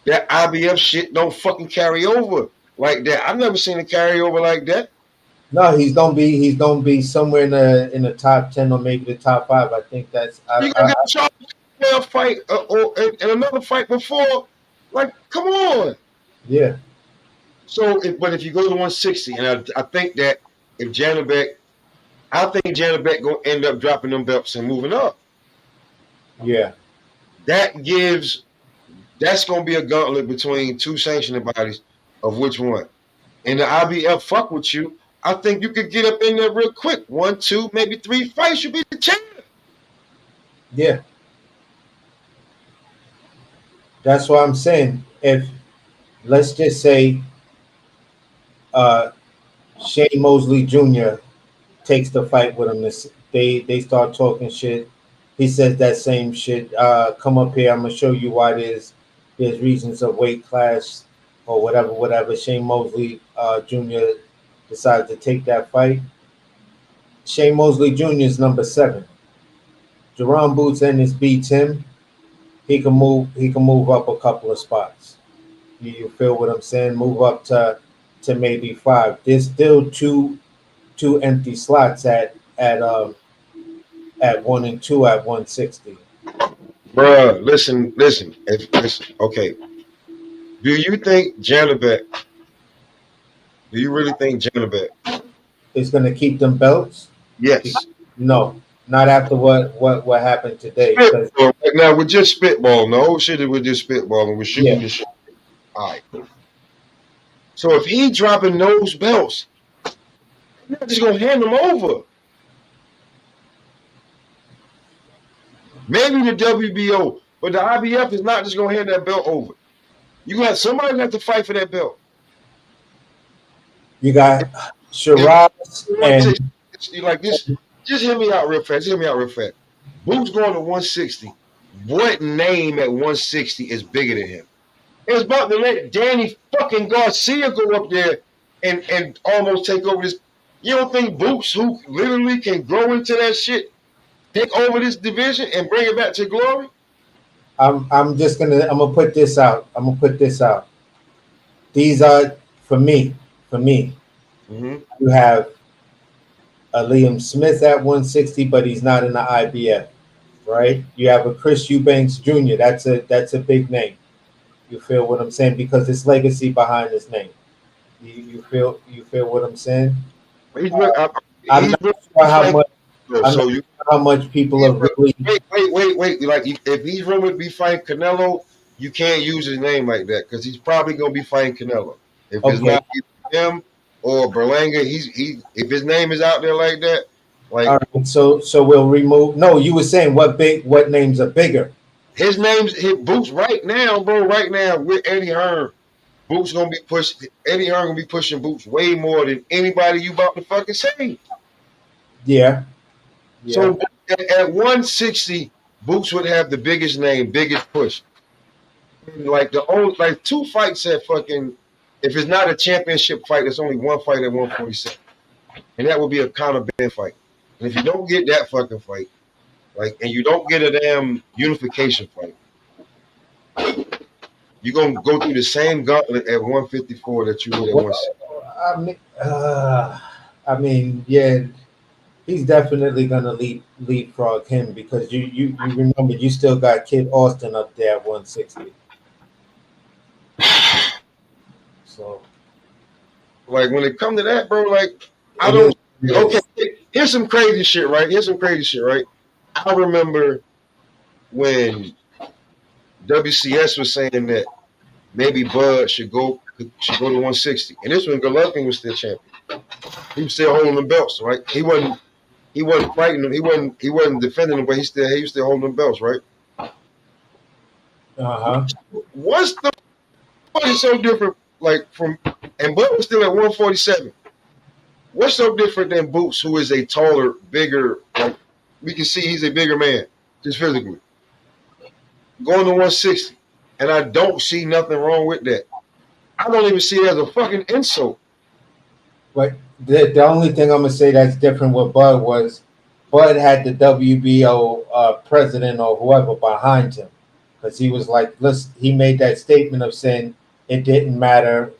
That IBF shit don't fucking carry over like that. I've never seen it carry over like that. No, he's gonna be somewhere in the top 10 or maybe the top 5. I think that's You gonna get a Charles Bell fight and another fight before? Like, come on. yeah. So, but if you go to 160, and I think that if Janabek, I think Janabek gonna end up dropping them belts and moving up. Yeah. That's gonna be a gauntlet between two sanctioning bodies of which one. And the IBF fuck with you. I think you could get up in there real quick. 1, 2, maybe 3 fights. You be the champ. Yeah. That's what I'm saying. If let's just say uh Shane Mosley Jr. takes the fight with him, they start talking shit. He says that same shit. Come up here, I'm gonna show you why there's reasons of weight class or whatever. Shane Mosley Jr. decides to take that fight. Shane Mosley Jr. is number 7. Jerron Boots Ennis beats him. He can move up a couple of spots. You feel what I'm saying? Move up to maybe 5. There's still two empty slots at 1 and 2 at 160. Bruh, listen. Okay. Do you think Janabek, do you really think Janabek? It's gonna keep them belts? Yes. No, not after what happened today. Because Spitball. Right now, we're just spitball. No shit, we're just spitballing. We're yeah, shooting the shit. All right. So if he dropping those belts, you're not just gonna hand them over. Maybe the WBO, but the IBF is not just gonna hand that belt over. You got somebody have to fight for that belt. You got If Shiraz and you like this, just hear me out real fast. Hear me out real fast. Boots going to 160. What name at 160 is bigger than him? It's about to let Danny fucking Garcia go up there and almost take over this. You don't think Boots, who literally can grow into that shit, take over this division and bring it back to glory? I'm just gonna I'm gonna put this out. I'm gonna put this out. These are for me. Mm-hmm. You have a Liam Smith at 160, but he's not in the IBF, right? You have a Chris Eubanks Jr. That's a big name. You feel what I'm saying? Because there's legacy behind his name. You feel what I'm saying? He's I'm he's not really sure how fighting. much I'm not So sure how much people he's, are really. wait. Like if he's rumored to be fighting Canelo, you can't use his name like that because he's probably gonna be fighting Canelo. If it's Okay, not him or Berlanga, he if his name is out there like that, all like right. So we'll remove. No, you were saying what names are bigger? his name's hit Boots right now, bro. Right now with Eddie Hearn, Boots gonna be pushed. Eddie Hearn gonna be pushing Boots way more than anybody you about to fucking say. Yeah, yeah. So at 160, Boots would have the biggest name, biggest push. Like the old, like two fights at fucking. If it's not a championship fight, it's only one fight at 147, and that would be a Conor Ben fight. And if you don't get that fucking fight, like, and you don't get a damn unification fight, you're gonna go through the same gauntlet at 154 that you would at 160. I mean, I mean, yeah, he's definitely gonna leapfrog him because you remember you still got Kid Austin up there at 160. So Like when it come to that, bro, like I it is. don't. Okay, here's some crazy shit, right? Here's some crazy shit, right? I remember when WCS was saying that maybe Bud should go to 160, and this when Golovkin was still champion. He was still holding the belts, right? He wasn't fighting them. He wasn't defending them, but he was still holding them belts, right? Uh-huh. What's the what is so different? Like from and Bud was still at 147. What's so different than Boots, who is a taller, bigger? Like we can see, he's a bigger man, just physically, going to 160, and I don't see nothing wrong with that. I don't even see it as a fucking insult. But the only thing I'm gonna say that's different with Bud was Bud had the WBO president or whoever behind him because he was like, listen, he made that statement of saying it didn't matter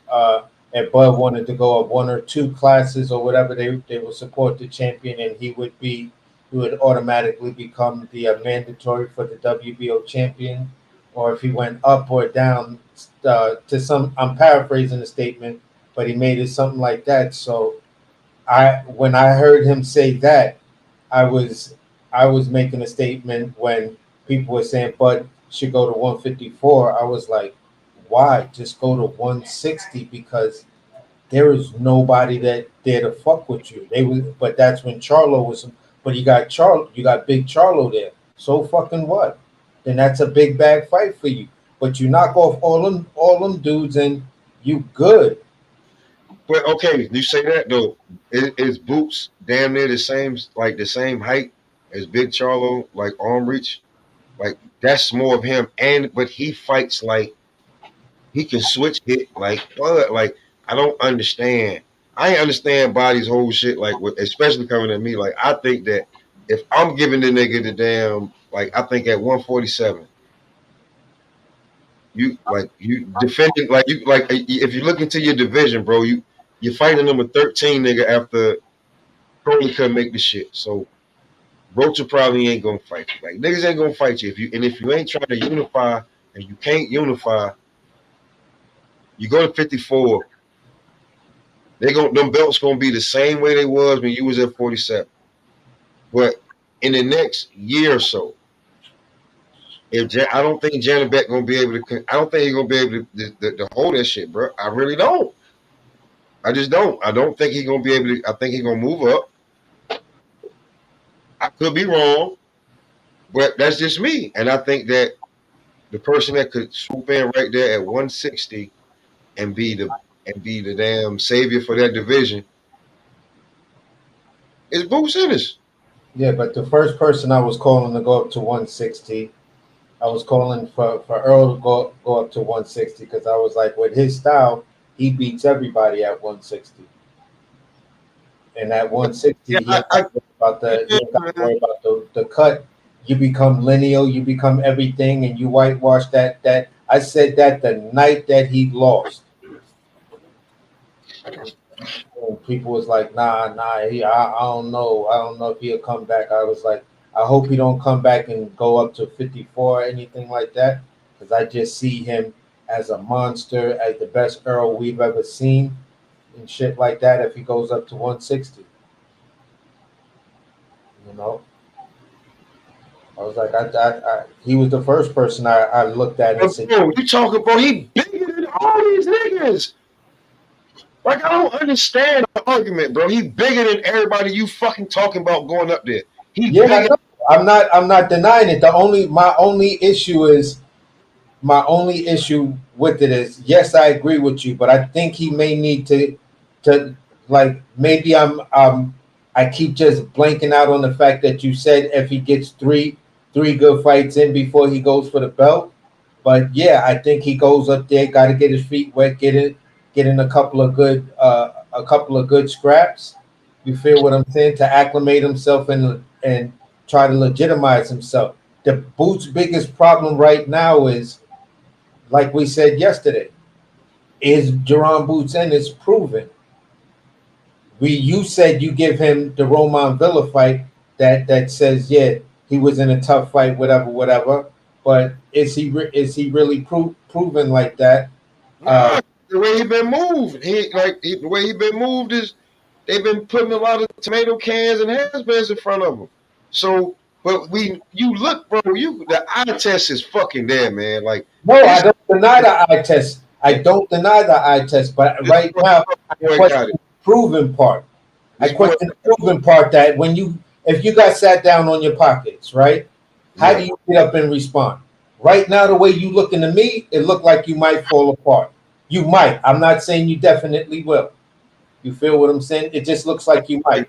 if Bud wanted to go up one or two classes or whatever, they would support the champion and he would automatically become the mandatory for the WBO champion, or if he went up or down to some. I'm paraphrasing the statement, but he made it something like that. So when I heard him say that, I was I was making a statement when people were saying Bud should go to 154. I was like, why? Just go to 160 because there is nobody that dare to fuck with you. They was, but that's when Charlo was. But you got Big Charlo there. So fucking what? Then that's a big bag fight for you. But you knock off all them dudes and you good. But okay, you say that though. Is Boots damn near the same, like the same height as Big Charlo, like arm reach? Like that's more of him, and but he fights like he can switch hit like what? Like I don't understand. I ain't understand body's whole shit. Like especially coming at me. Like I think that if I'm giving the nigga the damn, like I think at 147, you defending like you like if you look into your division, bro, you're fighting number 13 nigga after Crowley couldn't make the shit. So Rocha probably ain't gonna fight you. Like niggas ain't gonna fight you if you ain't trying to unify and you can't unify, you go to 54. Them belts gonna be the same way they was when you was at 47. But in the next year or so, I don't think Janet Beck gonna be able to. I don't think he's gonna be able to hold that shit, bro. I really don't. I just don't. I don't think he's gonna be able to. I think he's gonna move up. I could be wrong, but that's just me. And I think that the person that could swoop in right there at 160 and be the damn savior for that division is Boots Ennis. Yeah, but the first person I was calling to go up to 160, I was calling for Earl to go up to 160 because I was like, with his style, he beats everybody at 160. And at 160, Yeah, he ain't got to worry about the cut. You become lineal, you become everything, and you whitewash that. I said that the night that he lost. And people was like, nah, I don't know if he'll come back. I was like, I hope he don't come back and go up to 54 or anything like that, because I just see him as a monster, as the best Earl we've ever seen, and shit like that. If he goes up to 160, you know, I was like, he was the first person I looked at and but said, bro, you talking about he bigger than all these niggas. Like, I don't understand the argument, bro. He bigger than everybody you fucking talking about going up there. He yeah, I bigger. know. I'm not denying it. My only issue with it is, yes, I agree with you, but I think he may need to like, maybe I keep just blanking out on the fact that you said if he gets three good fights in before he goes for the belt. But yeah, I think he goes up there, got to get his feet wet, get in a couple of good scraps. You feel what I'm saying? To acclimate himself and try to legitimize himself. The Boots' biggest problem right now is, like we said yesterday, is Jerron Boots Ennis proven? You said you give him the Roman Villa fight that says, yeah, he was in a tough fight, whatever. But is he really proven like that? Uh, Nah, the way he been moved, the way he been moved is they've been putting a lot of tomato cans and has-beens in front of him. So, but you look, bro, the eye test is fucking there, man. Like no, I this, don't deny the eye test. I don't deny the eye test, but this right now I boy question got it. the proven part. I This boy, question the proven part that if you got sat down on your pockets, right? How do yeah, you get up and respond? Right now, the way you looking to me, it looked like you might fall apart. You might. I'm not saying you definitely will. You feel what I'm saying? It just looks like you might.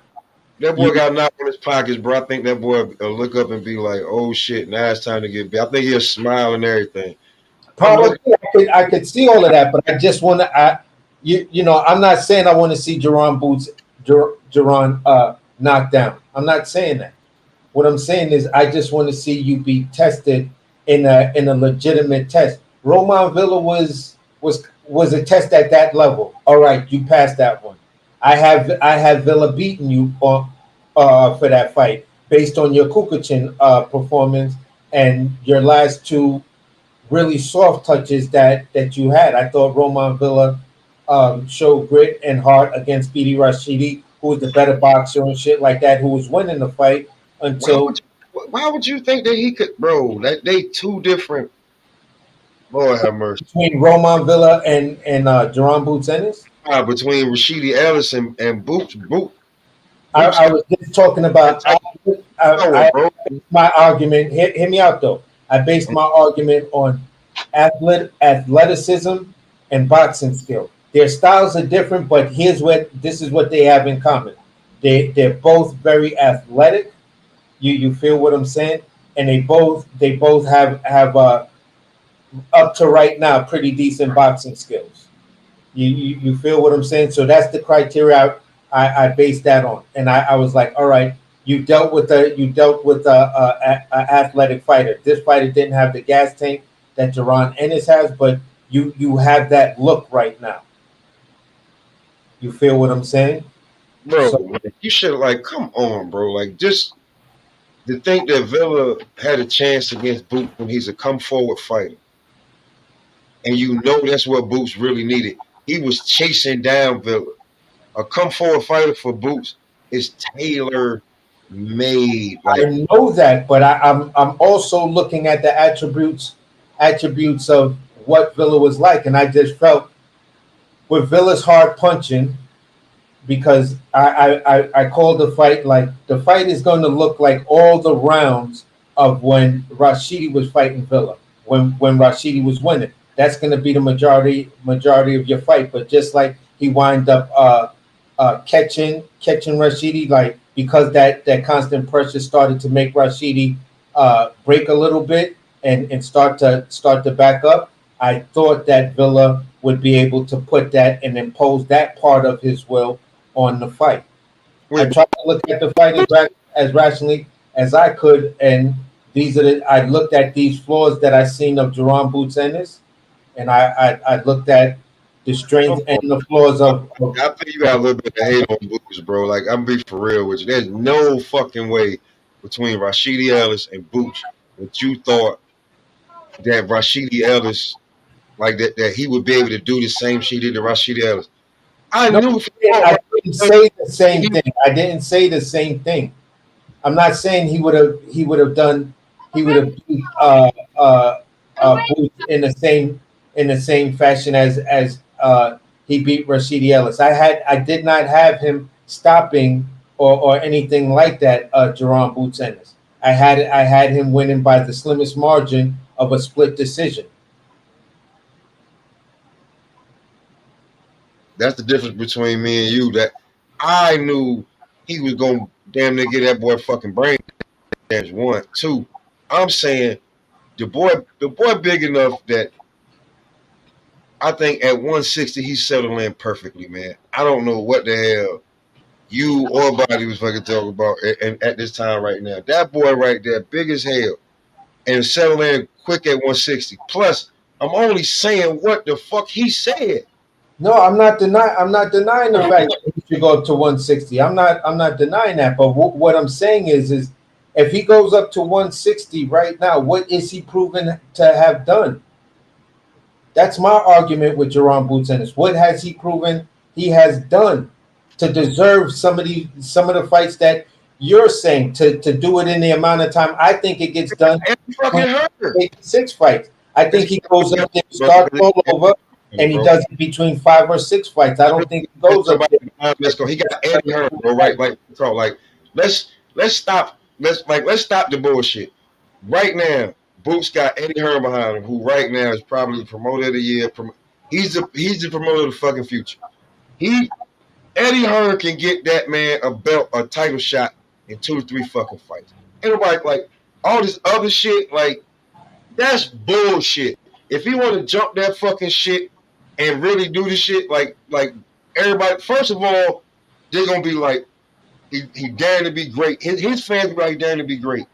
that boy You got knocked in his pockets, bro. I think that boy will look up and be like, "Oh shit, now it's time to get big." I think he'll smile and everything. I'm probably, looking. I could see all of that, but I just want to. I'm not saying I want to see Jerron knocked down. I'm not saying that. What I'm saying is, I just want to see you be tested in a legitimate test. Roman Villa was a test at that level. All right, you passed that one. I have Villa beaten you for that fight based on your Kukuchin performance and your last two really soft touches that you had. I thought Roman Villa showed grit and heart against Speedy Rashidi, who was the better boxer and shit like that, who was winning the fight Why until would why would you think that he could, bro? That they two different. Lord have mercy. between Roman Villa and Jerron Boots Ennis. Between Rashidi Ellis and Boots. Boots I got was just talking that about. type of power, I bro. based my argument. Hear me out though. I based my argument on athleticism and boxing skill. Their styles are different, but this is what they have in common. They're both very athletic. You feel what I'm saying? And they both have up to right now pretty decent boxing skills. You feel what I'm saying? So that's the criteria I based that on, and I was like, all right, you dealt with a athletic fighter. This fighter didn't have the gas tank that Jerron Ennis has, but you have that look right now. You feel what I'm saying? Bro, So like, you should like come on, bro. Like just to think that Villa had a chance against Boots when he's a come forward fighter, and you know that's what Boots really needed. He was chasing down Villa. A come forward fighter for Boots is tailor made. I Like know that, but I'm also looking at the attributes of what Villa was like, and I just felt with Villa's hard punching, because I called the fight like the fight is going to look like all the rounds of when Rashidi was fighting Villa, when Rashidi was winning. That's going to be the majority of your fight. But just like he wind up catching Rashidi, like because that constant pressure started to make Rashidi break a little bit and start to back up. I thought that Villa would be able to put that and impose that part of his will on the fight. I Wait, tried to look at the fight as rationally as I could, and I looked at these flaws that I seen of Jerome Boots Ennis, and I looked at the come strengths and on. the flaws of I think you got a little bit of hate on Boots, bro. Like I'm be for real with you. There's no fucking way between Rashidi Ellis and Boots that you thought that Rashidi Ellis like that he would be able to do the same shit he did to Rashidi Ellis. I no. knew if he I fought didn't Rashidi say the same Ellis, thing. I didn't say the same thing. I'm not saying he would have beat Boots in the same fashion as he beat Rashidi Ellis. I did not have him stopping or anything like that. Jerome Boots Ennis. I had him winning by the slimmest margin of a split decision. that's the difference between me and you. That I knew he was gonna damn near get that boy fucking brain damage. One, two. I'm saying the boy big enough that I think at 160 he's settling in perfectly, man. I don't know what the hell you or body was fucking talking about at this time right now. That boy right there, big as hell, and settle in quick at 160. Plus, I'm only saying what the fuck he said. No, I'm not denying the fact that he should go up to 160. I'm not denying that. But what I'm saying is if he goes up to 160 right now, what is he proven to have done? That's my argument with Jerome Boots Ennis. What has he proven he has done to deserve some of the fights that you're saying to do it in the amount of time I think it gets done And he fucking hurt. 6 fights. I It's think he goes up there, bro, starts all over, and he bro. does it between 5 or 6 fights. I don't think he It's goes up somebody there. let's go. He got Eddie Hearn, bro. Right, like talk like let's stop. Let's stop the bullshit. Right now, Boots got Eddie Hearn behind him, who right now is probably the promoter of the year. He's the promoter of the fucking future. He Eddie Hearn can get that man a belt, a title shot in 2 to 3 fucking fights. Ain't nobody like all this other shit. Like that's bullshit. If he want to jump that fucking shit and really do the shit, like everybody. First of all, they're gonna be like he daring to be great. His fans be like daring to be great.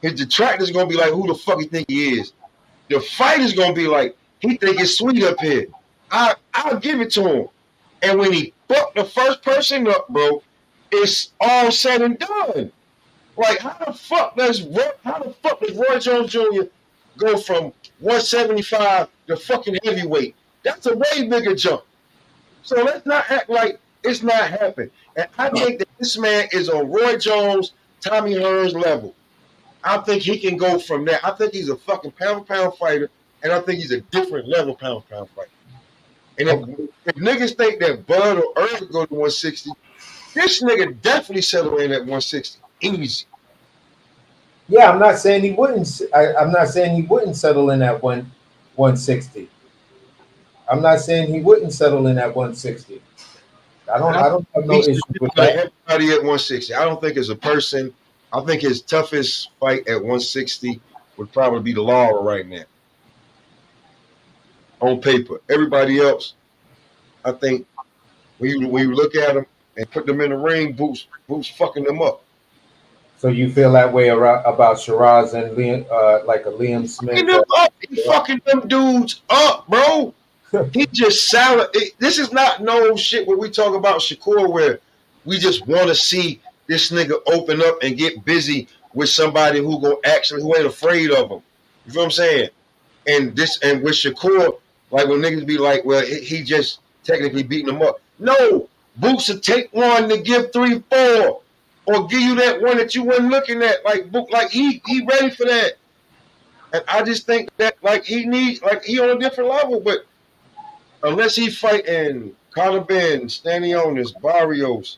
His detractors gonna be like, who the fuck he think he is? The fight is gonna be like, he think it's sweet up here. I'll give it to him. And when he fucked the first person up, bro, it's all said and done. Like, how the fuck does Roy Jones Jr. go from 175 to fucking heavyweight? That's a way bigger jump. So let's not act like it's not happening. And I think that this man is on Roy Jones, Tommy Hearns level. I think he can go from there. I think he's a fucking pound for pound fighter, and I think he's a different level pound for pound fighter. And if niggas think that Bud or Earl go to 160, this nigga definitely settle in at 160. Easy. Yeah, I'm not saying he wouldn't. I'm not saying he wouldn't settle in at 160. I'm not saying he wouldn't settle in at 160. I don't have no He's issue with like that. everybody at 160. I don't think as a person, I think his toughest fight at 160 would probably be the Laura right now. On paper. Everybody else, I think when you look at them and put them in the ring, Boots fucking them up. So you feel that way about Shiraz and Liam, like a Liam Fucking Smith? them up. He fucking them dudes up, bro. He just salad. This is not no shit where we talk about Shakur where we just want to see this nigga open up and get busy with somebody who ain't afraid of him. You feel what I'm saying? And with Shakur, like when niggas be like, well, he just technically beating them up. No, Boots will take one to give 3, 4, or give you that one that you weren't looking at. Like he ready for that. And I just think that like he on a different level, but unless he fighting Conor Ben, Stanionis, Barrios,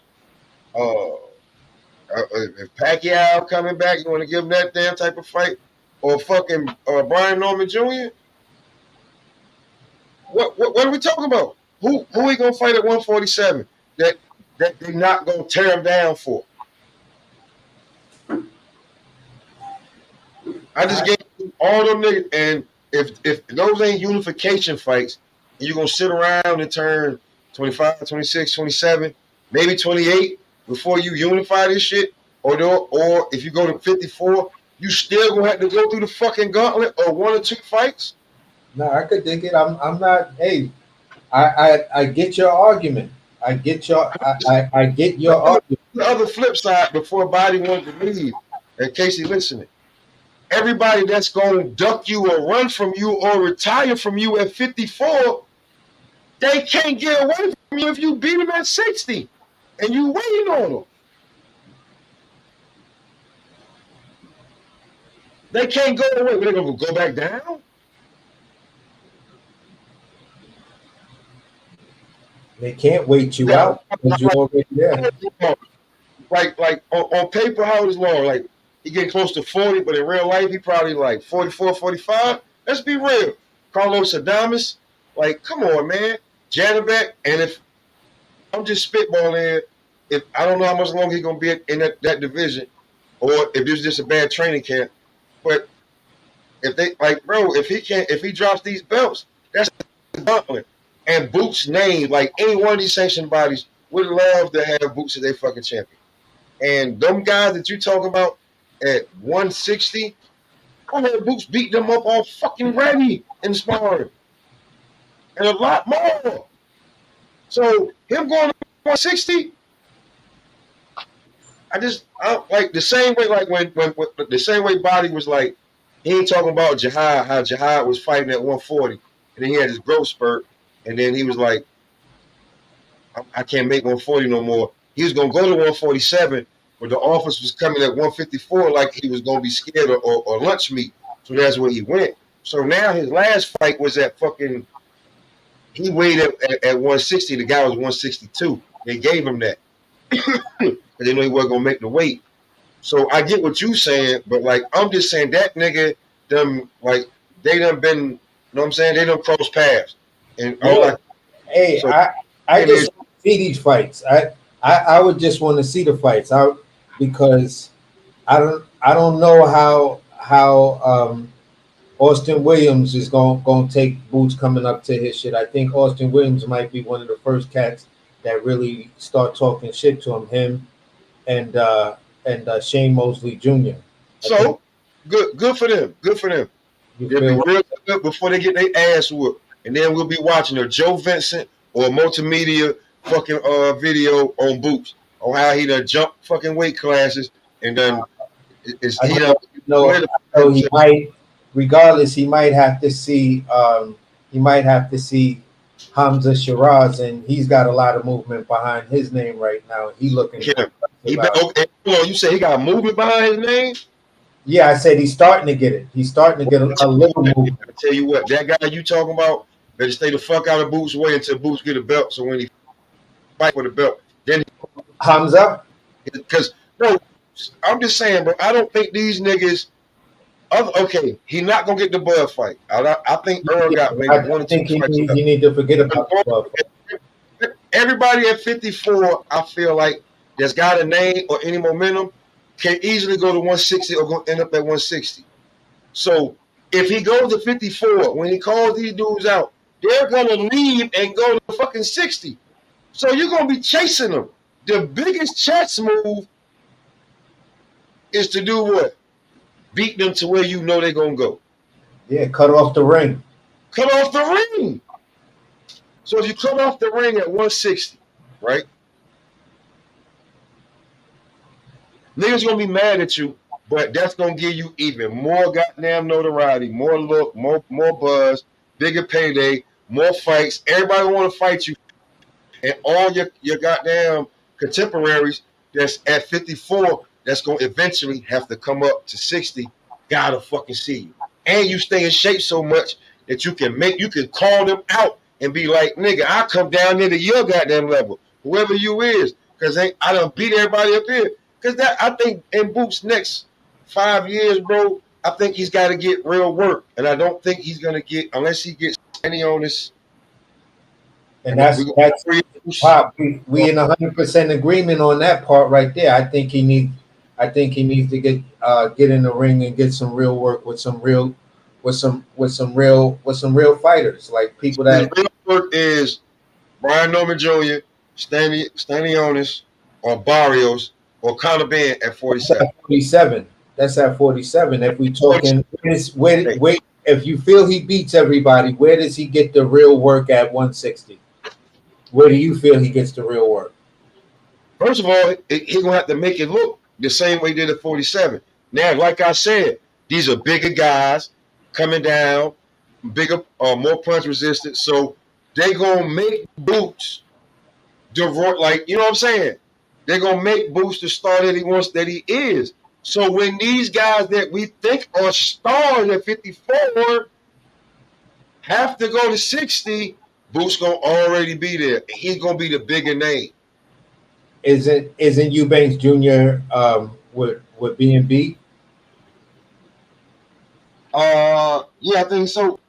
if Pacquiao coming back, you want to give him that damn type of fight, or fucking Brian Norman Jr. What are we talking about? Who he gonna fight at 147 that they not gonna tear him down for? I just gave you all them niggas, and if those ain't unification fights, and you're gonna sit around and turn 25, 26, 27, maybe 28 before you unify this shit, or if you go to 54, you still gonna have to go through the fucking gauntlet or one or two fights. No, I could dig it. I'm not. Hey, I get your argument. I get your argument. The other flip side, before Body wanted to leave, in case he's listening, everybody that's gonna duck you or run from you or retire from you at 54, they can't get away from you if you beat them at 60 and you waiting on them. They can't go away. They're gonna go back down. They can't wait you out because you're already there. Like on paper, how old is Lauren? Like he getting close to 40, but in real life, he probably like 44, 45. Let's be real. Carlos Adames, like, come on, man. Janabek, and if I'm just spitballing, if I don't know how much longer he's gonna be in that division, or if this is just a bad training camp, but if they like, bro, if he drops these belts, that's the gauntlet. And Boots' name, like any one of these sanctioned bodies, would love to have Boots as their fucking champion. And them guys that you talking about at 160, I had Boots beat them up all fucking ready in sparring. And a lot more. So him going to 160, I like the same way, like when the same way Body was like, he ain't talking about Jihad, how Jihad was fighting at 140, and then he had his growth spurt, and then he was like, I can't make 140 no more. He was gonna go to 147, but the office was coming at 154, like he was gonna be scared or lunch meat. So that's where he went. So now his last fight was at fucking. He weighed at 160. The guy was 162. They gave him that because they know he wasn't gonna make the weight. So I get what you saying, but like I'm just saying that nigga, them like they done been, you know what I'm saying? They done crossed paths, and all like. Hey, so, I just see these fights. I would just want to see the fights out because I don't know how Austin Williams is going to take Boots coming up to his shit. I think Austin Williams might be one of the first cats that really start talking shit to him and Shane Mosley Jr. So good for them. Good for them. They'll be real good before they get their ass whooped. And then we'll be watching a Joe Vincent or a multimedia fucking video on Boots on how he done jumped fucking weight classes and then he might, regardless, he might have to see Hamza Shiraz, and he's got a lot of movement behind his name right now. He looking. Okay, you say he got movement behind his name? Yeah, I said he's starting to get it. He's starting to get a little movement. I tell you what, that guy you talking about better stay the fuck out of Boots' way until Boots get a belt. So when he fight for the belt, then Hamza. Because bro, I'm just saying, bro. I don't think these niggas. Okay, he not gonna get the Bud fight. I think Earl got maybe one or two fights. You need to forget about the Bud fight. Everybody at 54, I feel like that's got a name or any momentum can easily go to 160 or go end up at 160. So if he goes to 54, when he calls these dudes out, they're gonna leave and go to fucking 60. So you're gonna be chasing them. The biggest chess move is to do what? Beat them to where you know they're gonna go. Yeah, cut off the ring. Cut off the ring. So if you cut off the ring at 160, right? Niggas gonna be mad at you, but that's gonna give you even more goddamn notoriety, more look, more buzz, bigger payday, more fights. Everybody wanna fight you. And all your goddamn contemporaries that's at 54, that's gonna eventually have to come up to 60, gotta fucking see you. And you stay in shape so much that you can call them out and be like, nigga, I come down there to your goddamn level, whoever you is, because I done beat everybody up here. Because that I think in Boot's next 5 years, bro, I think he's got to get real work, and I don't think he's gonna get unless he gets any on this. And We that's Pop. We in 100% agreement on that part right there. I think he needs to get in the ring and get some real work with some real fighters, like people his that real work is Brian Norman Jr., Stanionis, or Barrios, or Conor Ben at 47. 47. That's at 47. If we 47. talking, where if you feel he beats everybody, where does he get the real work at 160? Where do you feel he gets the real work? First of all, he's gonna have to make it look the same way he did at 47. Now, like I said, these are bigger guys coming down, bigger, more punch resistant. So they gonna make Boots like you know what I'm saying. They're gonna make Boots the star that he wants, that he is. So when these guys that we think are stars at 54 have to go to 60, Boots gonna already be there. He's gonna be the bigger name. Isn't Eubanks Jr. With B&B? Yeah, I think so.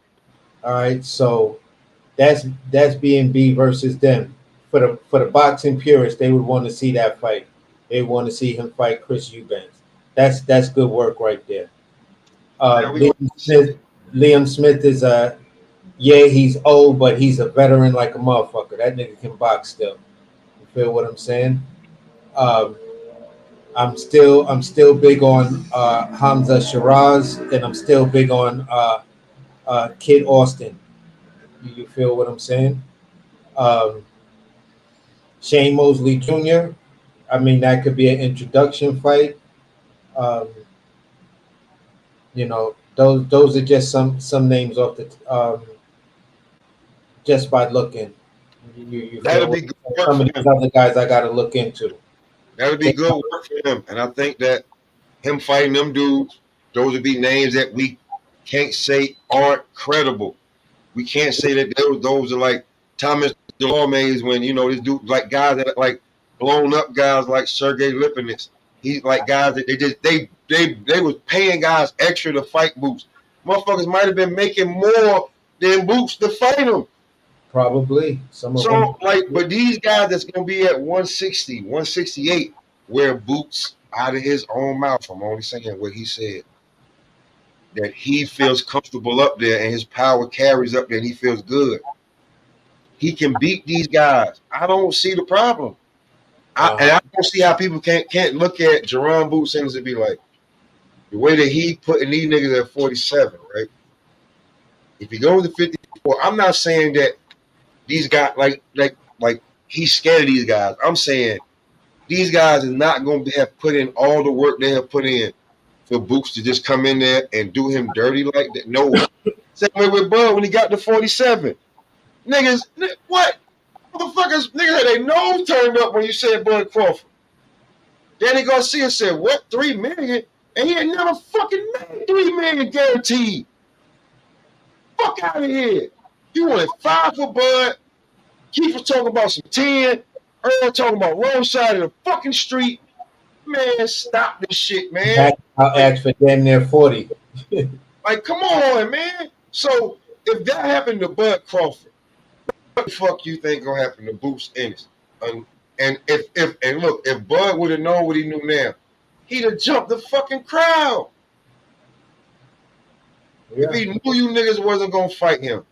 All right, so that's B&B versus them. For the boxing purists, they would want to see that fight. They want to see him fight Chris Eubanks. That's good work right there. Liam Smith is he's old, but he's a veteran like a motherfucker. That nigga can box still. You feel what I'm saying? Um, I'm still big on Hamza Shiraz, and I'm still big on Kid Austin. You feel what I'm saying? Um, Shane Mosley Jr. I mean, that could be an introduction fight. Um, those are just some names off the just by looking. You That'll feel be what, good work some for of him. these other guys I got to look into. That'll be good work for him. And I think that him fighting them dudes, those would be names that we can't say aren't credible. We can't say that those are like Thomas Delorme's when, this dude, like guys that like blown up guys like Sergey Lipinets. He's like guys that they was paying guys extra to fight Boots. Motherfuckers might have been making more than Boots to fight him. Probably some of them. So, but these guys that's going to be at 160, 168, wear Boots out of his own mouth. I'm only saying what he said. That he feels comfortable up there and his power carries up there and he feels good. He can beat these guys. I don't see the problem. And I don't see how people can't look at Jerron Boots and be like, the way that he putting these niggas at 47, right? If he goes to 54, I'm not saying that these guys like he's scared of these guys. I'm saying these guys is not going to have put in all the work they have put in for Boots to just come in there and do him dirty like that. No. Same way with Bud when he got to 47. Niggas, what? Motherfuckers, niggas had their nose turned up when you said Bud Crawford. Danny Garcia said, what, 3 million? And he ain't never fucking made 3 million guaranteed. Fuck out of here. You wanted 5 for Bud. Keith was talking about some 10. Earl talking about wrong side of the fucking street. Man, stop this shit, man. I'll ask for damn near 40. Like, come on, man. So if that happened to Bud Crawford, what the fuck you think gonna happen to Boots Ennis? And if Bud would have known what he knew now, he'd have jumped the fucking crowd. Yeah. If he knew you niggas wasn't gonna fight him,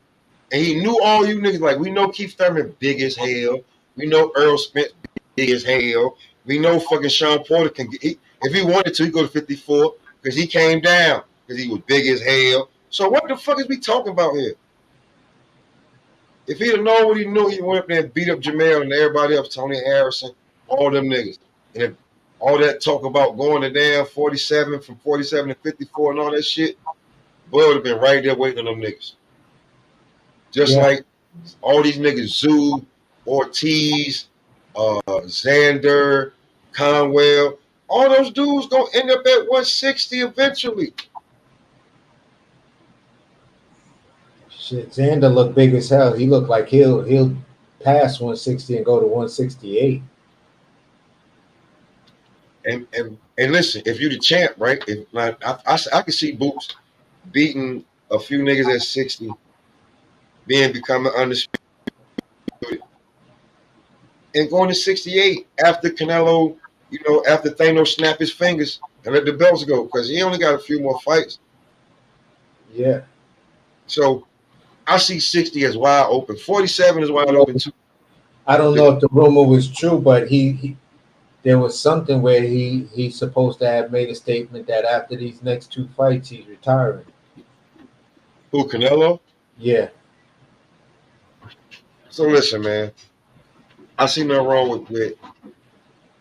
and he knew all you niggas, like we know Keith Thurman big as hell, we know Earl Spence big as hell, we know fucking Sean Porter can get, if he wanted to, he'd go to 54 because he came down because he was big as hell. So what the fuck is we talking about here? If he'd have known what he knew, he went up there and beat up Jamel and everybody else, Tony Harrison, all them niggas. And if all that talk about going to damn 47 from 47 to 54 and all that shit, Bud would have been right there waiting on them niggas. Just like all these niggas, Zoo, Ortiz, Xander, Conwell, all those dudes gonna end up at 160 eventually. Shit, Xander looked big as hell. He looked like he'll pass 160 and go to 168. And listen, if you the champ, right? If like, I can see Boots beating a few niggas at 60, becoming undisputed, and going to 68 after Canelo, after Thanos snap his fingers and let the belts go, because he only got a few more fights. Yeah. So I see 60 as wide open. 47 is wide open too. I don't know if the rumor was true, but he there was something where he's supposed to have made a statement that after these next two fights he's retiring. Who, Canelo? Yeah. So listen, man. I see nothing wrong with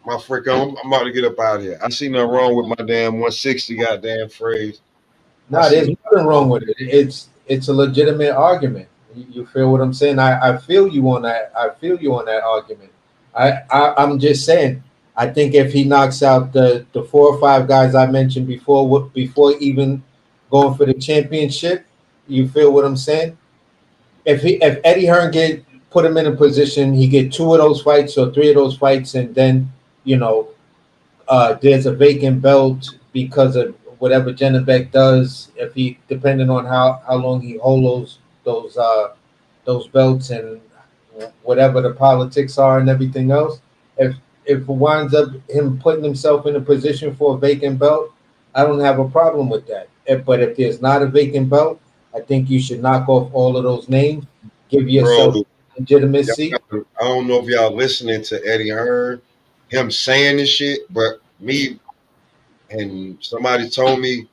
my frick. I'm about to get up out of here. I see nothing wrong with my damn 160 goddamn phrase. No, there's nothing wrong with it. It's a legitimate argument. You feel what I'm saying? I feel you on that. I feel you on that argument. I'm just saying. I think if he knocks out the 4 or 5 guys I mentioned before even going for the championship, you feel what I'm saying? If Eddie Hearn put him in a position, he get 2 of those fights or 3 of those fights, and then you know there's a vacant belt because of whatever Jennebeck does. If he, depending on how long he holds those belts and whatever the politics are and everything else, if it winds up him putting himself in a position for a vacant belt, I don't have a problem with that. But if there's not a vacant belt, I think you should knock off all of those names, give yourself Bro, legitimacy. I don't know if y'all listening to Eddie Hearn, him saying this shit, but me and somebody told me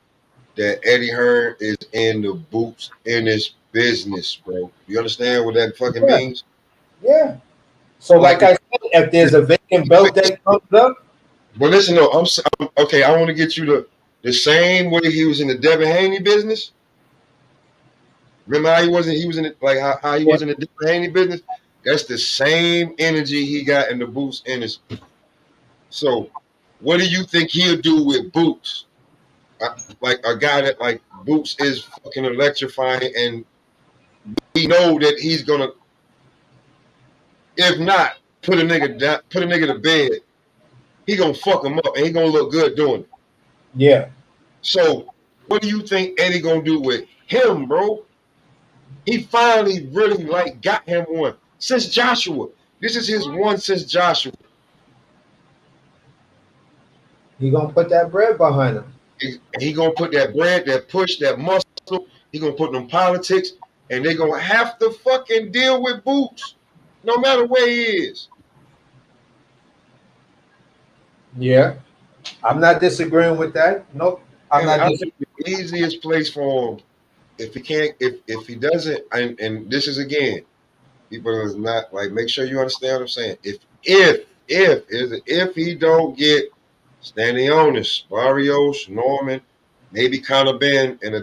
that Eddie Hearn is in the boots in his business, bro. You understand what that fucking Yeah, means? yeah. So, Like, like I said, if there's a vacant belt that comes up, but listen, no, I'm okay. I want to get you the same way he was in the Devin Haney business. Remember how he was in it, like how he yeah, was in the Devin Haney business. That's the same energy he got in the boots industry. So, what do you think he'll do with Boots? Like a guy that like Boots is fucking electrifying, and we know that he's gonna, if not put a nigga down, put a nigga to bed, he gonna fuck him up, and he gonna look good doing it. yeah. So, what do you think Eddie gonna do with him, bro? He finally really like got him one since Joshua. This is his one since Joshua. He gonna put that bread behind him. He gonna put that bread, that push, that muscle. He gonna put them politics, and they gonna have to fucking deal with Boots, no matter where he is. Yeah, I'm not disagreeing with that. Nope, I'm And not. I think the easiest place for him, if he can't, if he doesn't, and this is again, people is not like, make sure you understand what I'm saying. If he don't get Stanionis, Barrios, Norman, maybe Conor Ben in a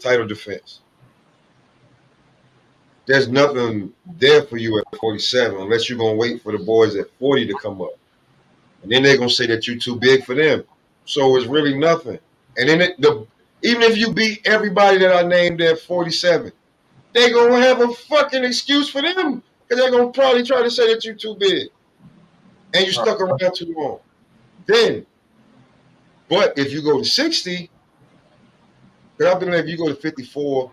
title defense. There's nothing there for you at 47 unless you're gonna wait for the boys at 40 to come up, and then they're gonna say that you're too big for them. So it's really nothing. And then even if you beat everybody that I named at 47, they're gonna have a fucking excuse for them because they're gonna probably try to say that you're too big and you stuck around too long. Then, but if you go to 60, because I believe if you go to 54,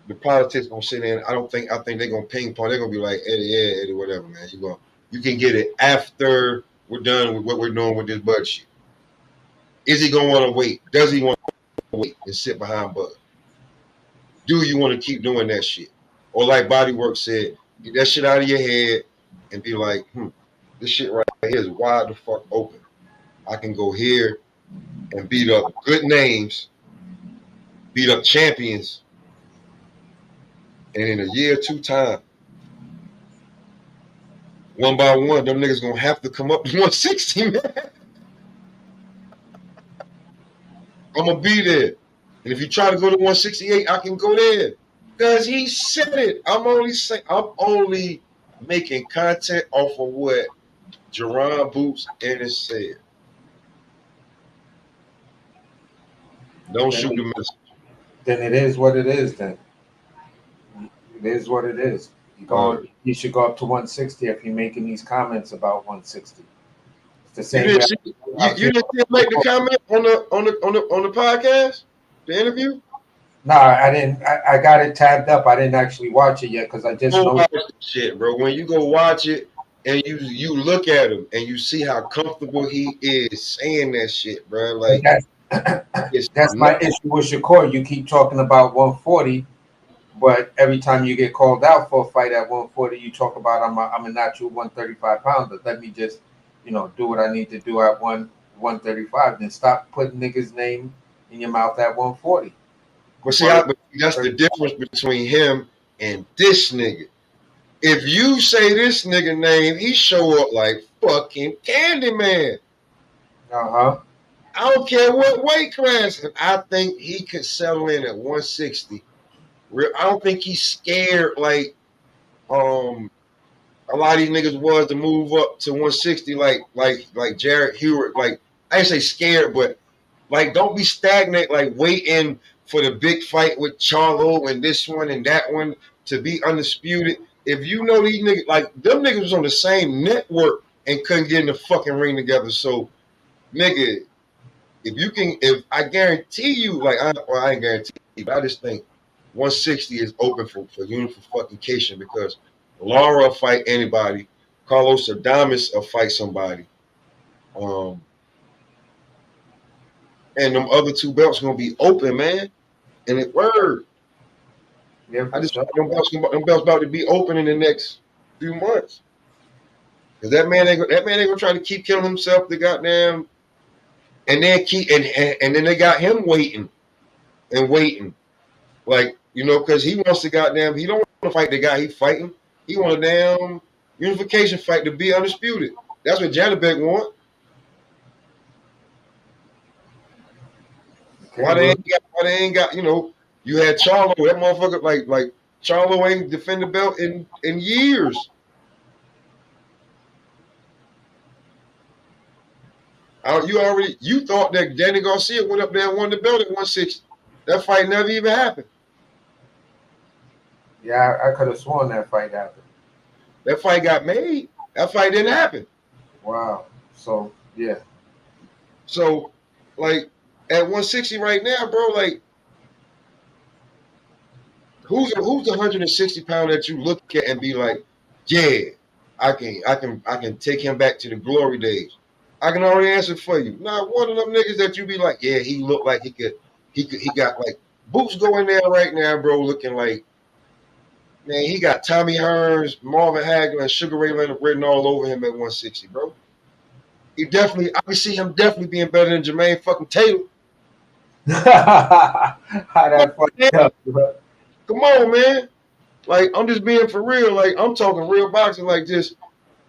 the politics gonna sit in. I think they're gonna ping pong. They're gonna be like, Eddie, yeah, Eddie, whatever, man. You can get it after we're done with what we're doing with this Bud shit. Is he gonna want to wait? Does he want to wait and sit behind Bud? Do you want to keep doing that shit? Or like Bodywork said, get that shit out of your head and be like, this shit right here is wide the fuck open. I can go here and beat up good names, beat up champions, and in a year or 2 time, one by one, them niggas gonna have to come up to 160, man. I'm gonna be there. And if you try to go to 168, I can go there. Because he said it. I'm only making content off of what Jerron Boots Ennis said. Don't shoot the messenger. Then it is what it is. Then it is what it is. You should go up to 160 if you're making these comments about 160. It's the You same didn't way see I you feel. didn't see him make the comment on the podcast, the interview. No, I didn't. I got it tabbed up. I didn't actually watch it yet because I just Go know. watch the shit, bro. When you go watch it and you look at him and you see how comfortable he is saying that shit, bro. But Like it's that's not. my issue with Shakur. You keep talking about 140, but every time you get called out for a fight at 140, you talk about I'm a natural 135 pounder. Let me just, do what I need to do at 135. Then stop putting niggas' name in your mouth at 140. But see, but that's the difference between him and this nigga. If you say this nigga name, he show up like fucking Candyman. Uh-huh. I don't care what weight class. And I think he could settle in at 160. I don't think he's scared like a lot of these niggas was to move up to 160 like Jared Hewitt. Like I ain't say scared, but like don't be stagnant like waiting for the big fight with Charlo and this one and that one to be undisputed. If you know these niggas, like them niggas was on the same network and couldn't get in the fucking ring together. So nigga, if I guarantee you, like I ain't guarantee you, but I just think 160 is open for unification because Laura will fight anybody, Carlos Adames will fight somebody, and them other two belts gonna be open, man. And it word, Yeah, I for just sure. them belts about to be open in the next few months. Cause that man ain't gonna try to keep killing himself. The goddamn, and then and then they got him waiting and waiting. Like, because he wants to goddamn, he don't want to fight the guy he fighting. He want a damn unification fight to be undisputed. That's what Janabek want. Okay, Why they ain't got, you had Charlo, that motherfucker, like Charlo ain't defend the belt in years. You thought that Danny Garcia went up there and won the belt at 160. That fight never even happened. yeah, I could have sworn that fight happened. That fight got made. That fight didn't happen. Wow. So yeah. So, like, at 160 right now, bro, like, who's the 160 pound that you look at and be like, yeah, I can take him back to the glory days. I can already answer for you. Not one of them niggas that you be like, yeah, he looked like he got like Boots going there right now, bro, looking like, man, he got Tommy Hearns, Marvin Hagler, and Sugar Ray Leonard written all over him at 160, bro. I can see him definitely being better than Jermaine fucking Taylor. How that fucked up, bro. Come on, man. Like, I'm just being for real. Like, I'm talking real boxing. Like, just,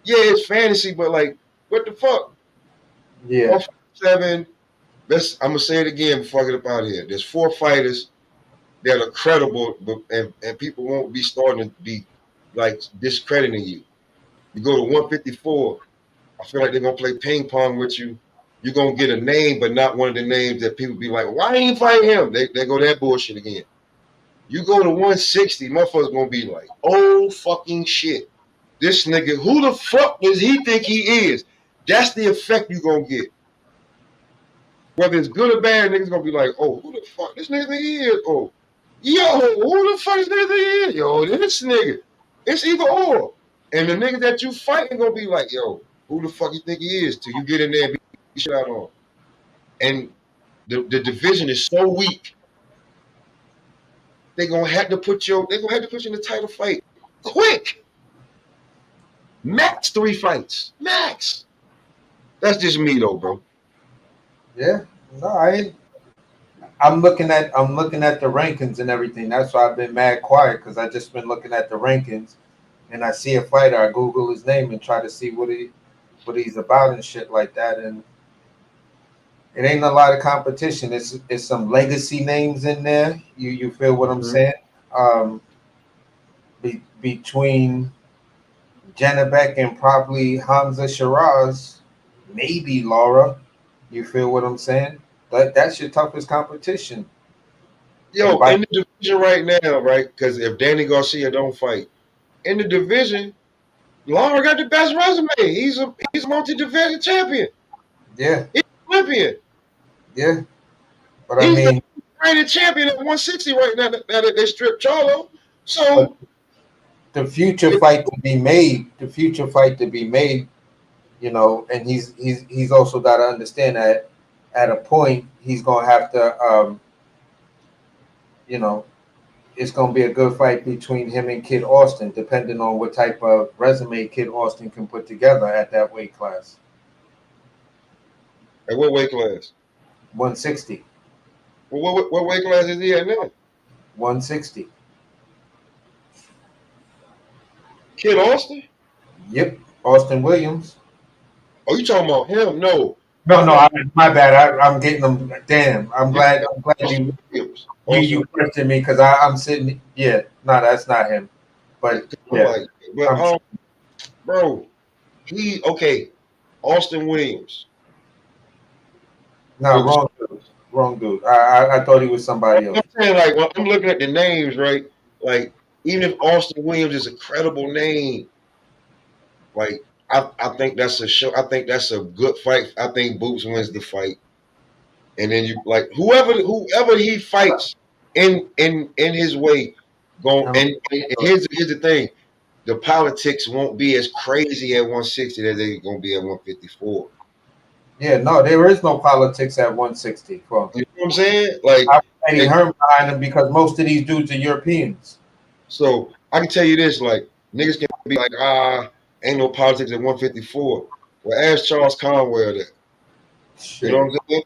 yeah, it's fantasy, but like, what the fuck? Yeah. 147. I'm gonna say it again before I get up out of here. There's 4 fighters that are credible, and people won't be starting to be like discrediting you. You go to 154. I feel like they're gonna play ping pong with you. You're gonna get a name, but not one of the names that people be like, why ain't you fighting him? They go that bullshit again. You go to 160, motherfuckers gonna be like, oh fucking shit. This nigga, who the fuck does he think he is? That's the effect you gonna get. Whether it's good or bad, niggas gonna be like, oh, who the fuck this nigga think he is? Oh, yo, who the fuck this nigga think he is? Yo, this nigga. It's either or. And the niggas that you fighting gonna be like, yo, who the fuck you think he is? Till you get in there and beat shit out on. And the division is so weak. They're gonna have to put you in the title fight quick. Max 3 fights. Max. That's just me though, bro. Yeah. No, I'm looking at the rankings and everything. That's why I've been mad quiet because I just been looking at the rankings and I see a fighter, I Google his name and try to see what he's about and shit like that. And it ain't a lot of competition. It's some legacy names in there. You feel what I'm saying? Between Janabek and probably Hamza Shiraz, maybe Laura. You feel what I'm saying? That's your toughest competition. Yo, in the division right now, right? Because if Danny Garcia don't fight in the division, Lara got the best resume. He's a multi-division champion. Yeah, He's Olympian. yeah. But I He's the mean, rated champion at 160 right now. Now that they stripped Charlo, but so the future fight to be made, you know, and he's also got to understand that at a point he's gonna have to, you know, it's gonna be a good fight between him and Kid Austin, depending on what type of resume Kid Austin can put together at that weight class. at what weight class? 160. Well, what weight class is he at now? 160. Kid Austin? Yep. Austin Williams. Oh, you talking about him? No. No, my bad. I'm getting them. Damn. I'm glad Austin Williams. you questioned me because I'm sitting. Yeah, no, that's not him. But yeah, Like, but bro, he okay. Austin Williams. no, wrong dude. I thought he was somebody else. I'm saying, like, when I'm looking at the names, right? Like, even if Austin Williams is a credible name, like, I think that's a show. I think that's a good fight. I think Boots wins the fight, and then you like whoever he fights in his way, going. And here's the thing: the politics won't be as crazy at 160 as they're gonna be at 154. Yeah, no, there is no politics at 160. Bro. You know what I'm saying? Like, Eddie Hearn behind him because most of these dudes are Europeans. so I can tell you this: like, niggas can be like, ain't no politics at 154. Well, ask Charles Conway that. Shit. You know what I'm saying?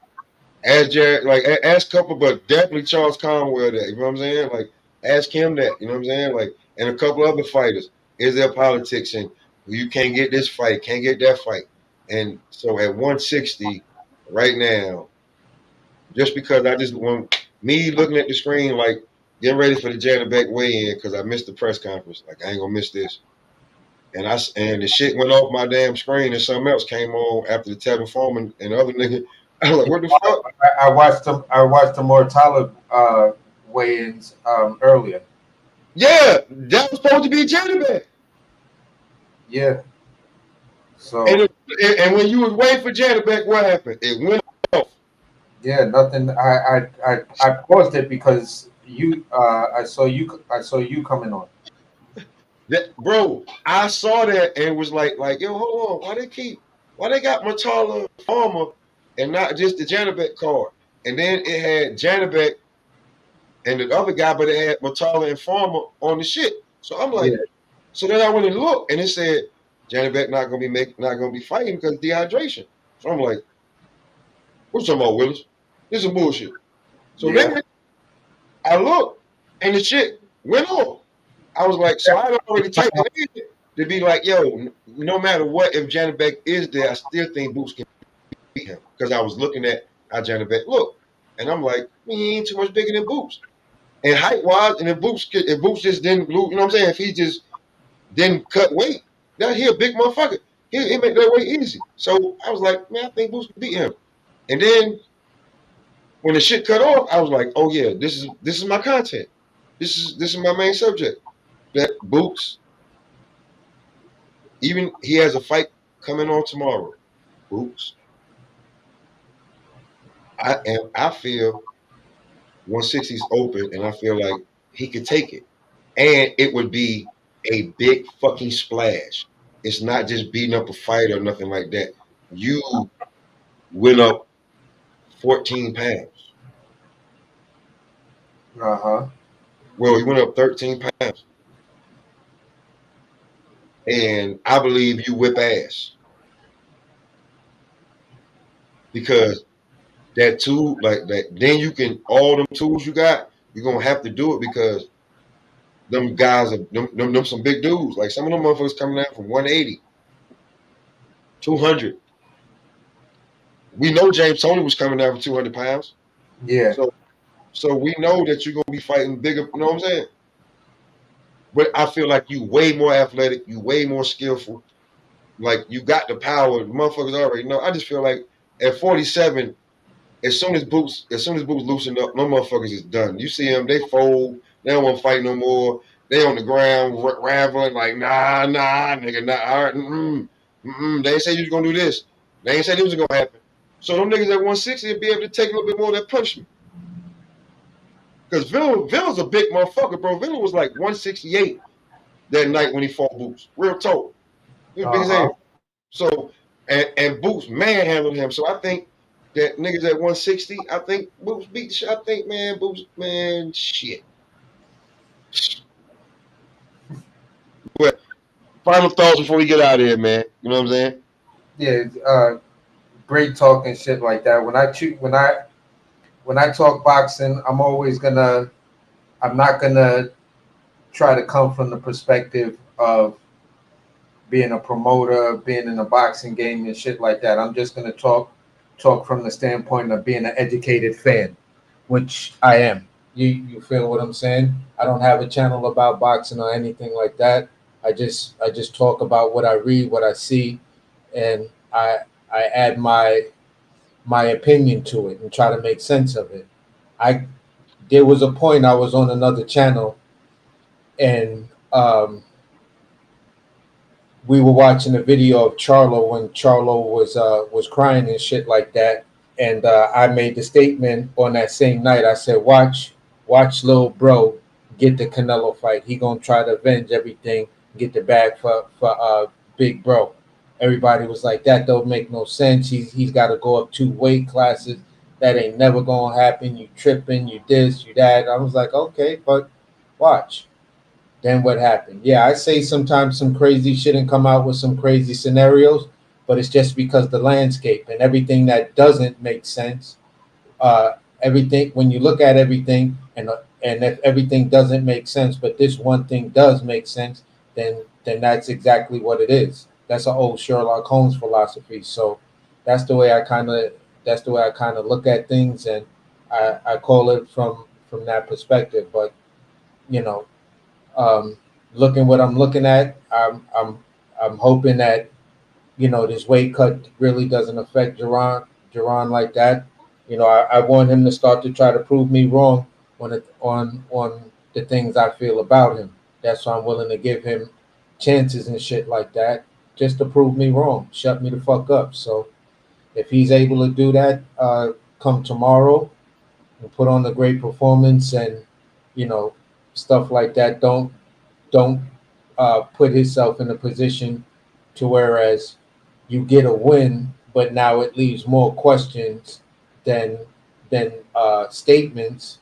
Ask Jared, like, ask couple, but definitely Charles Conway that. You know what I'm saying? Like, ask him that. You know what I'm saying? Like, and a couple other fighters. Is there politics and you can't get this fight, can't get that fight? And so at 160 right now, just because I just want me looking at the screen, like getting ready for the Janet Beck weigh-in because I missed the press conference. Like, I ain't gonna miss this. And the shit went off my damn screen and something else came on after the Tevin Foreman and the other nigga. I was like, what the fuck? I watched them. I watched the Mortala weigh-ins earlier. Yeah, that was supposed to be Janet Beck. Yeah. So and when you was waiting for Janet Beck, what happened? It went off. yeah, nothing. I paused it because I saw you coming on. That bro, I saw that and was like, yo, hold on, why they got Matala Farmer and not just the Janet Beck card? And then it had Janet Beck and the other guy, but it had Matala and Farmer on the shit. So I'm like, so then I went and looked, and it said Janet Beck not gonna be fighting because of dehydration. So I'm like, what you talking about, Willis? This is bullshit. So then I looked, and the shit went on. I was like, so I already typed it in to be like, yo, no matter what, if Janet Beck is there, I still think Boots can beat him because I was looking at how Janet Beck looked, and I'm like, he ain't too much bigger than Boots. And height wise, and if Boots just didn't lose, you know what I'm saying? If he just didn't cut weight, now he a big motherfucker. He make that weight easy. So I was like, man, I think Boots can beat him. And then when the shit cut off, I was like, oh yeah, this is my content. This is my main subject. That Boots, even he has a fight coming on tomorrow. Boots. I feel 160 is open, and I feel like he could take it. And it would be a big fucking splash. It's not just beating up a fight or nothing like that. You went up 14 pounds. Well, you went up 13 pounds. And I believe you whip ass. Because that tool, like that, then you can, all them tools you got, you're going to have to do it because them guys are, them some big dudes. Like some of them motherfuckers coming out from 180, 200. We know James Tony was coming out from 200 pounds. Yeah. So we know that you're going to be fighting bigger, you know what I'm saying? But I feel like you way more athletic, you way more skillful. Like you got the power. The motherfuckers already know. I just feel like at 47, as soon as Boots loosen up, no motherfuckers is done. You see them, they fold. They don't want to fight no more. They on the ground raveling like, nah, nigga, nah. All right, They ain't say you was gonna do this. They ain't say this was gonna happen. So them niggas at 160 will be able to take a little bit more of that punishment. Because Villa's a big motherfucker, bro. Villa was like 168 that night when he fought Boots. Real talk. He was big as hell. So and Boots manhandled him. So I think that niggas at 160, I think Boots beat the shit. I think, man, Boots, man, shit. But final thoughts before we get out of here, man. You know what I'm saying? Yeah, great talk and shit like that. When I talk boxing, I'm not gonna try to come from the perspective of being a promoter, being in the boxing game and shit like that. I'm just gonna talk from the standpoint of being an educated fan, which I am. You feel what I'm saying? I don't have a channel about boxing or anything like that. I just talk about what I read, what I see, and I add my opinion to it and try to make sense of it. I There was a point I was on another channel and we were watching a video of Charlo when Charlo was crying and shit like that. And I made the statement on that same night. I said, watch little bro get the Canelo fight. He gonna try to avenge everything, get the bag for big bro. Everybody was like, that don't make no sense. He's got to go up 2 weight classes. That ain't never gonna happen. You tripping? You this? You that? I was like, okay, but watch. Then what happened? Yeah, I say sometimes some crazy shit and come out with some crazy scenarios, but it's just because the landscape and everything that doesn't make sense. Everything when you look at everything and if everything doesn't make sense, but this one thing does make sense, then that's exactly what it is. That's an old Sherlock Holmes philosophy. So that's the way I kind of look at things, and I call it from that perspective. But you know, um, looking what I'm looking at, I'm hoping that this weight cut really doesn't affect Jerron like that. I want him to start to try to prove me wrong on the things I feel about him. That's why I'm willing to give him chances and shit like that, just to prove me wrong, shut me the fuck up. So if he's able to do that, come tomorrow and put on a great performance and you know stuff like that, don't put himself in a position to whereas you get a win, but now it leaves more questions than statements.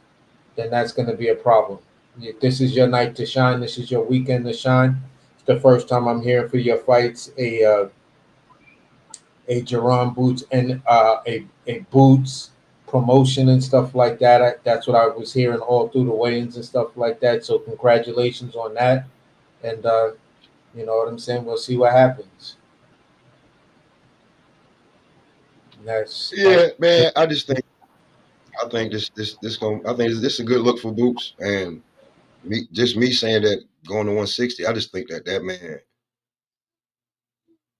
Then that's going to be a problem. This is your night to shine. This is your weekend to shine. It's the first time I'm hearing for your fights a Jerron Boots and a Boots promotion and stuff like that. That's what I was hearing all through the weigh-ins and stuff like that. So congratulations on that. And you know what I'm saying? We'll see what happens. Yeah, man. I think this is a good look for Boots, and me saying that going to 160. I just think that man.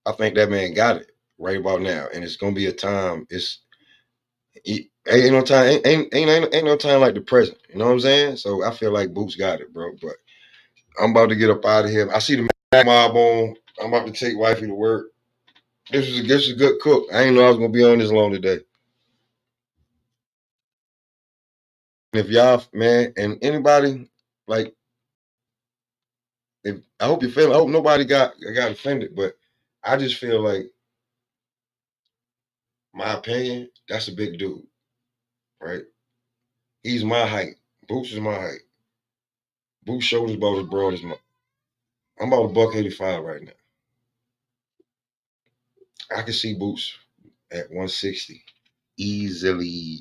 I think that man got it right about now, and it's gonna be a time. Ain't no time. Ain't no time like the present. You know what I'm saying? So I feel like Boots got it, bro. But I'm about to get up out of here. I see the mob on. I'm about to take wifey to work. This is a good cook. I ain't know I was gonna be on this long today. And if y'all, man, and anybody like, if I hope you feel. I hope nobody got offended, but I just feel like, my opinion, that's a big dude, right? He's my height. Boots is my height. Boots shoulders about as broad as my. I'm about $185 right now. I can see Boots at 160 easily,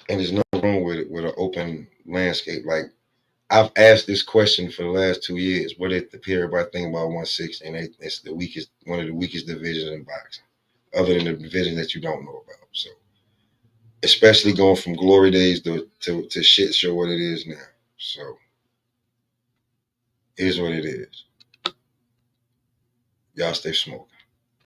and there's nothing wrong with it with an open landscape. Like, I've asked this question for the last 2 years. What if everybody think about 160, and it's one of the weakest divisions in boxing, other than the division that you don't know about. So, especially going from glory days to shit show what it is now. So, it is what it is. Y'all stay smoking.